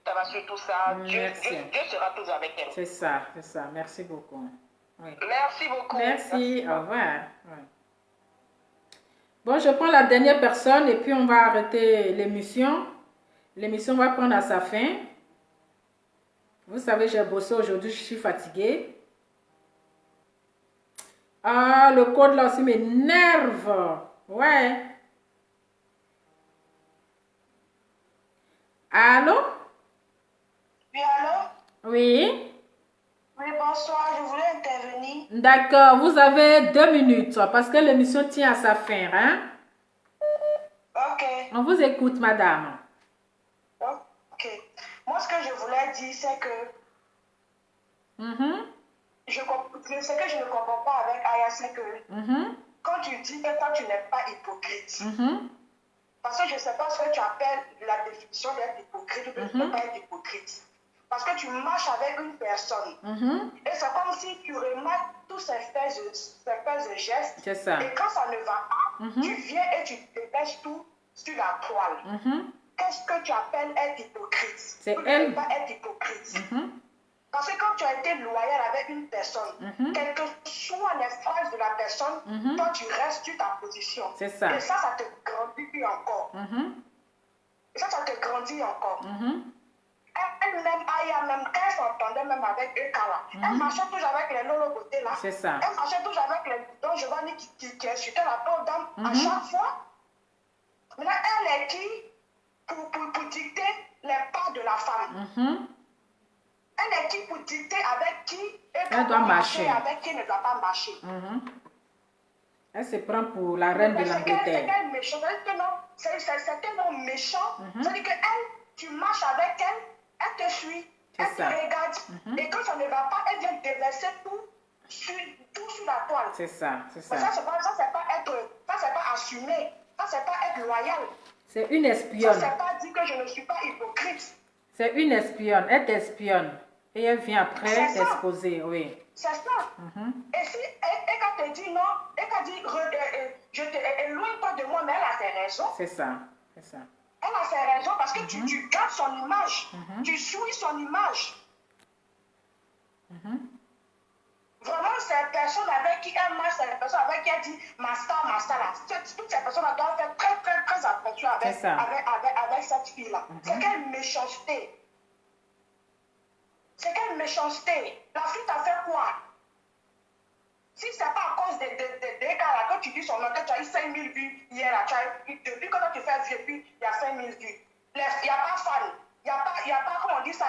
Speaker 7: Ça va sur tout ça. Dieu sera toujours avec elle.
Speaker 1: C'est ça. Merci beaucoup. Oui.
Speaker 7: Merci beaucoup.
Speaker 1: Merci. Au revoir. Ouais. Bon, je prends la dernière personne et puis on va arrêter l'émission. L'émission va prendre à sa fin. Vous savez, j'ai bossé aujourd'hui, je suis fatiguée. Ah, le code là aussi m'énerve. Ouais. Allô?
Speaker 8: Oui, allô?
Speaker 1: Oui.
Speaker 8: Oui, bonsoir, je voulais intervenir.
Speaker 1: D'accord, vous avez 2 minutes parce que l'émission tient à sa fin, hein?
Speaker 8: Ok.
Speaker 1: On vous écoute, madame.
Speaker 8: Ok. Moi, ce que je voulais dire, c'est que ce que je ne comprends pas avec Aya, c'est que quand tu dis que toi, tu n'es pas hypocrite, parce que je ne sais pas ce que tu appelles la définition d'être hypocrite ou de ne pas être hypocrite. Parce que tu marches avec une personne. Et c'est comme si tu remarques tous ces faits et gestes.
Speaker 1: C'est ça.
Speaker 8: Et quand ça ne va pas, tu viens et tu dépêches tout sur la toile. Qu'est-ce que tu appelles être hypocrite?
Speaker 1: C'est
Speaker 8: elle. Ne pas être hypocrite. Parce que quand tu as été loyal avec une personne, quelles que soient les phrases de la personne, toi tu restes sur ta position.
Speaker 1: C'est ça.
Speaker 8: Et ça te grandit encore. Et ça te grandit encore. Elle-même, Aya, même quand elle s'entendait même avec Ekala, elle marchait toujours avec les Lolo côté là.
Speaker 1: C'est ça.
Speaker 8: Elle marchait toujours avec les Don Giovanni qui insultait la pauvre dame à chaque fois. Maintenant, elle est qui pour dicter les pas de la femme? Elle est qui pour dicter avec qui
Speaker 1: elle doit marcher,
Speaker 8: avec qui ne doit pas marcher?
Speaker 1: Elle se prend pour la reine de l'Angleterre.
Speaker 8: C'est méchant. C'est tellement méchant. C'est-à-dire que elle, tu marches avec elle, elle te suit, elle te regarde. Et quand ça ne va pas, elle vient déverser tout sur la toile.
Speaker 1: C'est ça.
Speaker 8: Ça, c'est pas assumer. Ça, c'est pas être loyal.
Speaker 1: C'est une espionne.
Speaker 8: Ça, c'est pas dire que je ne suis pas hypocrite.
Speaker 1: C'est une espionne. Elle t'espionne. Et elle vient après t'exposer, oui.
Speaker 8: C'est ça. Et si elle te dit non, elle t'a dit éloigne-toi de moi, mais elle a ses raisons.
Speaker 1: C'est ça.
Speaker 8: Elle a ses raisons parce que tu gardes son image. Tu suis son image. Vraiment, ces personnes avec qui elle marche, c'est les personnes avec qui elle dit ma star là. Toutes ces personnes doivent faire très, très, très attention avec cette fille-là. C'est quelle méchanceté. La fille t'a fait quoi? Si ce n'est pas à cause des cas là, quand tu dis son nom, que tu as eu 5000 vues hier, là, depuis que tu fais vieux, puis il y a 5000 vues. Il n'y a pas fan. Il n'y a pas, comment on dit ça,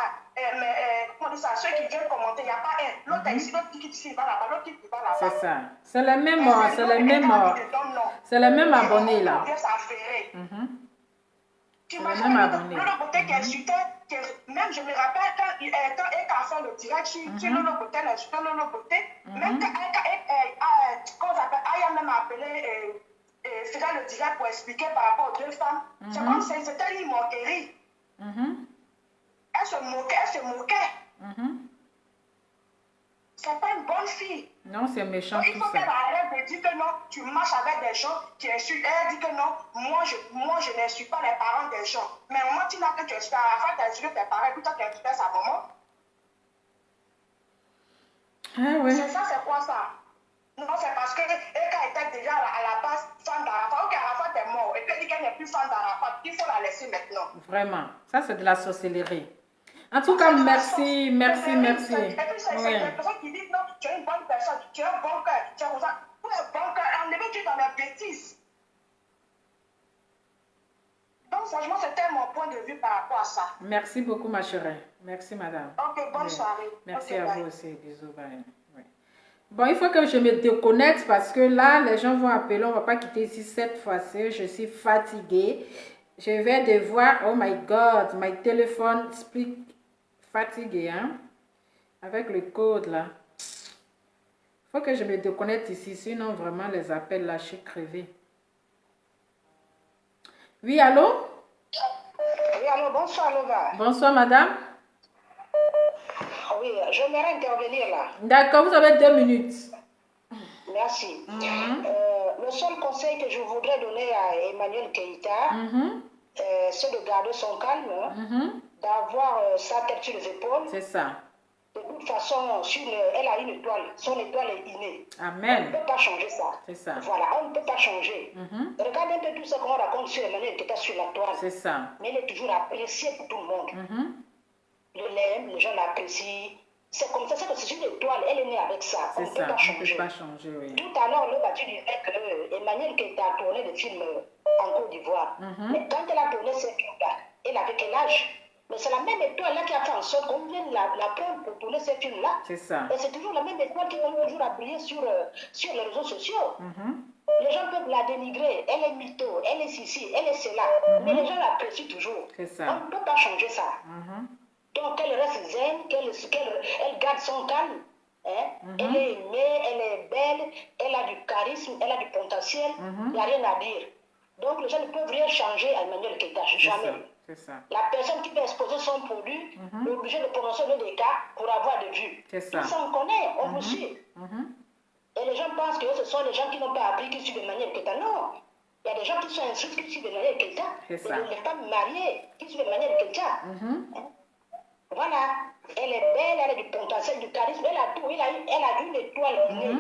Speaker 8: ceux qui viennent commenter, il n'y a pas un. L'autre est ici, l'autre qui va là-bas, l'autre qui va là-bas.
Speaker 1: C'est ça. C'est le même abonné là.
Speaker 8: Tu imagines l'autre côté qui insultait, même je me rappelle quand Eka a fait le direct sur l'autre côté, l'insultant l'autre côté, même quand Aya même a appelé faisait le direct pour expliquer par rapport aux deux femmes, c'est comme si c'était une moquerie. Elle se moquait. C'est pas une bonne fille.
Speaker 1: Non, c'est méchant
Speaker 8: donc,
Speaker 1: tout ça.
Speaker 8: Il faut qu'elle arrête de dire que non, tu marches avec des gens qui insultent. Elle dit que non, moi je n'insulte pas les parents des gens. Mais au moment où tu n'as que tu insultes, à la fin tu as insulté tes parents et puis toi tu as insulté sa maman.
Speaker 1: Ah oui.
Speaker 8: C'est ça, c'est quoi ça? Non, c'est parce que Eka était déjà à la base fan d'Arafat. Ok, Arafat est mort. Et puis elle dit qu'elle n'est plus fan d'Arafat. Il faut la laisser maintenant.
Speaker 1: Vraiment. Ça, c'est de la sorcellerie. En tout cas, merci.
Speaker 8: Et puis, c'est des personnes qui disent non, tu es une bonne personne, tu es un bon cœur, tu es comme ça. Pour un bon cœur, enlevez-tu dans la bêtise. Donc, franchement, c'était mon point de vue par rapport à ça.
Speaker 1: Merci beaucoup, ma chérie. Merci, madame.
Speaker 8: Ok, bonne soirée.
Speaker 1: Merci à vous aussi. Bisous, bye. Oui. Bon, il faut que je me déconnecte parce que là, les gens vont appeler. On ne va pas quitter ici cette fois-ci. Je suis fatiguée. Je vais devoir... Oh my God, my téléphone speak fatigué, hein? Avec le code, là. Il faut que je me déconnecte ici. Sinon, vraiment, les appels, là, je suis crevée. Oui, allô?
Speaker 8: Oui, allô, bonsoir, Lova.
Speaker 1: Bonsoir, madame.
Speaker 8: Oui, j'aimerais intervenir là.
Speaker 1: D'accord, vous avez 2 minutes.
Speaker 8: Merci. Le seul conseil que je voudrais donner à Emmanuel Keïta, c'est de garder son calme, d'avoir sa tête sur les épaules.
Speaker 1: C'est ça.
Speaker 8: De toute façon, elle a une étoile. Son étoile est innée.
Speaker 1: Amen.
Speaker 8: On ne peut pas changer ça.
Speaker 1: C'est ça.
Speaker 8: Voilà, on ne peut pas changer. Regardez un peu tout ce qu'on raconte sur Emmanuel Keïta sur la toile.
Speaker 1: C'est ça.
Speaker 8: Mais elle est toujours appréciée pour tout le monde. Je l'aime, les gens l'apprécient. C'est comme ça, c'est une étoile, elle est née avec ça. On ne peut pas changer.
Speaker 1: On ne peut pas changer, oui.
Speaker 8: Tout à l'heure, tu disais que Emmanuel Keïta a tourné des films en Côte d'Ivoire. Mais quand elle a tourné ces films-là, elle avait quel âge? Mais c'est la même étoile-là qui a fait en sorte qu'on vienne la prendre pour tourner ces films-là.
Speaker 1: C'est ça.
Speaker 8: Et c'est toujours la même étoile qui va toujours habiller sur les réseaux sociaux. Les gens peuvent la dénigrer. Elle est mytho, elle est ceci, elle est cela. Mais les gens l'apprécient toujours.
Speaker 1: C'est ça.
Speaker 8: On ne peut pas changer ça. Donc elle reste zen, elle garde son calme. Elle est aimée, elle est belle, elle a du charisme, elle a du potentiel. Il n'y a rien à dire. Donc les gens ne peuvent rien changer à Emmanuel Keïta, jamais.
Speaker 1: C'est ça.
Speaker 8: La personne qui peut exposer son produit est obligée de prononcer le des cas pour avoir de vues.
Speaker 1: C'est ça.
Speaker 8: Tout ça, on connaît, on vous suit. Et les gens pensent que ce sont les gens qui n'ont pas appris qui suivent Emmanuel Keïta. Non. Il y a des gens qui sont instruits qui suivent Emmanuel Keïta. Les femmes mariées qui suivent Emmanuel Keïta. Voilà. Elle est belle, elle a du potentiel, du charisme, elle a tout. Elle a une étoile innée.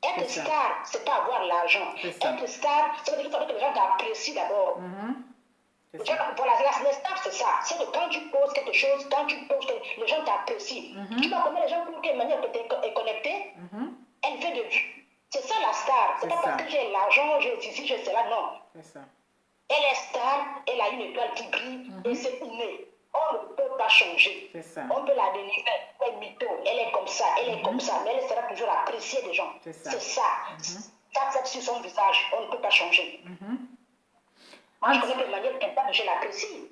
Speaker 8: Être star, c'est pas avoir l'argent. Être star, c'est qu'il faudrait que les gens t'apprécient d'abord. Voilà, la star, c'est ça. C'est que quand tu poses quelque chose, quand tu poses, les gens t'apprécient. Tu vois combien les gens pour qu'Emmanuel est connecté, elle fait de vues. C'est ça la star. C'est pas parce que j'ai l'argent, j'ai ceci, j'ai cela, non. C'est ça. Elle est star, elle a une étoile qui brille et c'est inné. On ne peut pas changer. On peut la délivrer. Elle est mytho, elle est comme ça, mais elle sera toujours appréciée des gens. C'est ça. Ça fait sur son visage, on ne peut pas changer. Moi, je connais que Emmanuel Keïta, je l'apprécie.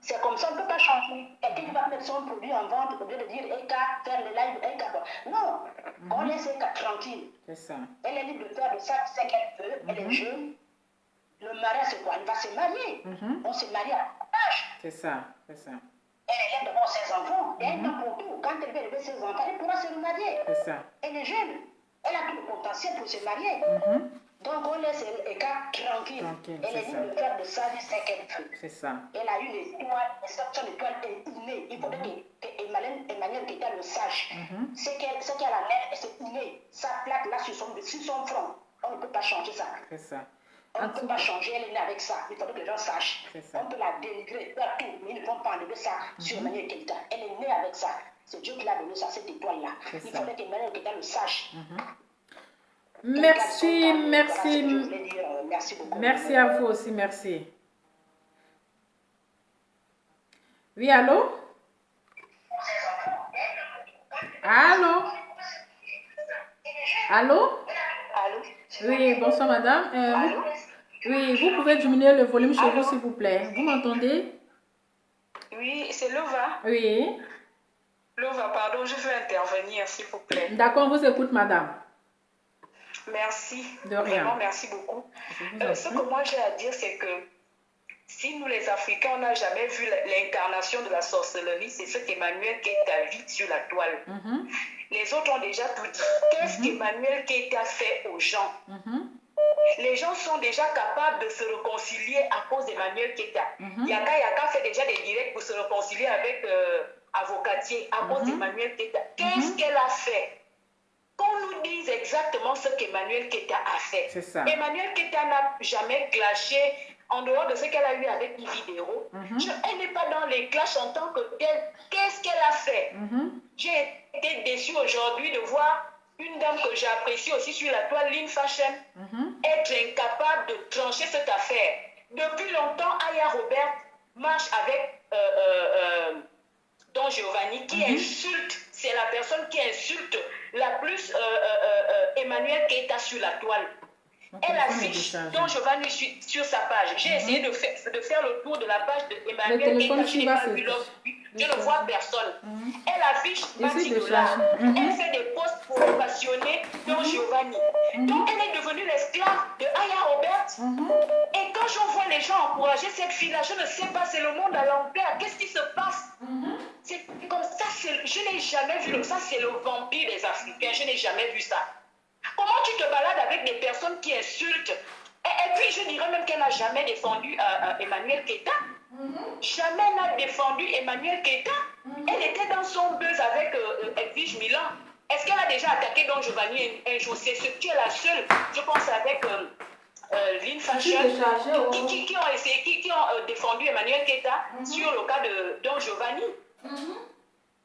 Speaker 8: C'est comme ça, on ne peut pas changer. Quelqu'un qui va mettre son produit en vente, au lieu de dire Eka, faire le live, Eka. Non, on laisse Eka tranquille. Elle est libre de faire de ça ce qu'elle veut, elle est jeune. Le mariage, c'est quoi? Elle va se marier. On se marie à l'âge.
Speaker 1: C'est ça.
Speaker 8: Elle élève d'abord ses enfants. Et elle n'a pour tout. Quand elle veut élever ses enfants, elle pourra se remarier. Elle est jeune. Elle a tout le potentiel pour se marier. Donc on laisse Eka tranquille. Elle est libre de faire de sa vie ce qu'elle veut. Elle a une étoile, et son étoile est innée. Il faudrait que Emmanuel Keïta le sache. Ce qu'elle a l'air, c'est inné. Sa plaque là sur son front. On ne peut pas changer ça. On ne peut pas changer, elle est née avec ça. Il faudrait que les gens sachent. On peut la dénigrer partout, mais ils ne vont pas enlever ça sur Emmanuel Keïta. Elle est née avec ça. C'est Dieu qui l'a donné ça, cette étoile-là. Il faudrait qu'Emmanuel Keïta le sache.
Speaker 1: Merci, merci.
Speaker 8: Merci beaucoup.
Speaker 1: Merci à vous aussi, merci. Oui, allô? Allô? Allô? Oui, bonsoir madame. Oui, vous pouvez diminuer le volume chez vous s'il vous plaît. Vous m'entendez?
Speaker 9: Oui, c'est Lova.
Speaker 1: Oui.
Speaker 9: Lova, pardon, je veux intervenir s'il vous plaît.
Speaker 1: D'accord, on vous écoute madame.
Speaker 9: Merci.
Speaker 1: De rien.
Speaker 9: Vraiment, merci beaucoup. Ce que moi j'ai à dire, c'est que si nous les Africains, on n'a jamais vu l'incarnation de la sorcellerie, c'est ce qu'Emmanuel Keïta vit sur la toile. Les autres ont déjà tout dit. Qu'est-ce qu'Emmanuel Keïta fait aux gens? Les gens sont déjà capables de se réconcilier à cause d'Emmanuel Keïta. Yaka fait déjà des directs pour se réconcilier avec Avocatier à cause d'Emmanuel Keïta. Qu'est-ce qu'elle a fait? Qu'on nous dise exactement ce qu'Emmanuel Keïta a fait. Emmanuel Keïta n'a jamais clashé en dehors de ce qu'elle a eu avec Yves Vidéo. Elle n'est pas dans les clashs en tant que telle. Qu'est-ce qu'elle a fait? J'ai été déçue aujourd'hui de voir une dame que j'apprécie aussi sur la toile, Lynn Fashion, être incapable de trancher cette affaire. Depuis longtemps, Aya Robert marche avec Don Giovanni qui insulte, c'est la personne qui insulte la plus Emmanuel Keïta sur la toile. Elle affiche Don Giovanni sur sa page. J'ai essayé de faire le tour de la page d'Emmanuel Keïta. Je ne vois personne. Elle affiche $10. Elle fait des posts pour passionner Don Giovanni. Donc elle est devenue l'esclave de Aya Robert. Et quand je vois les gens encourager cette fille-là, je ne sais pas, c'est le monde à l'envers. Qu'est-ce qui se passe? C'est comme ça, je n'ai jamais vu, ça c'est le vampire des Africains, je n'ai jamais vu ça. Comment tu te balades avec des personnes qui insultent? Et puis je dirais même qu'elle n'a jamais défendu Emmanuel Keïta. Jamais n'a défendu Emmanuel Keïta. Elle était dans son buzz avec Edwige Milan. Est-ce qu'elle a déjà attaqué Don Giovanni un jour? C'est ce qui est la seule, je pense, avec Lynn Fashion, qui ont défendu Emmanuel Keïta sur le cas de Don Giovanni.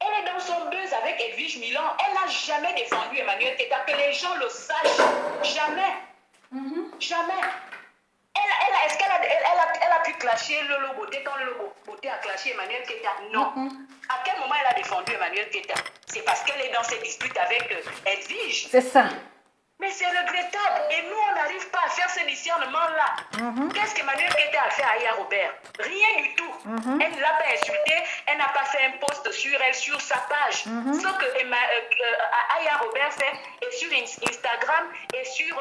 Speaker 9: Elle est dans son buzz avec Edwige Milan. Elle n'a jamais défendu Emmanuel Keïta, que les gens le sachent. Jamais. Jamais. Est-ce qu'elle a pu clasher Lolo Beauté quand Lolo Beauté a clashé Emmanuel Keïta? Non. À quel moment elle a défendu Emmanuel Keïta? C'est parce qu'elle est dans ses disputes avec Edwige.
Speaker 1: C'est ça.
Speaker 9: Mais c'est regrettable. Et nous, on n'arrive pas à faire ce discernement-là. Qu'est-ce qu'Emmanuel Keïta a fait à Aya Robert? Rien du tout. Elle ne l'a pas insulté. Elle n'a pas fait un post sur elle, sur sa page. Ce que Aya Robert fait et sur Instagram et sur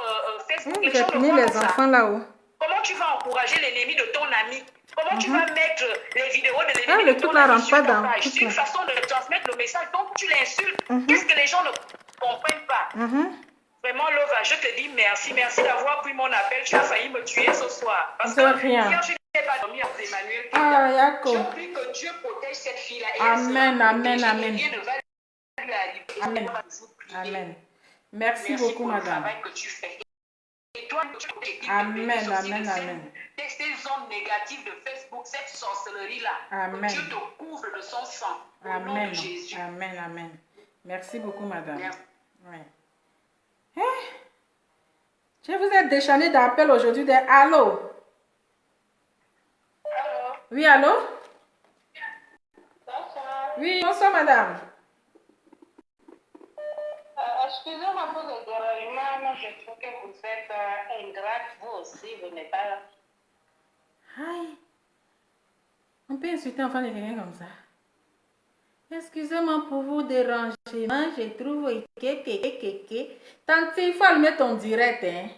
Speaker 9: Facebook. Les gens le voient
Speaker 1: les
Speaker 9: comme ça.
Speaker 1: enfants là-haut.
Speaker 9: Comment tu vas encourager l'ennemi de ton ami? Comment tu vas mettre les vidéos de l'ennemi de ton
Speaker 1: là
Speaker 9: ami
Speaker 1: rentre
Speaker 9: sur
Speaker 1: pas
Speaker 9: ta
Speaker 1: dans
Speaker 9: page? C'est une façon de transmettre le message. Donc tu l'insultes. Qu'est-ce que les gens ne comprennent pas? Vraiment, Lova, je te dis merci. Merci d'avoir pris mon appel. Tu as failli me tuer ce soir. Parce que hier, je n'ai pas dormi avec Emmanuel Keïta. Je prie que Dieu protège cette fille-là.
Speaker 1: Amen, amen,
Speaker 9: Rien
Speaker 1: amen.
Speaker 9: ne va lui arriver.
Speaker 1: Amen. Amen. Merci beaucoup,
Speaker 9: pour le
Speaker 1: madame.
Speaker 9: travail que tu fais. Et toi, tu
Speaker 1: Amen, amen, amen.
Speaker 9: Ces zones négatives de Facebook, cette sorcellerie-là,
Speaker 1: Amen.
Speaker 9: Dieu te couvre de son sang. Au nom
Speaker 1: Amen.
Speaker 9: de Jésus.
Speaker 1: Amen, amen. Merci beaucoup, madame.
Speaker 9: Merci.
Speaker 1: Ouais. Je vous ai déchaîné d'appel aujourd'hui. Allô?
Speaker 6: Allô?
Speaker 1: Oui, allô?
Speaker 6: Bonsoir.
Speaker 1: Oui, bonsoir, madame.
Speaker 6: Excusez-moi pour le dérangement, mais je trouve que vous êtes ingrate, vous aussi, vous n'êtes pas...
Speaker 1: Aïe. On peut insulter un enfant de quelqu'un comme ça. Excusez-moi pour vous déranger. Moi, je trouve que. Tant il faut allumer ton direct, hein.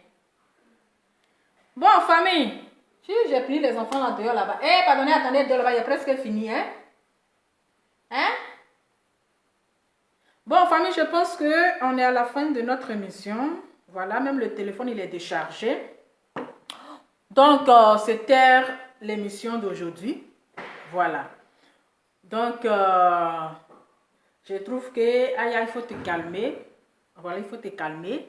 Speaker 1: Bon, famille. J'ai pris les enfants là dehors là-bas. Eh, pardonnez, attendez, dehors là-bas, il est presque fini, hein. Hein? Bon, famille, je pense qu'on est à la fin de notre émission. Voilà, même le téléphone, il est déchargé. Donc, c'était l'émission d'aujourd'hui. Voilà. Donc, je trouve que, Aya, il faut te calmer. Voilà, il faut te calmer.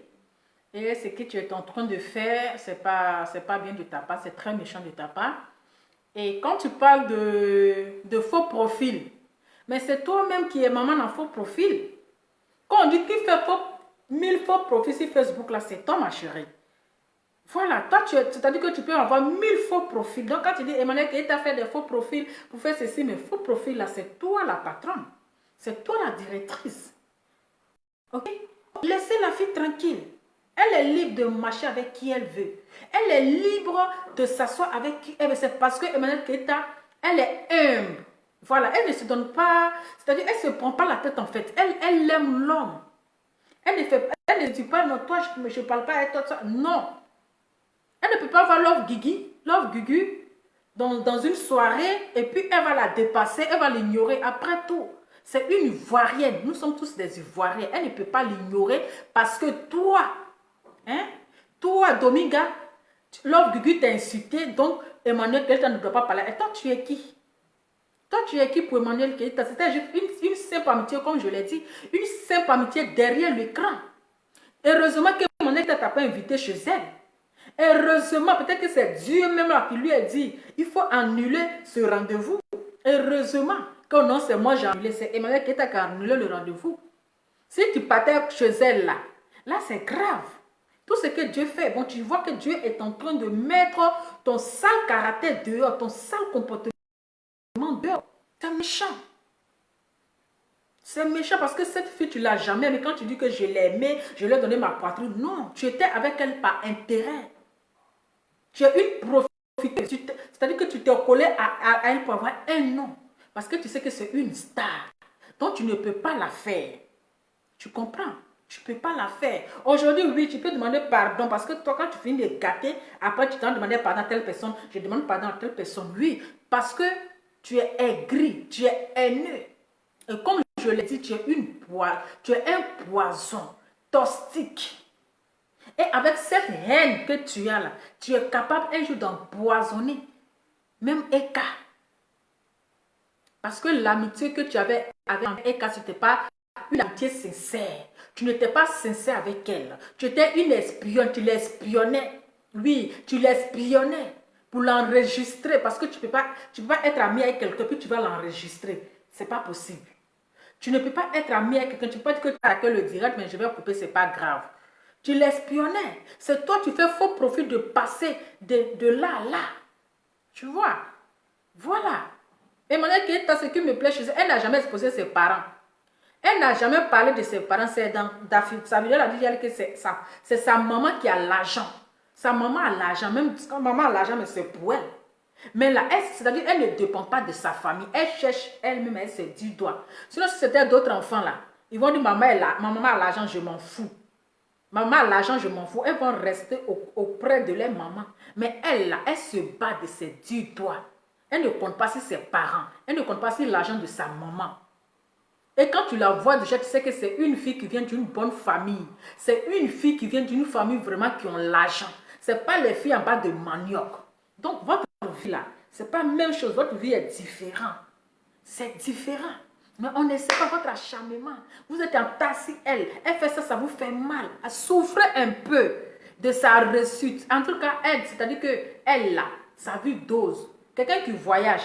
Speaker 1: Et ce que tu es en train de faire, c'est pas bien de ta part, c'est très méchant de ta part. Et quand tu parles de faux profil, mais c'est toi-même qui es maman en faux profil. Quand on dit qu'il fait 1000 faux profils sur Facebook, là, c'est toi, ma chérie. Voilà, toi, c'est-à-dire que tu peux avoir 1000 faux profils. Donc, quand tu dis, Emmanuel, qu'il t'a fait des faux profils pour faire ceci, mais faux profils, là, c'est toi la patronne. C'est toi la directrice. Ok? Laissez la fille tranquille. Elle est libre de marcher avec qui elle veut. Elle est libre de s'asseoir avec qui elle veut. C'est parce que Emmanuel Keïta, elle est humble. Voilà, elle ne se donne pas, c'est-à-dire elle ne se prend pas la tête en fait. Elle aime l'homme. Elle ne dit pas, non, toi, je ne parle pas avec toi, toi. Non. Elle ne peut pas avoir Love Gugu dans une soirée et puis elle va la dépasser, elle va l'ignorer. Après tout, c'est une Ivoirienne. Nous sommes tous des Ivoiriens. Elle ne peut pas l'ignorer parce que toi, Dominga, Love Gugu t'a insulté, donc Emmanuel Keïta ne doit pas parler. Et toi, tu es qui? Toi, tu es qui pour Emmanuel Keïta? C'était juste une simple amitié, comme je l'ai dit, une simple amitié derrière l'écran. Heureusement que Emmanuel Keïta t'a pas invité chez elle. Heureusement, peut-être que c'est Dieu même qui lui a dit, il faut annuler ce rendez-vous. Heureusement que non, c'est moi j'ai annulé, c'est Emmanuel Keïta qui a annulé le rendez-vous. Si tu partais chez elle là c'est grave. Tout ce que Dieu fait, bon, tu vois que Dieu est en train de mettre ton sale caractère dehors, ton sale comportement dehors. C'est méchant. C'est méchant parce que cette fille, tu ne l'as jamais aimée. Quand tu dis que je l'ai aimée, je lui ai donné ma poitrine. Non, tu étais avec elle par intérêt. Tu es une profiteuse. C'est-à-dire que tu t'es collé à elle pour avoir un nom. Parce que tu sais que c'est une star. Donc tu ne peux pas la faire. Tu comprends? Tu ne peux pas la faire. Aujourd'hui, oui, tu peux demander pardon. Parce que toi, quand tu finis de gâter, après tu t'en demandes pardon à telle personne. Je demande pardon à telle personne. Oui, parce que tu es aigri, tu es haineux. Et comme je je l'ai dit, tu es un poison toxique. Et avec cette haine que tu as là, tu es capable un jour d'empoisonner même Eka. Parce que l'amitié que tu avais avec Eka, ce n'était pas une amitié sincère. Tu n'étais pas sincère avec elle. Tu étais une espionne, tu l'espionnais. Oui, tu l'espionnais pour l'enregistrer. Parce que tu ne peux pas être ami avec quelqu'un puis tu vas l'enregistrer. Ce n'est pas possible. Tu ne peux pas être ami avec quelqu'un. Tu peux dire que tu as que le direct, mais je vais couper, ce n'est pas grave. Tu l'espionnais. C'est toi, tu fais faux profit de passer de là à là. Tu vois? Voilà. Et maintenant, ce qui me plaît chez elle, elle n'a jamais exposé ses parents. Elle n'a jamais parlé de ses parents. C'est dans sa vidéo, elle a dit que c'est sa maman qui a l'argent. Sa maman a l'argent. Même quand maman a l'argent, mais c'est pour elle. Mais là, c'est-à-dire elle ne dépend pas de sa famille. Elle cherche elle-même, elle se dit doigt. Sinon, si c'était d'autres enfants là, ils vont dire ma maman a l'argent, je m'en fous. Maman a l'argent, je m'en fous. Elles vont rester auprès de leur maman. Mais elle là, elle se bat de ses 10 doigts. Elle ne compte pas sur ses parents. Elle ne compte pas sur l'argent de sa maman. Et quand tu la vois déjà, tu sais que c'est une fille qui vient d'une bonne famille. C'est une fille qui vient d'une famille vraiment qui ont l'argent. Ce n'est pas les filles en bas de manioc. Donc votre vie là, ce n'est pas la même chose. Votre vie est différente. C'est différent. Mais on ne sait pas votre acharnement. Vous êtes en tassi, elle fait ça, ça vous fait mal. Souffrez un peu de sa réussite. En tout cas, elle, c'est-à-dire que elle là, sa vie dose. Quelqu'un qui voyage.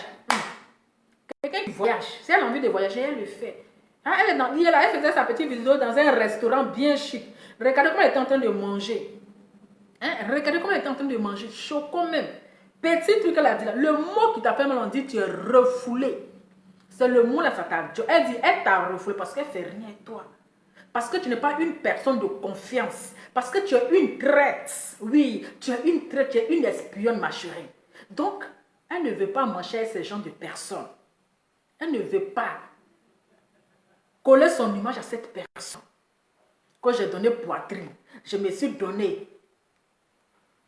Speaker 1: Quelqu'un qui voyage. Si elle a envie de voyager, elle le fait. Hein, elle faisait sa petite vidéo dans un restaurant bien chic. Regardez comment elle était en train de manger. Hein, regardez comment elle était en train de manger. Choco même. Petit truc qu'elle a dit là. Le mot qui t'a fait mal, on dit tu es refoulé. C'est le mot là, ça t'a dit. Elle dit, elle t'a refoulé parce qu'elle fait rien de toi. Parce que tu n'es pas une personne de confiance. Parce que tu es une traite. Oui, tu es une traite, tu es une espionne, ma chérie. Donc, elle ne veut pas manger avec ces gens de personnes. Elle ne veut pas coller son image à cette personne. Quand j'ai donné poitrine, je me suis donné.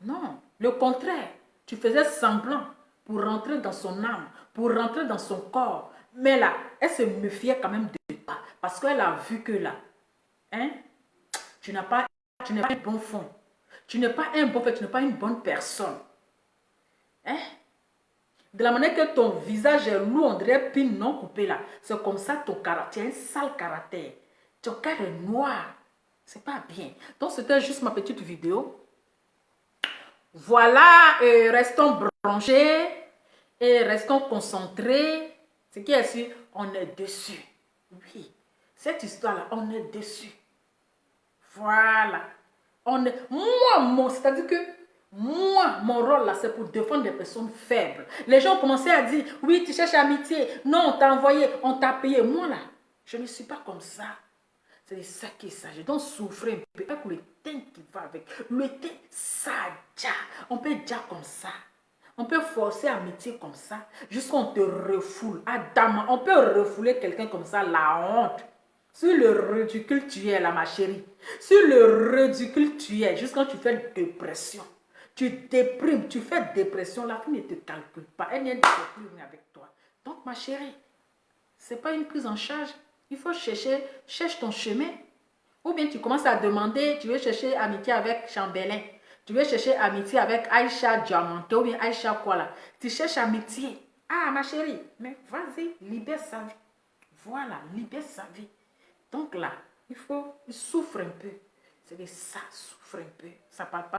Speaker 1: Non, le contraire. Tu faisais semblant pour rentrer dans son âme, pour rentrer dans son corps. Mais là, elle se méfiait quand même de toi. Parce qu'elle a vu que là, hein, tu n'es pas un bon fond. Tu n'es pas un bon fait, tu n'es pas une bonne personne. Hein? De la manière que ton visage est lourd, on dirait pin non coupé là. C'est comme ça ton caractère, tu as un sale caractère. Ton cœur est noir. C'est pas bien. Donc c'était juste ma petite vidéo. Voilà, restons branchés et restons concentrés. Ce qui est sûr, on est dessus. Oui, cette histoire-là, on est dessus. Voilà. C'est-à-dire que moi, mon rôle là, c'est pour défendre des personnes faibles. Les gens commençaient à dire, oui, tu cherches amitié. Non, on t'a envoyé, on t'a payé. Moi là, je ne suis pas comme ça. C'est de ça qu'il s'agit. Donc souffrir un peu. Avec le teint qui va avec. Le teint, ça, déjà. On peut dire comme ça. On peut forcer amitié comme ça. Jusqu'à on te refoule. Adam, on peut refouler quelqu'un comme ça, la honte. Sur le ridicule tu es là, ma chérie. Sur le ridicule tu es. Jusqu'à tu fais dépression. Tu déprimes, tu fais dépression. La fille ne te calcule pas. Elle n'est pas avec toi. Donc, ma chérie, ce n'est pas une prise en charge. Il faut cherche ton chemin. Ou bien tu commences à demander, tu veux chercher amitié avec Chambelin. Tu veux chercher amitié avec Aïcha Diamanto ou bien Aïcha quoi là. Tu cherches amitié. Ah, ma chérie, mais vas-y, libère sa vie. Voilà, libère sa vie. Donc là, il souffre un peu. C'est de ça, souffre un peu. Ça parle pas.